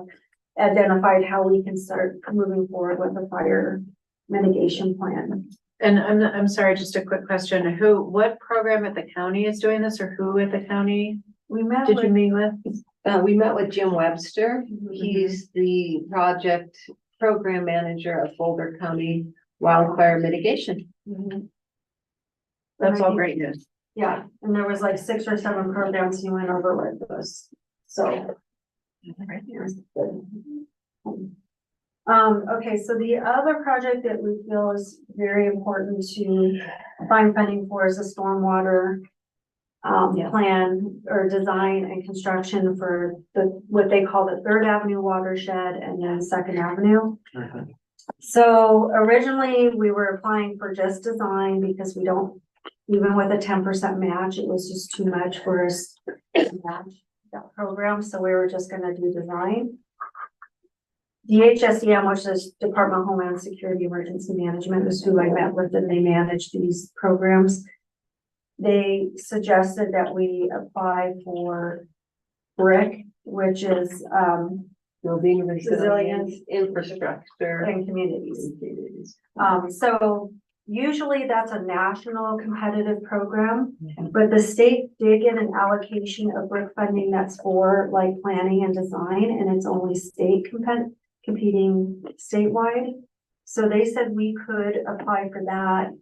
identified how we can start moving forward with a fire mitigation plan. And I'm sorry, just a quick question. What program at the county is doing this, or who at the county We met did you with, meet with? We met with Jim Webster. He's the program manager of Boulder County Wildfire Mitigation. That's all great news. yeah, and there was like 6 or 7 programs he went over with us. So. Okay, so the other project that we feel is very important to find funding for is the stormwater plan or design and construction for what they call the Third Avenue watershed and then Second Avenue. So originally, we were applying for just design because we don't, even with a 10% match, it was just too much for us to match that program, so we were just gonna do design. DHSEM, which is Department of Homeland Security Emergency Management, is who I met with, and they manage these programs. They suggested that we apply for BRIC, which is, Building resilience, infrastructure. and communities. So usually that's a national competitive program, but the state did get an allocation of BRIC funding that's for like planning and design, and it's only state competing statewide. So they said we could apply for that.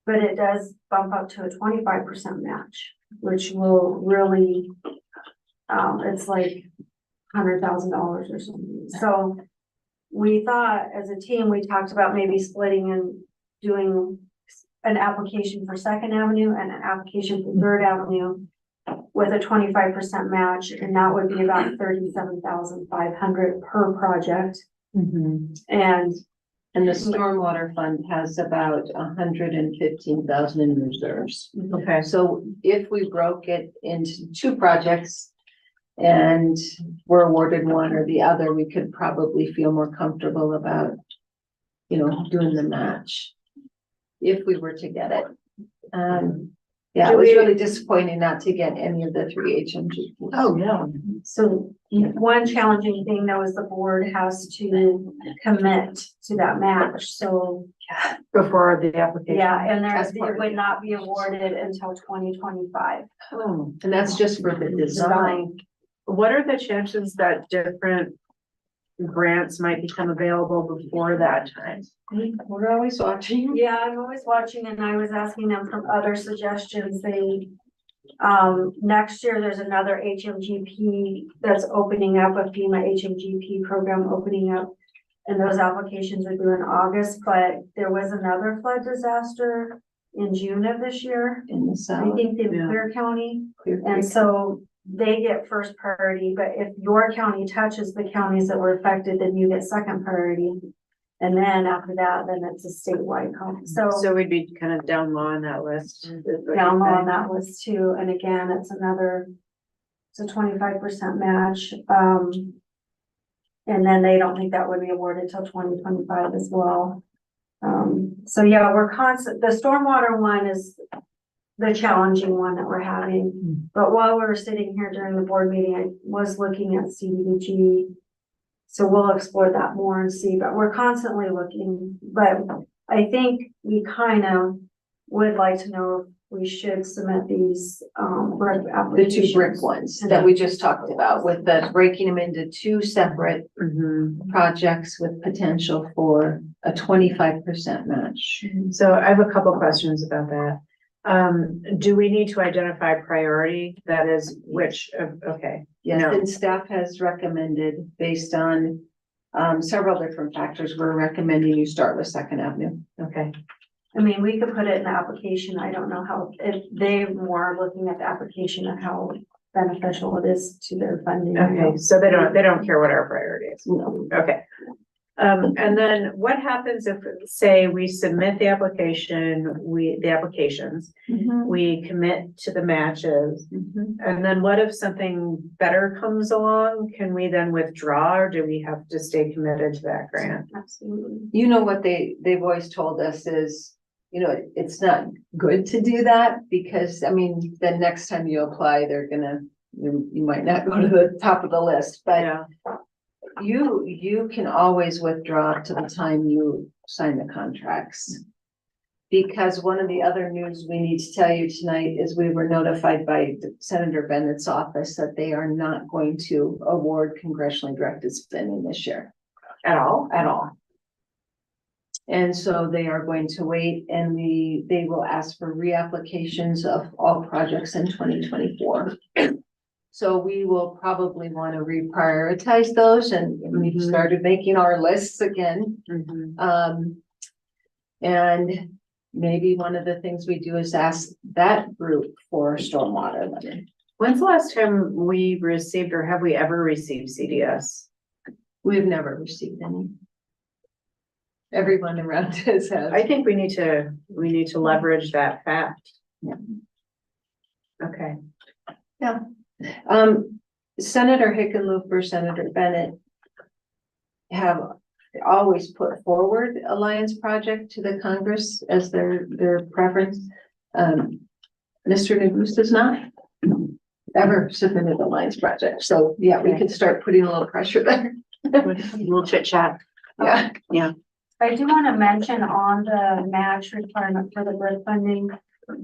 But it does bump up to a 25% match, which will really, it's like $100,000 or something. So we thought as a team, we talked about maybe splitting and doing an application for Second Avenue and an application for Third Avenue with a 25% match, and that would be about $37,500 per project. And the stormwater fund has about 115,000 in reserves. Okay. So if we broke it into two projects and were awarded one or the other, we could probably feel more comfortable about, doing the match if we were to get it. Yeah, it was really disappointing not to get any of the three HMG. Oh, yeah. So one challenging thing though is the board has to commit to that match, so. Before the application. Yeah, and That's it part of would it. not be awarded until 2025. Oh, and that's just for the design. What are the chances that different grants might become available before that time? We're always watching. Yeah, I'm always watching, and I was asking them from other suggestions. They, next year, there's another HMGP that's opening up, a FEMA HMGP program opening up. And those applications are due in August, but there was another flood disaster in June of this year. In the I south. think in Clear County, and so they get first priority, but if your county touches the counties that were affected, then you get second priority. And then after that, then it's a statewide call. So we'd be kind of down low on that list. down low on that list too. And again, it's a 25% match. And then they don't think that would be awarded till 2025 as well. So yeah, the stormwater one is the challenging one that we're having. But while we were sitting here during the board meeting, I was looking at CDBG. So we'll explore that more and see, but we're constantly looking. But I think we kind of would like to know if we should submit these BRIC The applications. two brick ones that we just talked about, with the breaking them into two separate projects with potential for a 25% match. So I have a couple questions about that. Do we need to identify priority? That is which, okay. Yes, No. and staff has recommended, based on several different factors, we're recommending you start with Second Avenue. Okay. I mean, we could put it in the application. I don't know how, if they more looking at the application and how beneficial it is to their funding. Okay, so they don't care what our priority is. No. Okay. And then what happens if, say, we submit the applications, we commit to the matches, and then what if something better comes along? Can we then withdraw, or do we have to stay committed to that grant? Absolutely. You know what they've always told us is, it's not good to do that, because, I mean, the next time you apply, you might not go to the top of the list, but Yeah. you can always withdraw to the time you sign the contracts. Because one of the other news we need to tell you tonight is we were notified by Senator Bennett's office that they are not going to award congressionally directed spending this year. At all? At all. And so they are going to wait, and they will ask for reapplications of all projects in 2024. So we will probably want to reprioritize those, and we've started making our lists again. And maybe one of the things we do is ask that group for stormwater money. When's the last time we received, or have we ever received CDS? We've never received any. Everyone around us has. I think we need to leverage that fact. Yeah. Okay. Senator Hickenlooper, Senator Bennett have always put forward Alliance Project to the Congress as their preference. Mr. Nagus does not ever submitted Alliance Project. So yeah, we could start putting a little pressure there. We'll chit chat. Yeah. I do want to mention on the match requirement for the grid funding,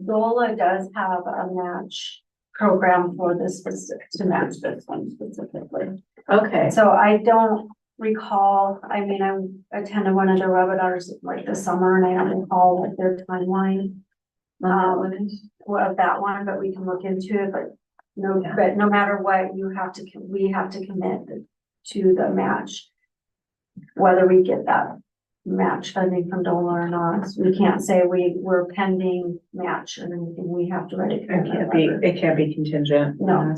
DOLA does have a match program for this specific, to match this one specifically. Okay. So I don't recall, I mean, I attended one of the webinars like this summer and I don't recall what their timeline of that one, but we can look into it, but no matter what, we have to commit to the match. Whether we get that match funding from DOLA or not, so we can't say we're pending match or anything, we have to write it. It can't be contingent. No.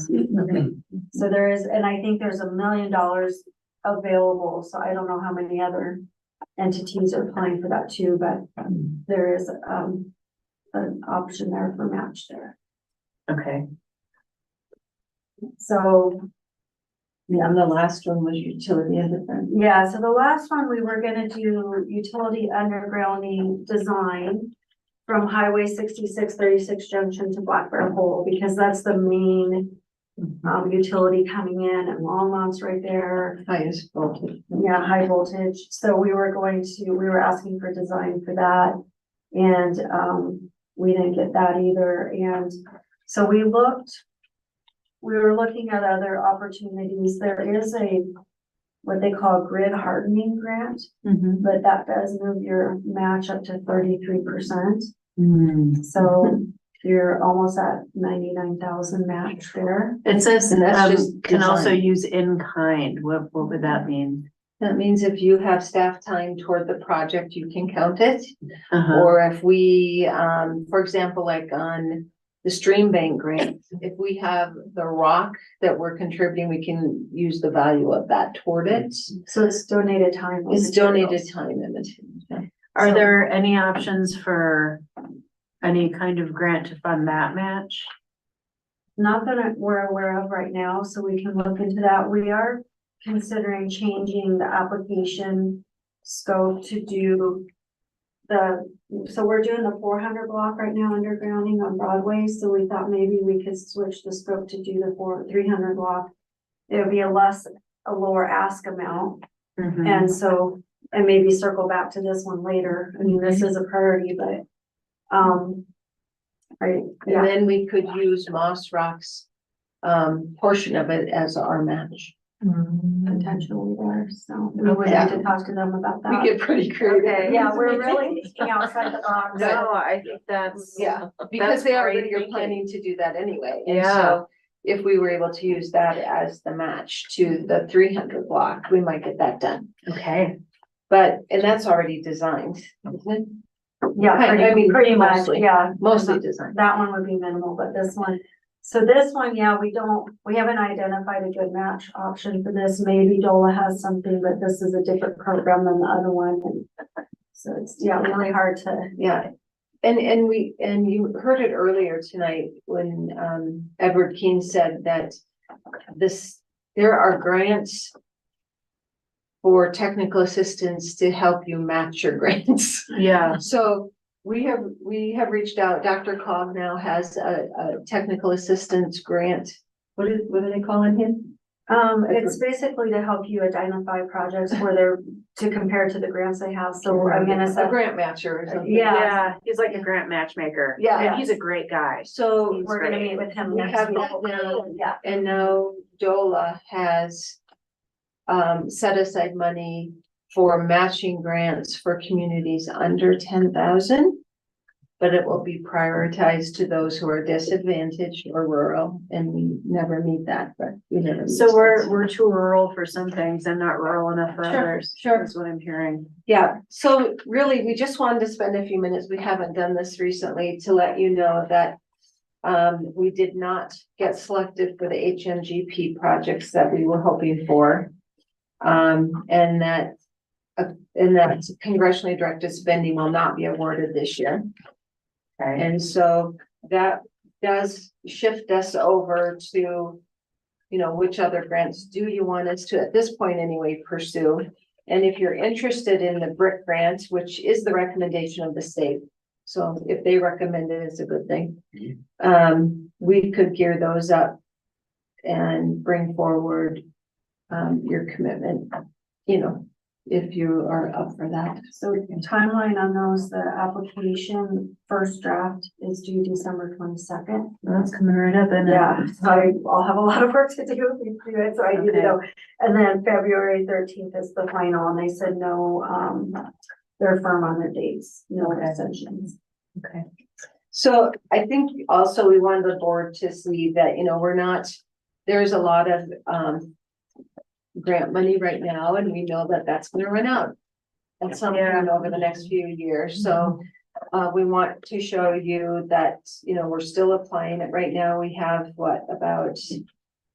So there is, and I think there's $1 million available, so I don't know how many other entities are applying for that too, but there is an option there for match there. Okay. So Yeah, and the last one was utility independent. yeah, so the last one, we were gonna do utility undergrounding design from Highway 6636 Junction to Black Bear Hole, because that's the main utility coming in, and Longmont's right there. Highest voltage. Yeah, high voltage. So we were asking for design for that. And we didn't get that either. And so we were looking at other opportunities. There is what they call grid hardening grant, but that does move your match up to 33%. So you're almost at 99,000 match there. It says, And that's just can also design. use in kind. What would that mean? That means if you have staff time toward the project, you can count it. Uh-huh. Or if we, for example, like on the stream bank grant, if we have the rock that we're contributing, we can use the value of that toward it. So it's donated time. It's donated time and materials. Are there any options for any kind of grant to fund that match? Not that we're aware of right now, so we can look into that. We are considering changing the application scope to do so we're doing the 400 block right now undergrounding on Broadway. So we thought maybe we could switch the scope to do the 300 block. It would be a lower ask amount. And so, and maybe circle back to this one later. I mean, this is a priority, but, right. And then we could use Moss Rock's portion of it as our match. Potentially there, so we would need to talk to them about that. We get pretty creative. Okay, yeah, we're really thinking outside the box. No, I think that's. Yeah, because That's they great already are thinking. planning to do that anyway. And Yeah. so if we were able to use that as the match to the 300 block, we might get that done. Okay. And that's already designed, isn't it? Yeah, I mean, pretty much, mostly. yeah. Mostly designed. That one would be minimal, but this one, so this one, yeah, we haven't identified a good match option for this. Maybe DOLA has something, but this is a different program than the other one. And so it's, yeah, really hard to. Yeah. And you heard it earlier tonight when Edward Keene said that there are grants for technical assistance to help you match your grants. Yeah. So we have reached out. Dr. Cog now has a technical assistance grant. What are they calling him? It's basically to help you identify projects where they're to compare to the grants they have. So I'm gonna A say, grant matcher or something. yeah, He's like a grant matchmaker. Yeah. And he's a great guy. So we're gonna meet with him we next have week. that now. Yeah. And now DOLA has set aside money for matching grants for communities under 10,000. but it will be prioritized to those who are disadvantaged or rural, and we never meet that, but we never. meet So that. we're too rural for some things and not rural enough for Sure, others. sure. Is what I'm hearing. Yeah, so really, we just wanted to spend a few minutes, we haven't done this recently, to let you know that we did not get selected for the HMGP projects that we were hoping for. And that congressionally directed spending will not be awarded this year. Okay. And so that does shift us over to, you know, which other grants do you want us to, at this point anyway, pursue? And if you're interested in the BRIC grant, which is the recommendation of the state, so if they recommend it, it's a good thing. We could gear those up and bring forward your commitment, you know, if you are up for that. So timeline on those, the application first draft is due December 22nd. That's coming right up and Yeah, so I'll have a lot of work to do if we do it, so I need to know. And then February 13th is the final, and they said no, they're firm on their dates, no extensions. Okay. So I think also we wanted the board to see that, you know, we're not, there's a lot of grant money right now, and we know that that's gonna run out at some point over the next few years. So we want to show you that, you know, we're still applying it. Right now, we have about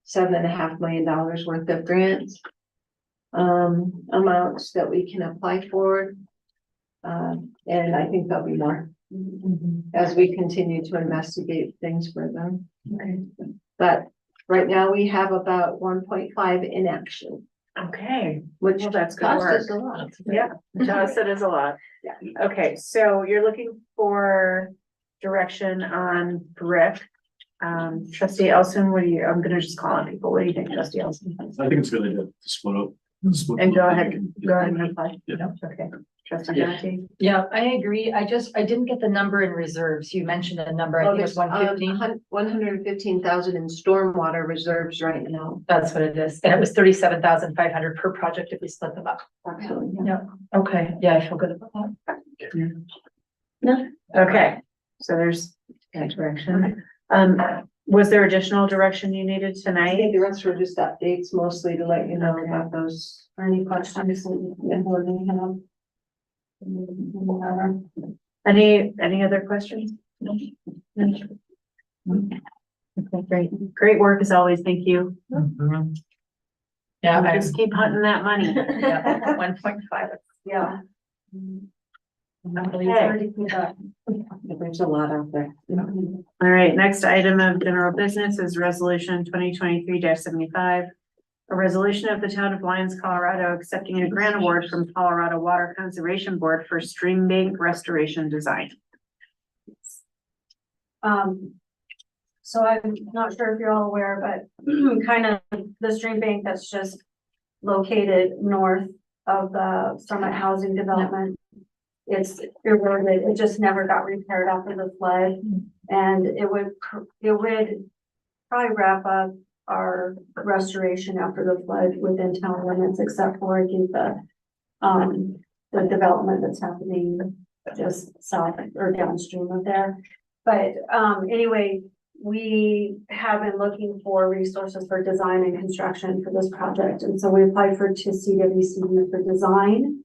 $7.5 million worth of grants amounts that we can apply for. And I think there'll be more as we continue to investigate things further. Okay. But right now we have about 1.5 in action, Okay. which Well, that's good cost work. us a lot. Yeah, to us it is a lot. Yeah. Okay, so you're looking for direction on BRIC. Trustee Elson, what do you, I'm gonna just call on people. What do you think, Trustee Elson? I think it's a good idea to split up. And go ahead and reply. Yeah. Okay. Trustee Yeah. Jonty? Yeah, I agree. I didn't get the number in reserves. You mentioned a number, I think it was 115. 115,000 in stormwater reserves right now. That's what it is. And it was 37,500 per project if we split them up. Actually, Yeah, okay. Yeah, I feel good about that. Okay, so there's that direction. Was there additional direction you needed I tonight? think the rest were just updates mostly to let you know about those. Any questions that the board may have? Any other questions? No? Okay, great. Great work as always. Thank you. Yeah, Just keep hunting that money. Yeah, 1.5. Yeah. Okay. There's a lot out there. All right, next item of general business is resolution 2023-75. A resolution of the town of Lyons, Colorado, accepting a grant award from Colorado Water Conservation Board for stream bank restoration design. So I'm not sure if you're all aware, but kind of the stream bank that's just located north of the Summit Housing Development. It's eroded, it just never got repaired after the flood, and it would probably wrap up our restoration after the flood within town limits, except for I think the development that's happening just south or downstream of there. But anyway, we have been looking for resources for design and construction for this project, and so we applied to CWCB for design,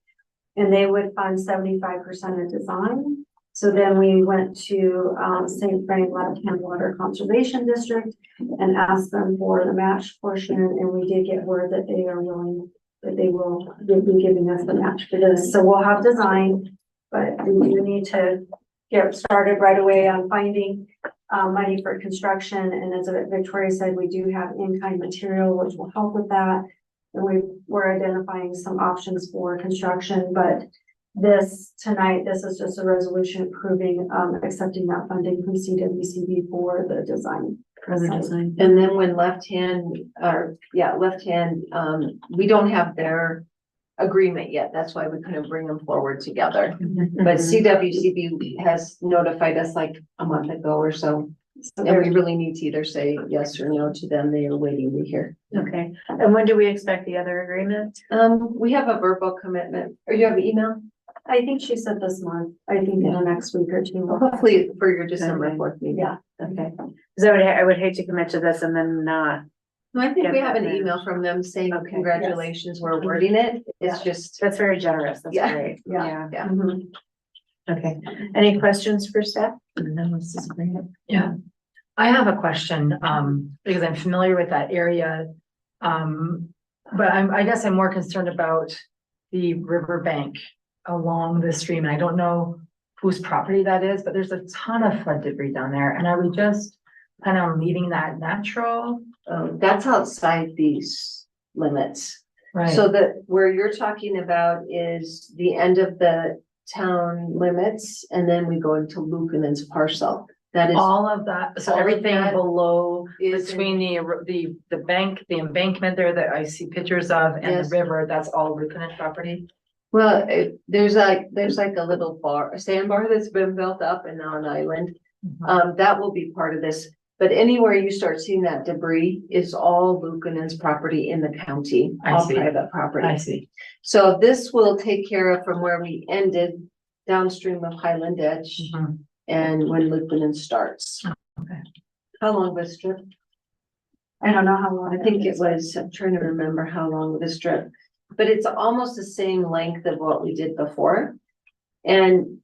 and they would fund 75% of design. So then we went to St. Frank Left-Hand Water Conservation District and asked them for the match portion, and we did get word that they are willing, that they'll be giving us the match for this. So we'll have design, but we do need to get started right away on finding money for construction. And as Victoria said, we do have in-kind material, which will help with that. And we're identifying some options for construction, but this is just a resolution approving, accepting that funding from CWCB for the design. For the design. And then when we don't have their agreement yet. That's why we couldn't bring them forward together. But CWCB has notified us like a month ago or so. And we really need to either say yes or no to them. They are waiting to hear. Okay, and when do we expect the other agreement? We have a verbal commitment, or you have email? I think she said this month, I think in the next week or two. Hopefully for your December Okay. 4th meeting. Yeah. Okay. Cause I would hate to commit to this and then not. No, I think Get we have that an in. email from them saying Okay. congratulations, we're awarding it. It's just, That's very generous. That's Yeah. great. Yeah. yeah. Mhm. Okay. Any questions for staff? No, this is great. Yeah, I have a question, because I'm familiar with that area. But I guess I'm more concerned about the riverbank along the stream. And I don't know whose property that is, but there's a ton of flood debris down there. And are we just kind of leaving that natural? That's outside these limits. Right, So that where you're talking about is the end of the town limits, and then we go into Lukan's parcel. That is all of that, so all of everything that below, is between the bank, the embankment there that I see pictures of and Yes. the river, that's all Lukan's property? Well, there's like a little bar, a sandbar that's been built up and now an island. That will be part of this. But anywhere you start seeing that debris is all Lukan's property in the county, I all see. private property. I see, So this will take care of from where we ended downstream of Highland Edge Mhm. and when Lukan starts. Okay. How long was the strip? I don't know how long. I think it was, I'm trying to remember how long the strip, but it's almost the same length of what we did before. And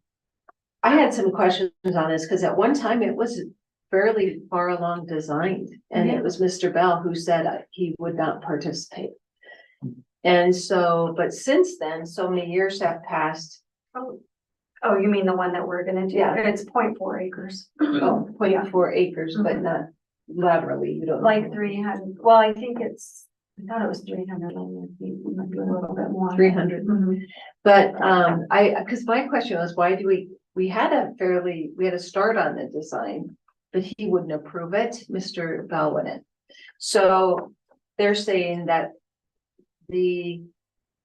I had some questions on this because at one time it was fairly far along designed, and it was Mr. Bell who said he would not participate. And so, but since then, so many years have passed. Oh, you mean the one that we're gonna do? Yeah. It's 0.4 acres. Oh, 0.4 acres, but not laterally, you don't. Like 300, well, I think I thought it was 300 linear feet, it might be a little bit more. 300. Mhm. But because my question was, why do we had a start on the design, but he wouldn't approve it, Mr. Bell wouldn't. So they're saying that the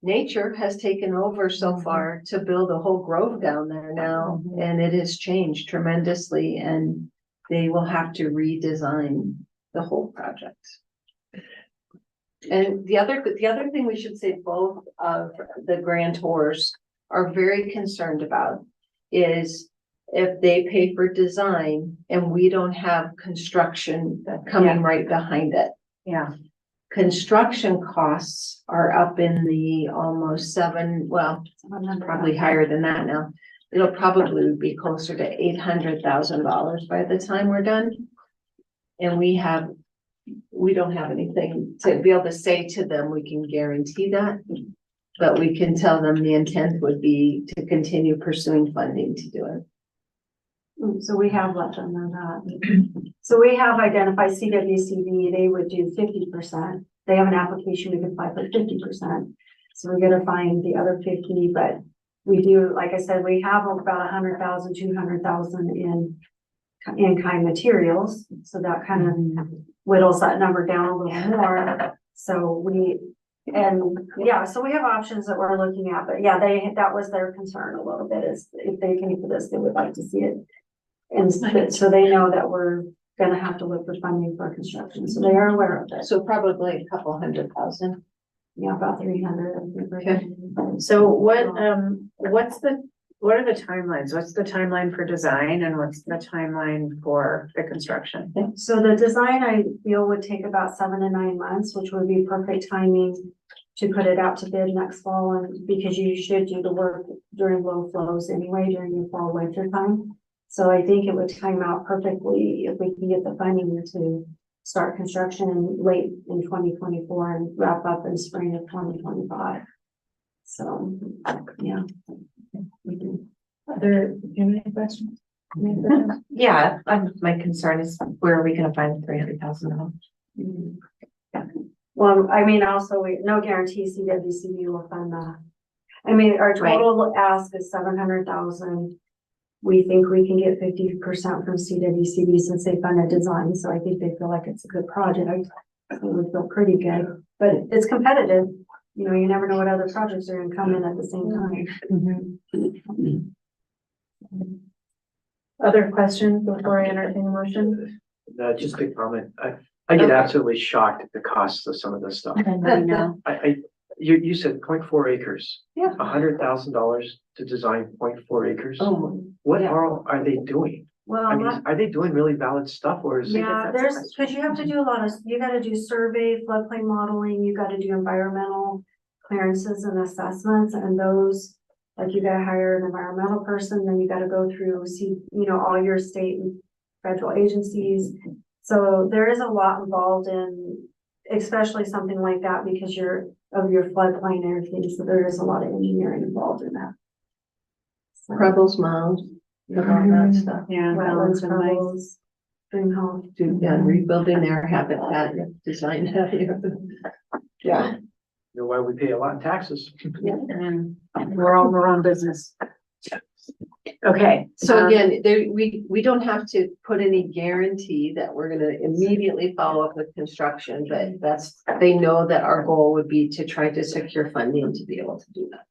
nature has taken over so far to build a whole grove down there now, and it has changed tremendously, and they will have to redesign the whole project. And the other thing we should say, both of the grantors are very concerned about is if they pay for design and we don't have construction coming right behind it. Yeah. Construction costs are up in the almost probably higher than that now. It'll probably be closer to $800,000 by the time we're done. And we don't have anything to be able to say to them, we can guarantee that. But we can tell them the intent would be to continue pursuing funding to do it. So we have let them know that. So we have identified CWCB, they would do 50%. They have an application, we could apply for 50%. So we're gonna find the other 50, but we do, like I said, we have about 100,000, 200,000 in kind materials. So that kind of whittles that number down a little more. So so we have options that we're looking at, but yeah, that was their concern a little bit, is if they pay for this, they would like to see it. And so they know that we're gonna have to look for funding for construction, so they are aware of it. So probably a couple 100,000. Yeah, about 300. Okay. So what are the timelines? What's the timeline for design and what's the timeline for the construction? So the design, I feel, would take about 7 to 9 months, which would be perfect timing to put it out to bid next fall, and because you should do the work during low flows anyway, during your fall winter time. So I think it would time out perfectly if we can get the funding to start construction late in 2024 and wrap up in spring of 2025. So, yeah. Do you have any questions? Yeah, my concern is where are we gonna find $300,000? Well, I mean, also, no guarantee CWCB will fund that. I mean, our total ask is 700,000. We think we can get 50% from CWCB since they funded design, so I think they feel like it's a good project. It would feel pretty good, but it's competitive. You know, you never know what other projects are gonna come in at the same time. Other questions before I entertain a motion? Just a comment. I get absolutely shocked at the cost of some of this stuff. I know. You said 0.4 acres. Yeah. $100,000 to design 0.4 acres. Oh, What yeah. are they doing? Well, I mean, are they doing really valid stuff or is it? yeah, cause you have to do a lot of, you gotta do survey, floodplain modeling, you gotta do environmental clearances and assessments, and those, like, you gotta hire an environmental person, then you gotta go through, all your state and federal agencies. So there is a lot involved in, especially something like that, because of your floodplain and everything, so there is a lot of engineering involved in that. So, Rebels Mound, and all that stuff. Yeah. wetlands, rebels, stream health. Yeah, rebuilding their habitat, design area. Yeah. You know why we pay a lot in taxes? And we're all in our own business. Okay, So again, we don't have to put any guarantee that we're gonna immediately follow up with construction, but they know that our goal would be to try to secure funding to be able to do that.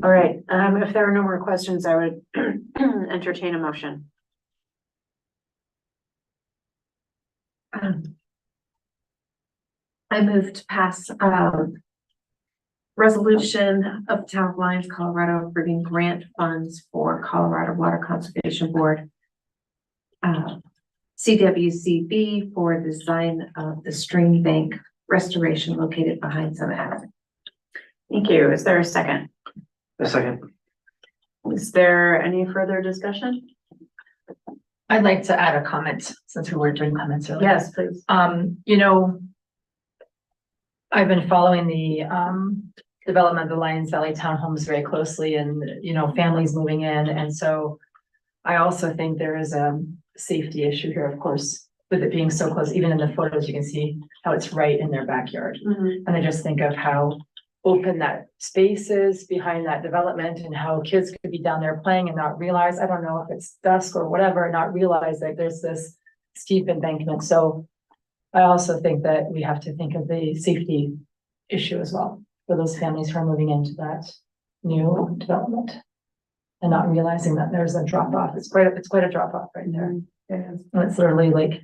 all right, if there are no more questions, I would entertain a motion. I moved to pass, resolution of Town of Lyons, Colorado, approving grant funds for Colorado Water Conservation Board. CWCB for design of the stream bank restoration located behind Summit House. Thank you. Is there a second? A second. Is there any further discussion? I'd like to add a comment since we were doing comments earlier. Yes, please. I've been following the development of the Lions Valley townhomes very closely and, families moving in. And so I also think there is a safety issue here, of course, with it being so close. Even in the photos, you can see how it's right in their backyard. Mhm. And I just think of how open that space is behind that development and how kids could be down there playing and not realize, I don't know if it's dusk or whatever, and not realize that there's this steep embankment. So I also think that we have to think of the safety issue as well for those families who are moving into that new development and not realizing that there's a drop off. It's quite a drop off right there. And it's literally like,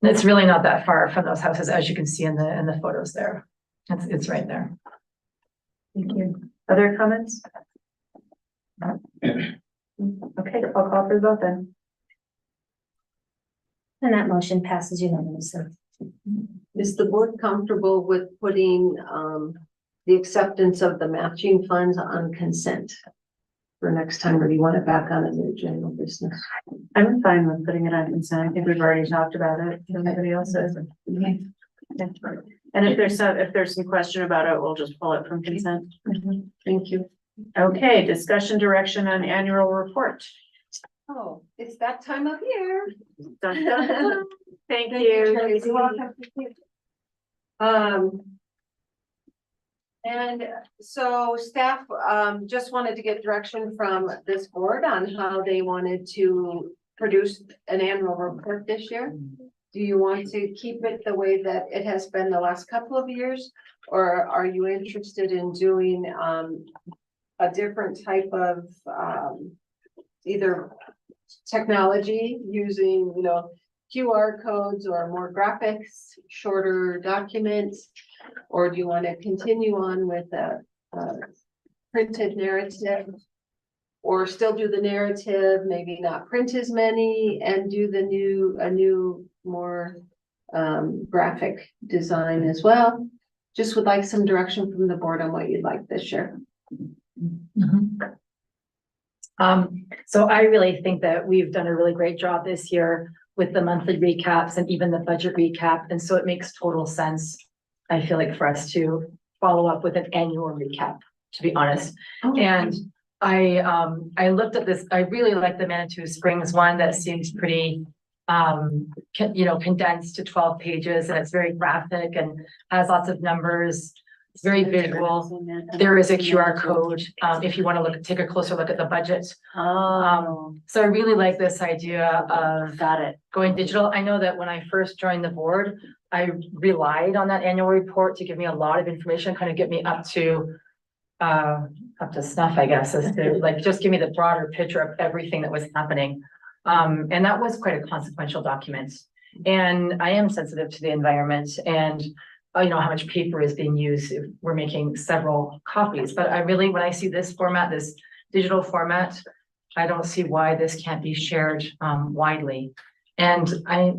it's really not that far from those houses, as you can see in the photos there. It's right there. Thank you. Other comments? Okay, I'll call for the vote then. And that motion passes unanimously. Is the board comfortable with putting the acceptance of the matching funds on consent for next time, or do you want it back on as a general business? I'm fine with putting it on consent. I think we've already talked about it. If anybody else says. Okay. And if there's some question about it, we'll just pull it from consent. Thank you. Okay, discussion direction on annual report. Oh, it's that time of year. Dun, dun, dun. Thank you. Tracy. And so staff, just wanted to get direction from this board on how they wanted to produce an annual report this year. Do you want to keep it the way that it has been the last couple of years? Or are you interested in doing, a different type of, either technology using, QR codes or more graphics, shorter documents? Or do you want to continue on with a printed narrative? Or still do the narrative, maybe not print as many and do a new, more graphic design as well? Just would like some direction from the board on what you'd like this year. So I really think that we've done a really great job this year with the monthly recaps and even the budget recap. And so it makes total sense, I feel like, for us to follow up with an annual recap, to be honest. And I looked at this, I really like the Manitou Springs one. That seems pretty, condensed to 12 pages, and it's very graphic and has lots of numbers. It's very visual. There is a QR code, if you want to take a closer look at the budget. So I really like this idea of going digital. I know that when I first joined the board, I relied on that annual report to give me a lot of information, kind of get me up to snuff, I guess, as to just give me the broader picture of everything that was happening. And that was quite a consequential document. And I am sensitive to the environment, and you know, how much paper is being used if we're making several copies. But I really, when I see this format, this digital format, I don't see why this can't be shared widely. And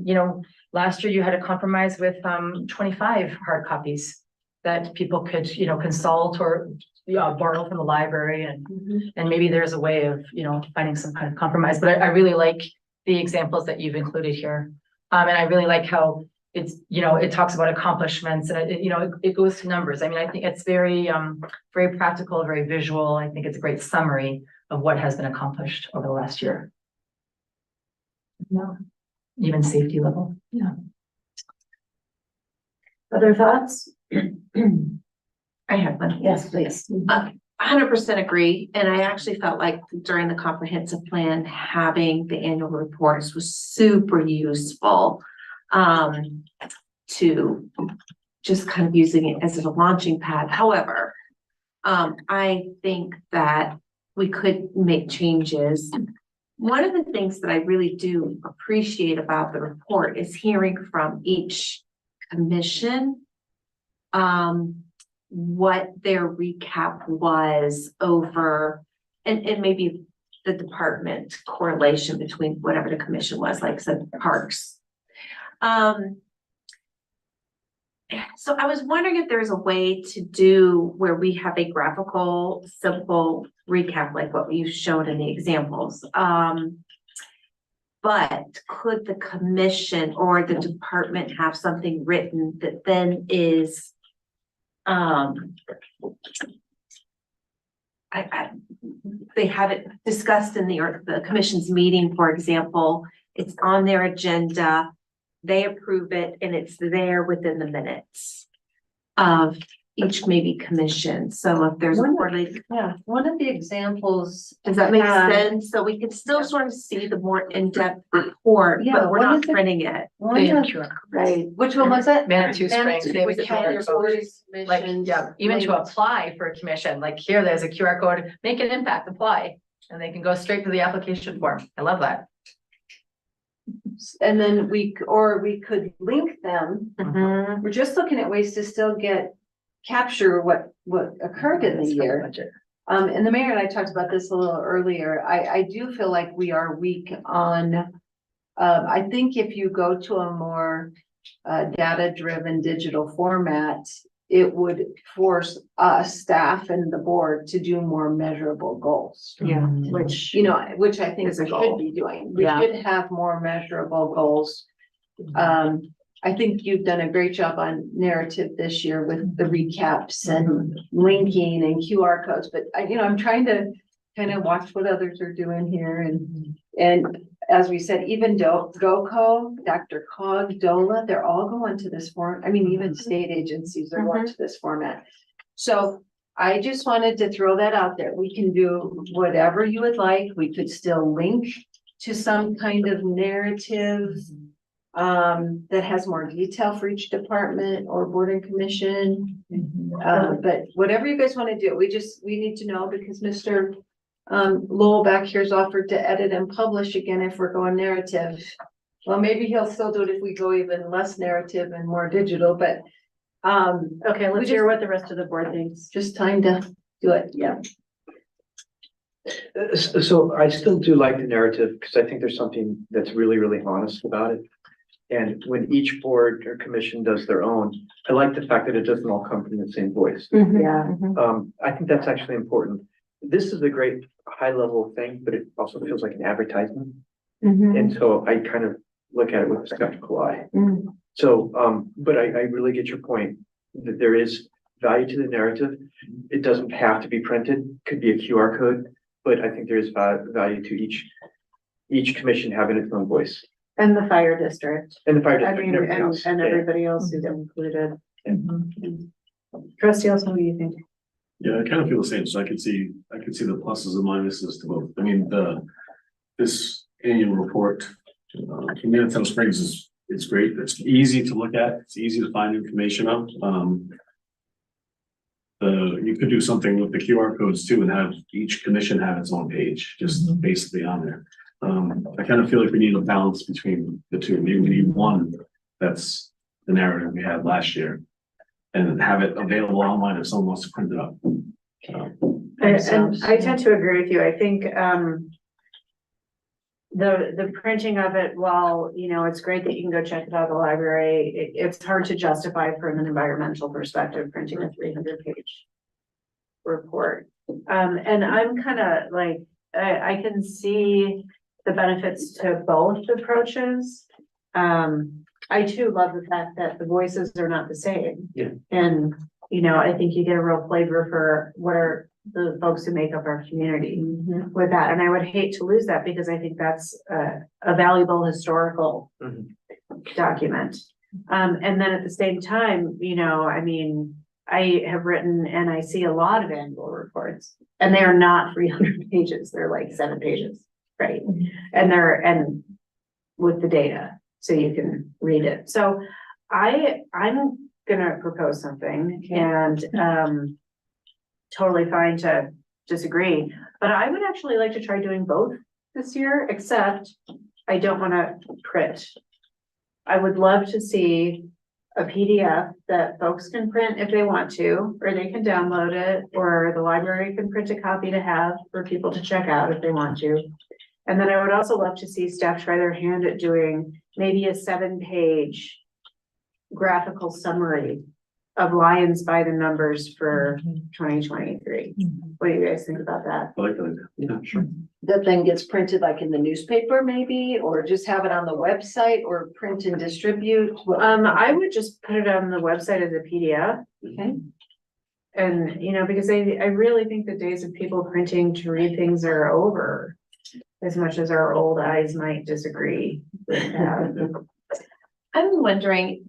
you know, last year you had a compromise with 25 hard copies that people could, you know, consult or borrow from the library, and maybe there's a way of, you know, finding some kind of compromise. But I really like the examples that you've included here. And I really like how it's, you know, it talks about accomplishments, and you know, it goes to numbers. I mean, I think it's very, very practical, very visual. I think it's a great summary of what has been accomplished over the last year. Yeah, even safety level. Yeah. Other thoughts? I have one. Yes, please. 100% agree. And I actually felt like during the comprehensive plan, having the annual reports was super useful to just kind of using it as a launching pad. However, I think that we could make changes. One of the things that I really do appreciate about the report is hearing from each commission what their recap was over, and maybe the department correlation between whatever the commission was, like said parks. So I was wondering if there's a way to do where we have a graphical, simple recap, like what you've shown in the examples. But could the commission or the department have something written that then is, they have it discussed in the commission's meeting, for example, it's on their agenda, they approve it, and it's there within the minutes of each maybe commission. So if there's One of the examples. does that make sense? So we can still sort of see the more in-depth report, Yeah, but we're what not is it? printing it. Right, which one was it? Manitou Springs, Manitou they would with QR California code. Boards, Like, Commissions, yeah, even to links. apply for a commission, like here, there's a QR code, make an impact, apply, and they can go straight to the application form. I love that. And then we could link them. Mhm. We're just looking at ways to still capture what occurred in the year. And the mayor and I talked about this a little earlier. I do feel like we are weak on, I think if you go to a more data-driven digital format, it would force us, staff and the board, to do more measurable goals. Yeah. Which I think Is a we goal. should be doing. We Yeah. should have more measurable goals. I think you've done a great job on narrative this year with the recaps and linking and QR codes, but I'm trying to kind of watch what others are doing here, and as we said, even GoCo, Dr. Cog, DOLA, they're all going to this form. I mean, even state agencies are going to this format. So I just wanted to throw that out there. We can do whatever you would like. We could still link to some kind of narrative that has more detail for each department or board and commission. But whatever you guys want to do, we need to know, because Mr. Lowell back here's offered to edit and publish again if we're going narrative. Well, maybe he'll still do it if we go even less narrative and more digital, but Okay, let's hear what the rest of the board thinks. just time to do it. Yeah. So I still do like the narrative, because I think there's something that's really, really honest about it. And when each board or commission does their own, I like the fact that it doesn't all come from the same voice. Yeah. I think that's actually important. This is a great high level thing, but it also feels like an advertisement. And so I kind of look at it with a skeptical eye. So, but I really get your point that there is value to the narrative. It doesn't have to be printed, could be a QR code, but I think there is value to each commission having its own voice. And the fire district. And the fire I district mean, and everything else. and Yeah. everybody else who's included. Trustee, also, what do you think? Yeah, I kind of feel the same. So I could see the pluses and minuses to both. I mean, this annual report, from Manitou Springs it's great. It's easy to look at. It's easy to find information on. You could do something with the QR codes too, and have each commission have its own page, just basically on there. I kind of feel like we need a balance between the two. Maybe we need one that's the narrative we had last year, and have it available online if someone wants to print it up. And I tend to agree with you. I think, the printing of it, while, you know, it's great that you can go check it out at the library, it's hard to justify from an environmental perspective, printing a 300-page report. And I'm kind of like, I can see the benefits to both approaches. I too love the fact that the voices are not the same. Yeah. And, you know, I think you get a real flavor for what are the folks who make up our community with that. And I would hate to lose that because I think that's a valuable historical document. And then at the same time, you know, I mean, I have written and I see a lot of annual reports and they are not 300 pages. They're like 7 pages, right? And with the data, so you can read it. So I'm gonna propose something and totally fine to disagree, but I would actually like to try doing both this year, except I don't wanna print. I would love to see a PDF that folks can print if they want to, or they can download it, or the library can print a copy to have for people to check out if they want to. And then I would also love to see staff try their hand at doing maybe a 7-page graphical summary of Lions by the numbers for 2023. What do you guys think about that? I like that. Yeah, sure. That then gets printed like in the newspaper maybe, or just have it on the website or print and distribute? I would just put it on the website as a PDF. Okay. And, you know, because I really think the days of people printing to read things are over. As much as our old eyes might disagree with that. I'm wondering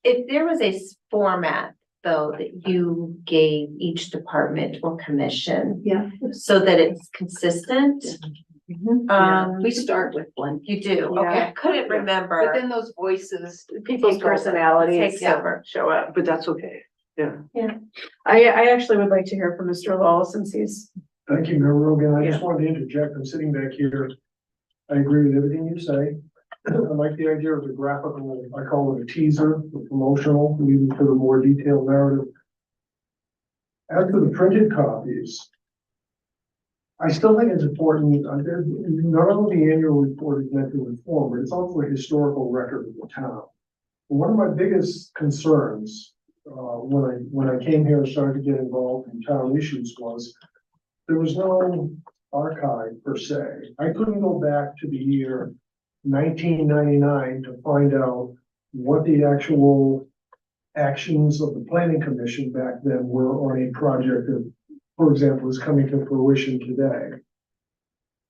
if there was a format, though, that you gave each department or commission. Yeah. So that it's consistent. We start with one, You do, Yeah. okay, I couldn't but remember. then those voices. People's take over. personalities Takes over. show up. But that's okay. I actually would like to hear from Mr. Lowell since he's. Thank you, Mayor Rogan. I just wanted to interject. I'm sitting back here. I agree with everything you say. I like the idea of the graphical, I call it a teaser, the promotional, leading to the more detailed narrative. As for the printed copies, I still think it's important, not only the annual report is meant to inform, but it's also a historical record of the town. And one of my biggest concerns, when I came here and started to get involved in town issues was there was no archive per se. I couldn't go back to the year 1999 to find out what the actual actions of the planning commission back then were on a project that, for example, is coming to fruition today.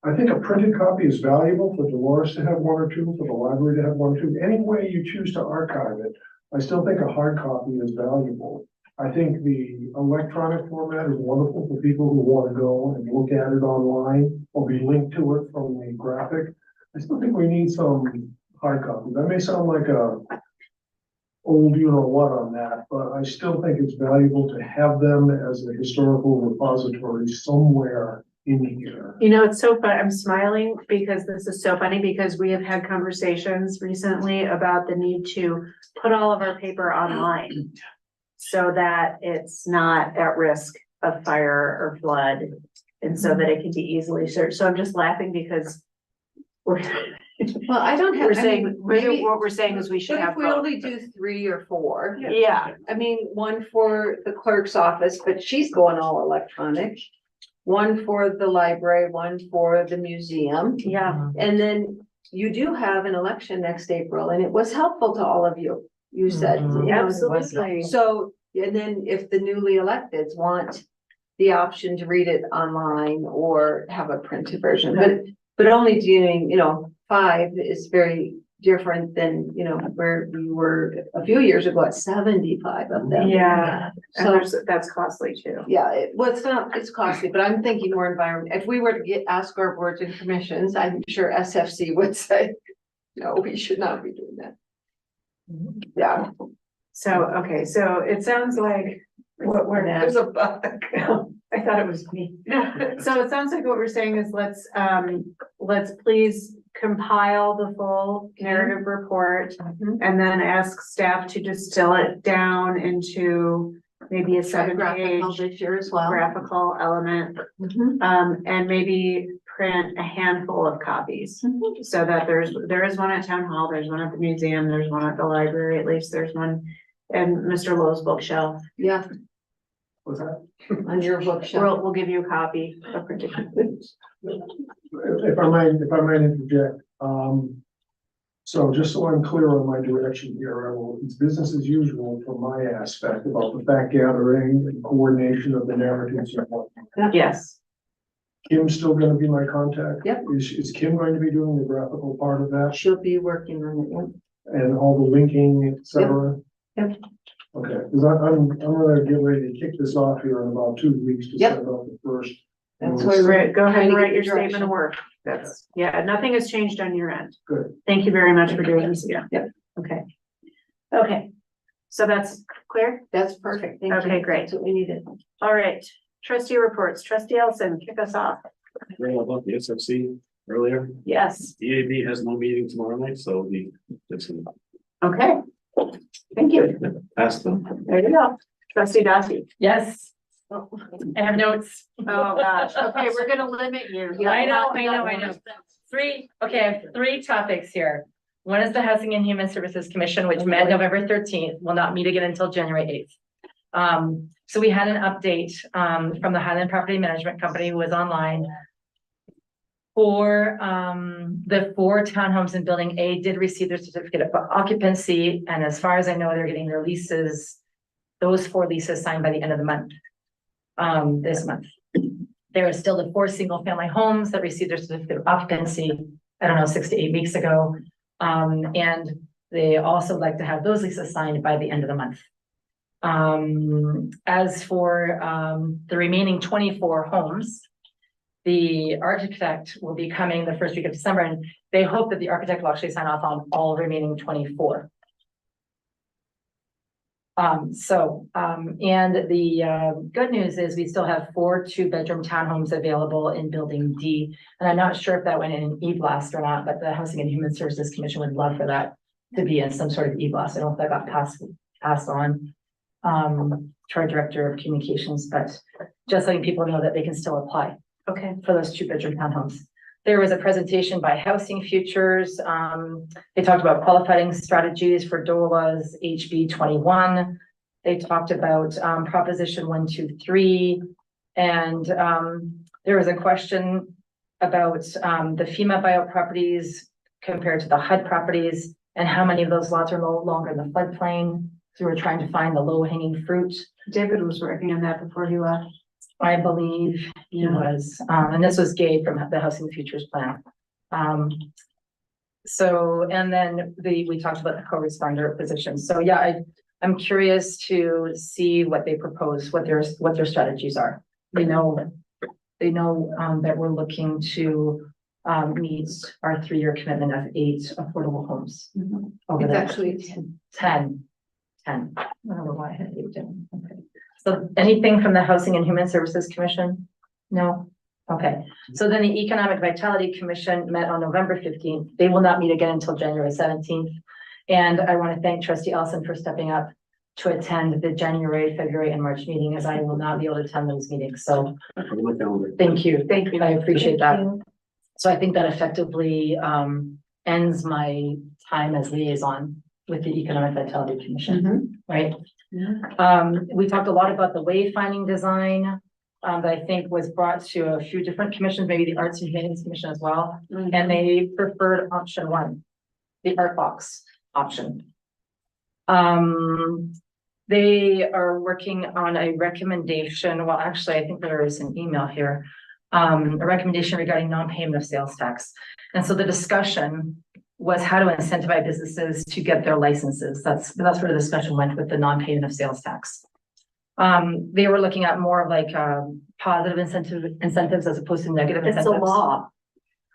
I think a printed copy is valuable for Dolores to have one or two, for the library to have one or two. Any way you choose to archive it, I still think a hard copy is valuable. I think the electronic format is wonderful for people who want to go and look at it online or be linked to it from the graphic. I still think we need some hard copies. That may sound like a old you know what on that, but I still think it's valuable to have them as a historical repository somewhere in here. You know, it's so fun. I'm smiling because this is so funny because we have had conversations recently about the need to put all of our paper online so that it's not at risk of fire or flood and so that it can be easily searched. So I'm just laughing because we're Well, I don't have. we're I saying, mean, maybe- what we're saying is we should But have if we both. only do 3 or 4. Yeah, I mean, one for the clerk's office, but she's going all electronic. One for the library, one for the museum. yeah. And then you do have an election next April, and it was helpful to all of you. You said, you know, Absolutely. so, and then if the newly electeds want the option to read it online or have a printed version, but only doing, 5 is very different than, where we were a few years ago at 75 of them. Yeah, and So, that's costly too. yeah, it's costly, but I'm thinking more environment. If we were to ask our boards and commissions, I'm sure SFC would say, no, we should not be doing that. Yeah. So, okay, so it sounds like what we're now. There's a bug. I thought it was me. So it sounds like what we're saying is let's please compile the full narrative report and then ask staff to distill it down into maybe a Graphical 7-page this year as well. graphical element. And maybe print a handful of copies. So that there is one at town hall, there's one at the museum, there's one at the library, at least there's one in Mr. Lowe's bookshelf. Yeah, Was that? on your bookshelf. We'll give you a copy of printed. If I might interject, so just so I'm clear on my direction here, it's business as usual from my aspect about the fact gathering and coordination of the narratives. And whatnot. Yes, Kim's still gonna be my contact? Yep. Is Kim going to be doing the graphical part of that She'll be working on it. and all the linking, et cetera? Yep. Okay, because I'm gonna get ready to kick this off here in about 2 weeks to Yep. set up the first. That's notice. why Right, go ahead Trying and to write get your the statement direction. of work. That's, yeah, nothing has changed on your end. Good. Thank you very much for doing this again. Yep. Okay. Okay, so that's clear? That's perfect. Thank you. Okay, great. That's what we needed. All right, trustee reports, trustee Ellison, kick us off. About the SFC earlier, Yes, EAB has no meeting tomorrow night, so we just okay. Thank you. ask them. There you go. Trustee Dossie. Yes. I have notes. Oh, gosh. Okay, we're gonna limit you. I know. Three, okay, I have 3 topics here. One is the Housing and Human Services Commission, which met November 13th, will not meet again until January 8th. So we had an update, from the Highland Property Management Company, who was online. For, the 4 townhomes in Building A did receive their certificate of occupancy, and as far as I know, they're getting their leases, those 4 leases signed by the end of the month. This month. There are still the 4 single-family homes that received their certificate of occupancy, I don't know, 6 to 8 weeks ago. And they also like to have those leases signed by the end of the month. As for, the remaining 24 homes, the architect will be coming the first week of December, and they hope that the architect will actually sign off on all remaining 24. And the good news is we still have 4 2-bedroom townhomes available in Building D. And I'm not sure if that went in an e-blast or not, but the Housing and Human Services Commission would love for that to be in some sort of e-blast. I don't know if that got passed on to our Director of Communications, but just letting people know that they can still apply. Okay, for those 2-bedroom townhomes. There was a presentation by Housing Futures. They talked about qualifying strategies for DOLA's HB 21. They talked about Proposition 123. And there was a question about the FEMA buyout properties compared to the HUD properties and how many of those lots are no longer in the floodplain. So we're trying to find the low-hanging fruit. David was working on that before he left. I believe he was, and this was Gabe from the Housing Futures Plan. And then we talked about the co-responder position. So yeah, I'm curious to see what they propose, what their strategies are. They know that we're looking to meet our 3-year commitment of 8 affordable homes. It's actually 10. I don't know why I had 8 down. Okay. So anything from the Housing and Human Services Commission? No? Okay. So then the Economic Vitality Commission met on November 15th. They will not meet again until January 17th. And I want to thank Trustee Ellison for stepping up to attend the January, February, and March meeting, as I will not be able to attend those meetings. So thank you. Thank you. I appreciate that. So I think that effectively ends my time as liaison with the Economic Vitality Commission, right? We talked a lot about the wayfinding design that I think was brought to a few different commissions, maybe the Arts and Humanities Commission as well. And they preferred option 1, the art box option. They are working on a recommendation. Well, actually, I think there is an email here, a recommendation regarding non-payment of sales tax. And so the discussion was how to incentivize businesses to get their licenses. That's where the discussion went with the non-payment of sales tax. They were looking at more of like positive incentives as opposed to negative incentives. It's a law.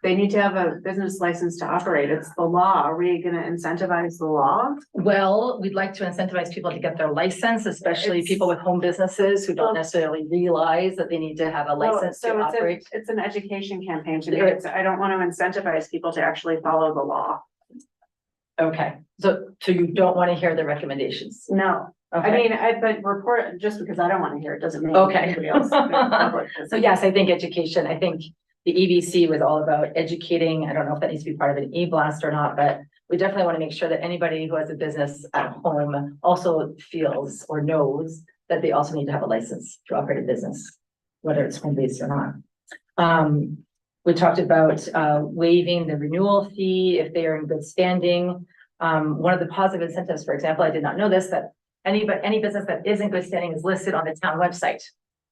They need to have a business license to operate. It's the law. Are we gonna incentivize the law? Well, we'd like to incentivize people to get their license, especially It's- people with home businesses who don't necessarily realize that they need to have a license to So operate. it's an education campaign to me. I don't want to incentivize people to actually follow the law. Okay, so you don't want to hear the recommendations? No, I Okay. mean, but report, just because I don't want to hear it doesn't mean. Okay. anybody else- So yes, I think education, I think the EBC was all about educating. I don't know if that needs to be part of an e-blast or not, but we definitely want to make sure that anybody who has a business at home also feels or knows that they also need to have a license to operate a business, whether it's home-based or not. We talked about waiving the renewal fee if they are in good standing. One of the positive incentives, for example, I did not know this, that any business that is in good standing is listed on the town website.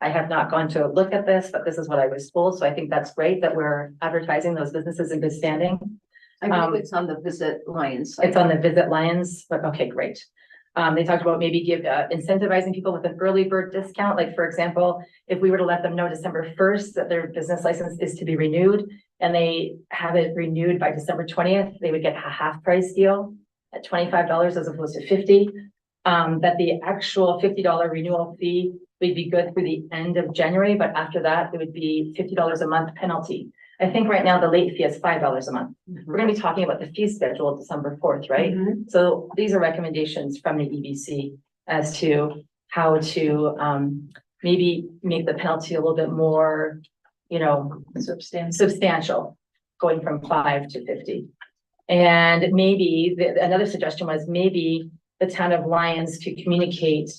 I have not gone to look at this, but this is what I was told. So I think that's great that we're advertising those businesses in good standing. I believe it's on the Visit Lions site. It's on the Visit Lions, but okay, great. They talked about maybe incentivizing people with an early bird discount. Like, for example, if we were to let them know December 1st that their business license is to be renewed and they have it renewed by December 20th, they would get a half price deal at $25 as opposed to $50. That the actual $50 renewal fee would be good through the end of January, but after that, it would be $50 a month penalty. I think right now the late fee is $5 a month. We're gonna be talking about the fee schedule December 4th, right? Mhm. So these are recommendations from the EBC as to how to maybe make the penalty a little bit more, substantial, going from 5 to 50. And maybe another suggestion was maybe the town of Lyons to communicate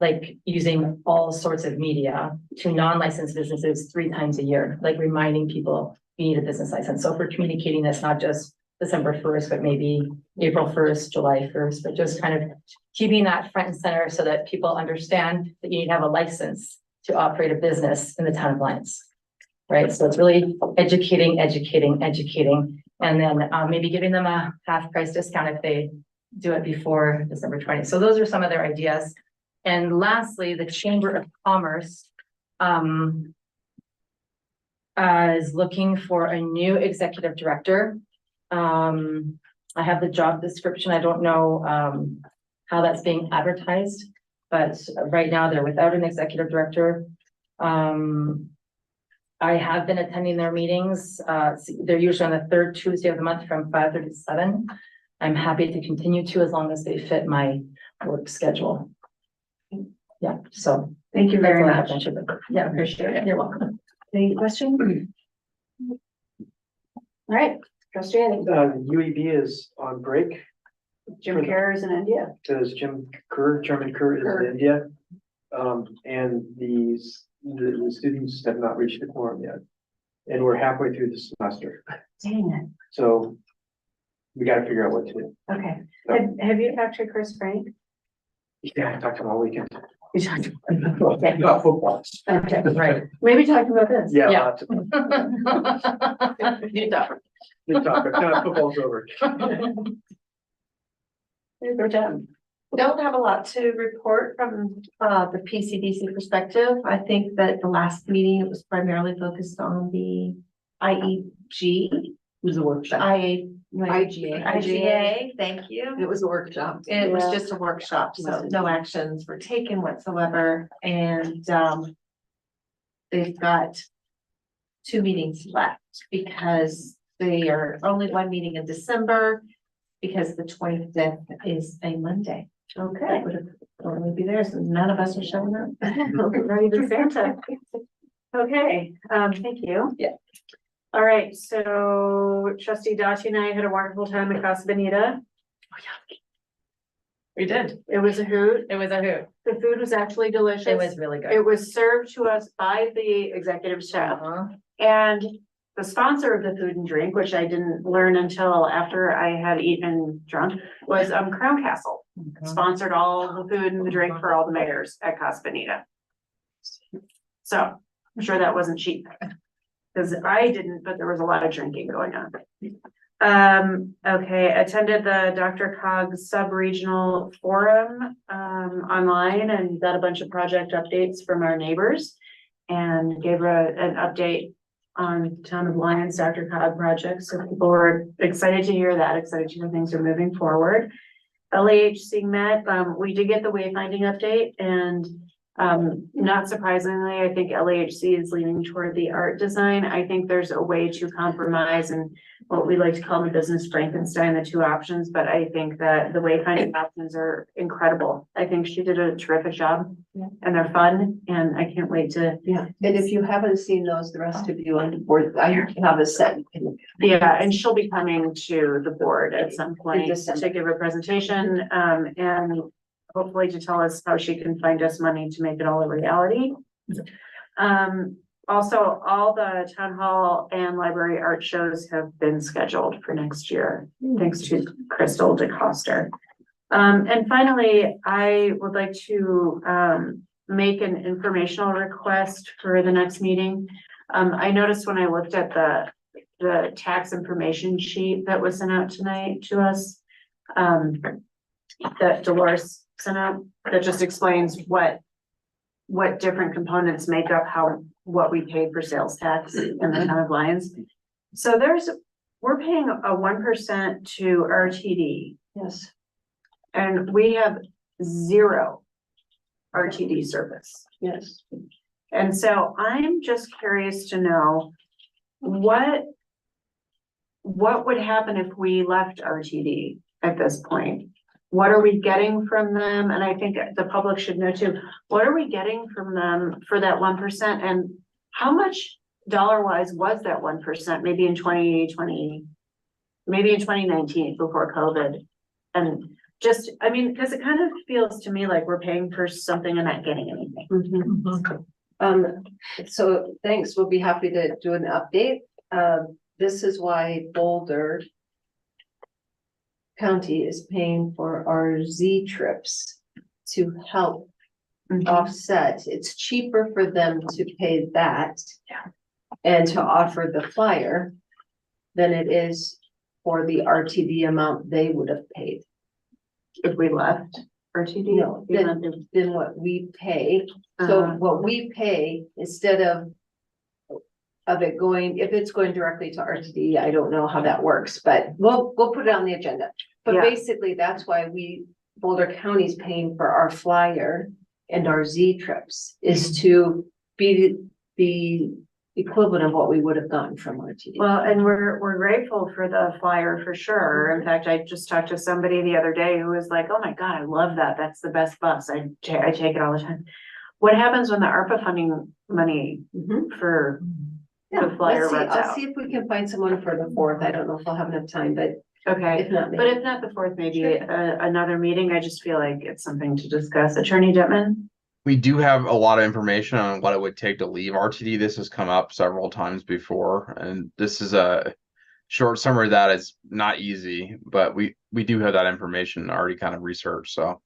like using all sorts of media to non-licensed businesses 3 times a year, like reminding people you need a business license. So if we're communicating this, not just December 1st, but maybe April 1st, July 1st, but just kind of keeping that front and center so that people understand that you need to have a license to operate a business in the town of Lyons. Right, so it's really educating, and then maybe giving them a half price discount if they do it before December 20th. So those are some of their ideas. And lastly, the Chamber of Commerce is looking for a new executive director. I have the job description. I don't know how that's being advertised, but right now they're without an executive director. I have been attending their meetings. They're usually on the 3rd Tuesday of the month from 5:30 to 7. I'm happy to continue to as long as they fit my work schedule. Yeah, so. Thank you very much. Yeah, appreciate it. You're welcome. Any questions? All right, trustee, Annie. UEB is on break, Jim Kerr is in India. because Chairman Kerr is in India. And the students have not reached the quorum yet. And we're halfway through the semester, Dang so we gotta figure out what to do. it. Okay. Have you talked to Chris Frank? Yeah, I talked to him all weekend. You talked to. About football. Okay, right. Maybe talk about this. Yeah. Yeah. Lots of- Good job. Good topic. Football's over. Good job. Don't have a lot to report from the PCDC perspective. I think that the last meeting, it was primarily focused on the IEG. It was a workshop. IGA, thank you. It was a workshop. It was Yeah. just a workshop, so no actions were taken whatsoever, and they've got 2 meetings left because they are only 1 meeting in December because the 25th is a Monday. Okay. Would have normally be there, so none of us are showing up. Ready to Santa. Okay, thank you. Yeah. All right, so trustee Dottie and I had a wonderful time at Casa Bonita. We did. It was a hoot. It was a hoot. The food was actually delicious. It was really good. It was served to us by the executive chef. And the sponsor of the food and drink, which I didn't learn until after I had eaten and drunk, was Crown Castle. Sponsored all the food and the drink for all the mayors at Casa Bonita. So I'm sure that wasn't cheap. Because I didn't, but there was a lot of drinking going on. Okay, attended the Dr. Cog sub-regional forum online and got a bunch of project updates from our neighbors. And gave an update on Town of Lyons Dr. Cog project, so people were excited to hear that, excited to hear things are moving forward. LAHC met, we did get the wayfinding update, and not surprisingly, I think LAHC is leaning toward the art design. I think there's a way to compromise and what we like to call the business Frankenstein, the two options, but I think that the wayfinding options are incredible. I think she did a terrific job, and they're fun, and I can't wait to. Yeah, and if you haven't seen those, the rest of you on the board, I have a set. Yeah, and she'll be coming to the board at some point December. to give a presentation, and hopefully to tell us how she can find us money to make it all a reality. Also, all the town hall and library art shows have been scheduled for next year, thanks to Crystal DeCoster. And finally, I would like to make an informational request for the next meeting. I noticed when I looked at the tax information sheet that was sent out tonight to us, that Dolores sent out, that just explains what different components make up what we paid for sales tax in the town of Lyons. So we're paying a 1% to RTD. Yes. And we have 0 RTD service. Yes. And so I'm just curious to know what would happen if we left RTD at this point? What are we getting from them? And I think the public should know too, what are we getting from them for that 1%? And how much dollar wise was that 1%? Maybe in 2020, maybe in 2019 before COVID. And just, I mean, because it kind of feels to me like we're paying for something and not getting anything. So thanks, we'll be happy to do an update. This is why Boulder County is paying for our Z trips to help offset. It's cheaper for them to pay that and to offer the flyer than it is for the RTD amount they would have paid. If we left RTD? No, than what we pay. So what we pay, instead of it going, if it's going directly to RTD, I don't know how that works, but we'll put it on the agenda. But basically, that's why Boulder County's paying for our flyer and our Z trips, is to be the equivalent of what we would have gotten from RTD. Well, and we're grateful for the flyer for sure. In fact, I just talked to somebody the other day who was like, oh my God, I love that. That's the best bus. I take it all the time. What happens when the ARPA funding money for the flyer runs out? I'll see if we can find someone for the 4th. I don't know if I'll have enough time, but okay. if not, But if not the 4th, maybe another meeting. I just feel like it's something to discuss. Attorney Dittman? We do have a lot of information on what it would take to leave RTD. This has come up several times before, and this is a short summary that is not easy, but we do have that information already kind of researched. So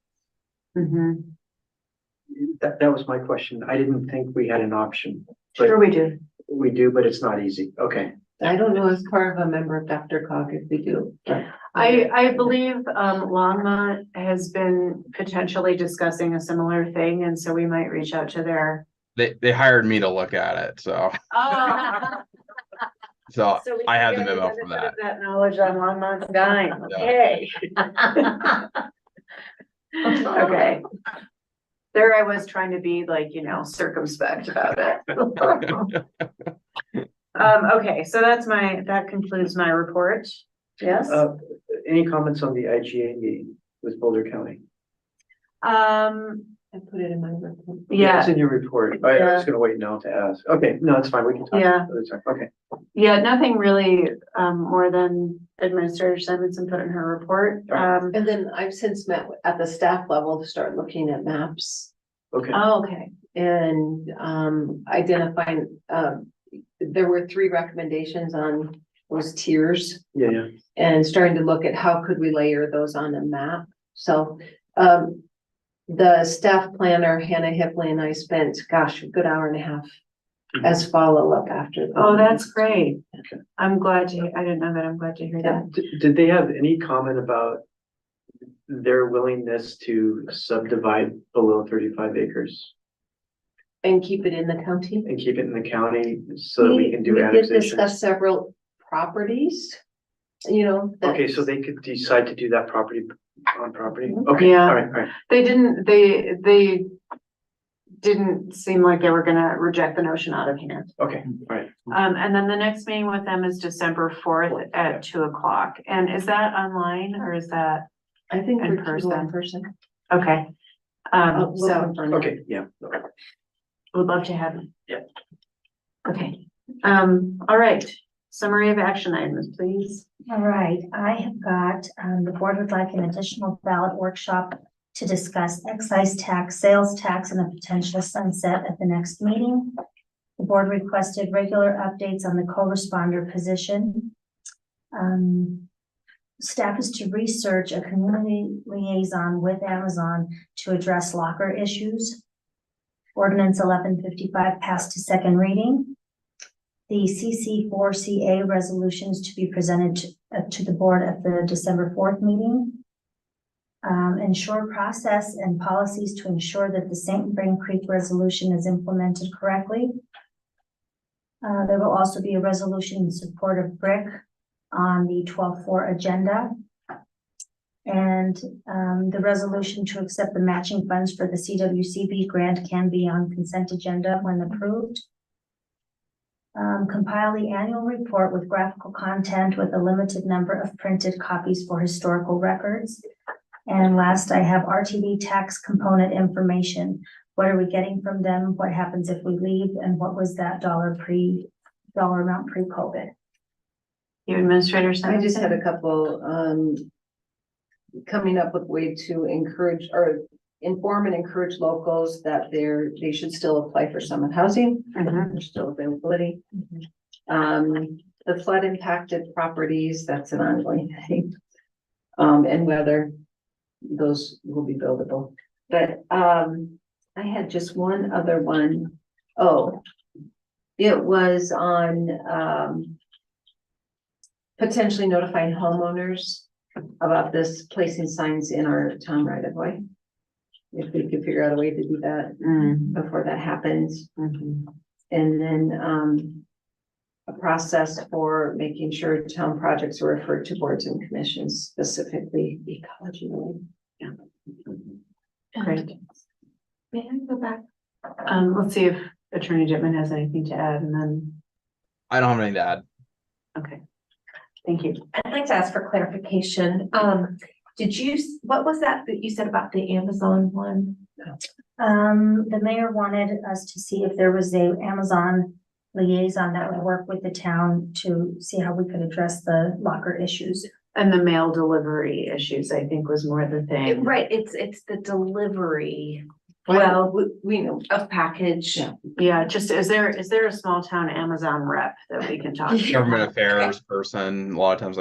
That was my question. I didn't think we had an option. Sure we do. We do, but it's not easy. Okay. I don't know as part of a member of Dr. Cog if we do. I believe Longmont has been potentially discussing a similar thing, and so we might reach out to their. they hired me to look at it, so so So I had the memo from that. That knowledge on Longmont's dime. Okay. Okay. There I was trying to be like, circumspect about it. Okay, so that concludes my report. Yes? Any comments on the IGA meeting with Boulder County? I put it in my report. Yeah. It's in your report. I was gonna wait now to ask. Okay, no, it's fine. We can talk. Yeah. Another time. Okay. Yeah, nothing really, more than Administrator Simonson put in her report. And then I've since met at the staff level to start looking at maps Okay. Oh, okay. and identifying, there were 3 recommendations on those tiers Yeah. and starting to look at how could we layer those on a map. So the staff planner, Hannah Hipley, and I spent, a good hour and a half as follow-up after. Oh, that's great. Okay. I'm glad to, I didn't know that. I'm glad to hear that. Did they have any comment about their willingness to subdivide below 35 acres? And keep it in the county? and keep it in the county so that we can do We did annexation. discuss several properties, you know. Okay, so they could decide to do that property on property. Okay, Yeah. all right. They didn't seem like they were gonna reject the notion out of hand. Okay, all right. And then the next meeting with them is December 4th at 2 o'clock. And is that online or is that, I think in we're person. in person. okay? We'll So confirm that. Okay, yeah. would love to have you. Yeah. Okay, all right. Summary of action items, please. All right, I have got, the board would like an additional ballot workshop to discuss excise tax, sales tax, and a potential sunset at the next meeting. The board requested regular updates on the co-responder position. Staff is to research a community liaison with Amazon to address locker issues. Ordinance 1155 passed to second reading. The CC4CA resolution is to be presented to the board at the December 4th meeting. Ensure process and policies to ensure that the St. Vrain Creek resolution is implemented correctly. There will also be a resolution in support of BRIC on the 12-4 agenda. And the resolution to accept the matching funds for the CWCB grant can be on consent agenda when approved. Compile the annual report with graphical content with a limited number of printed copies for historical records. And last, I have RTV tax component information. What are we getting from them? What happens if we leave? And what was that dollar amount pre-COVID? You Administrator I just had Simonson? a couple, coming up with way to encourage or inform and encourage locals that they should still apply for summer housing. Mhm. There's still availability. The flood impacted properties, that's an ongoing thing. And whether those will be buildable. But, I had just one other one. Oh, it was on, potentially notifying homeowners about this placing signs in our town right of way. If we could figure out a way to do that before that happens. Mhm. And then, a process for making sure town projects are referred to boards and commissions, specifically ecology. Great. May I go back? Let's see if Attorney Dittman has anything to add and then, I don't have anything to add. okay. Thank you. I'd like to ask for clarification. What was that you said about the Amazon one? The mayor wanted us to see if there was a Amazon liaison that would work with the town to see how we could address the locker issues. And the mail delivery issues, I think, was more the thing. Right, it's the delivery Well, we know. of package. Yeah. Yeah, just, is there a small town Amazon rep that we can talk to? Government affairs person, a lot of times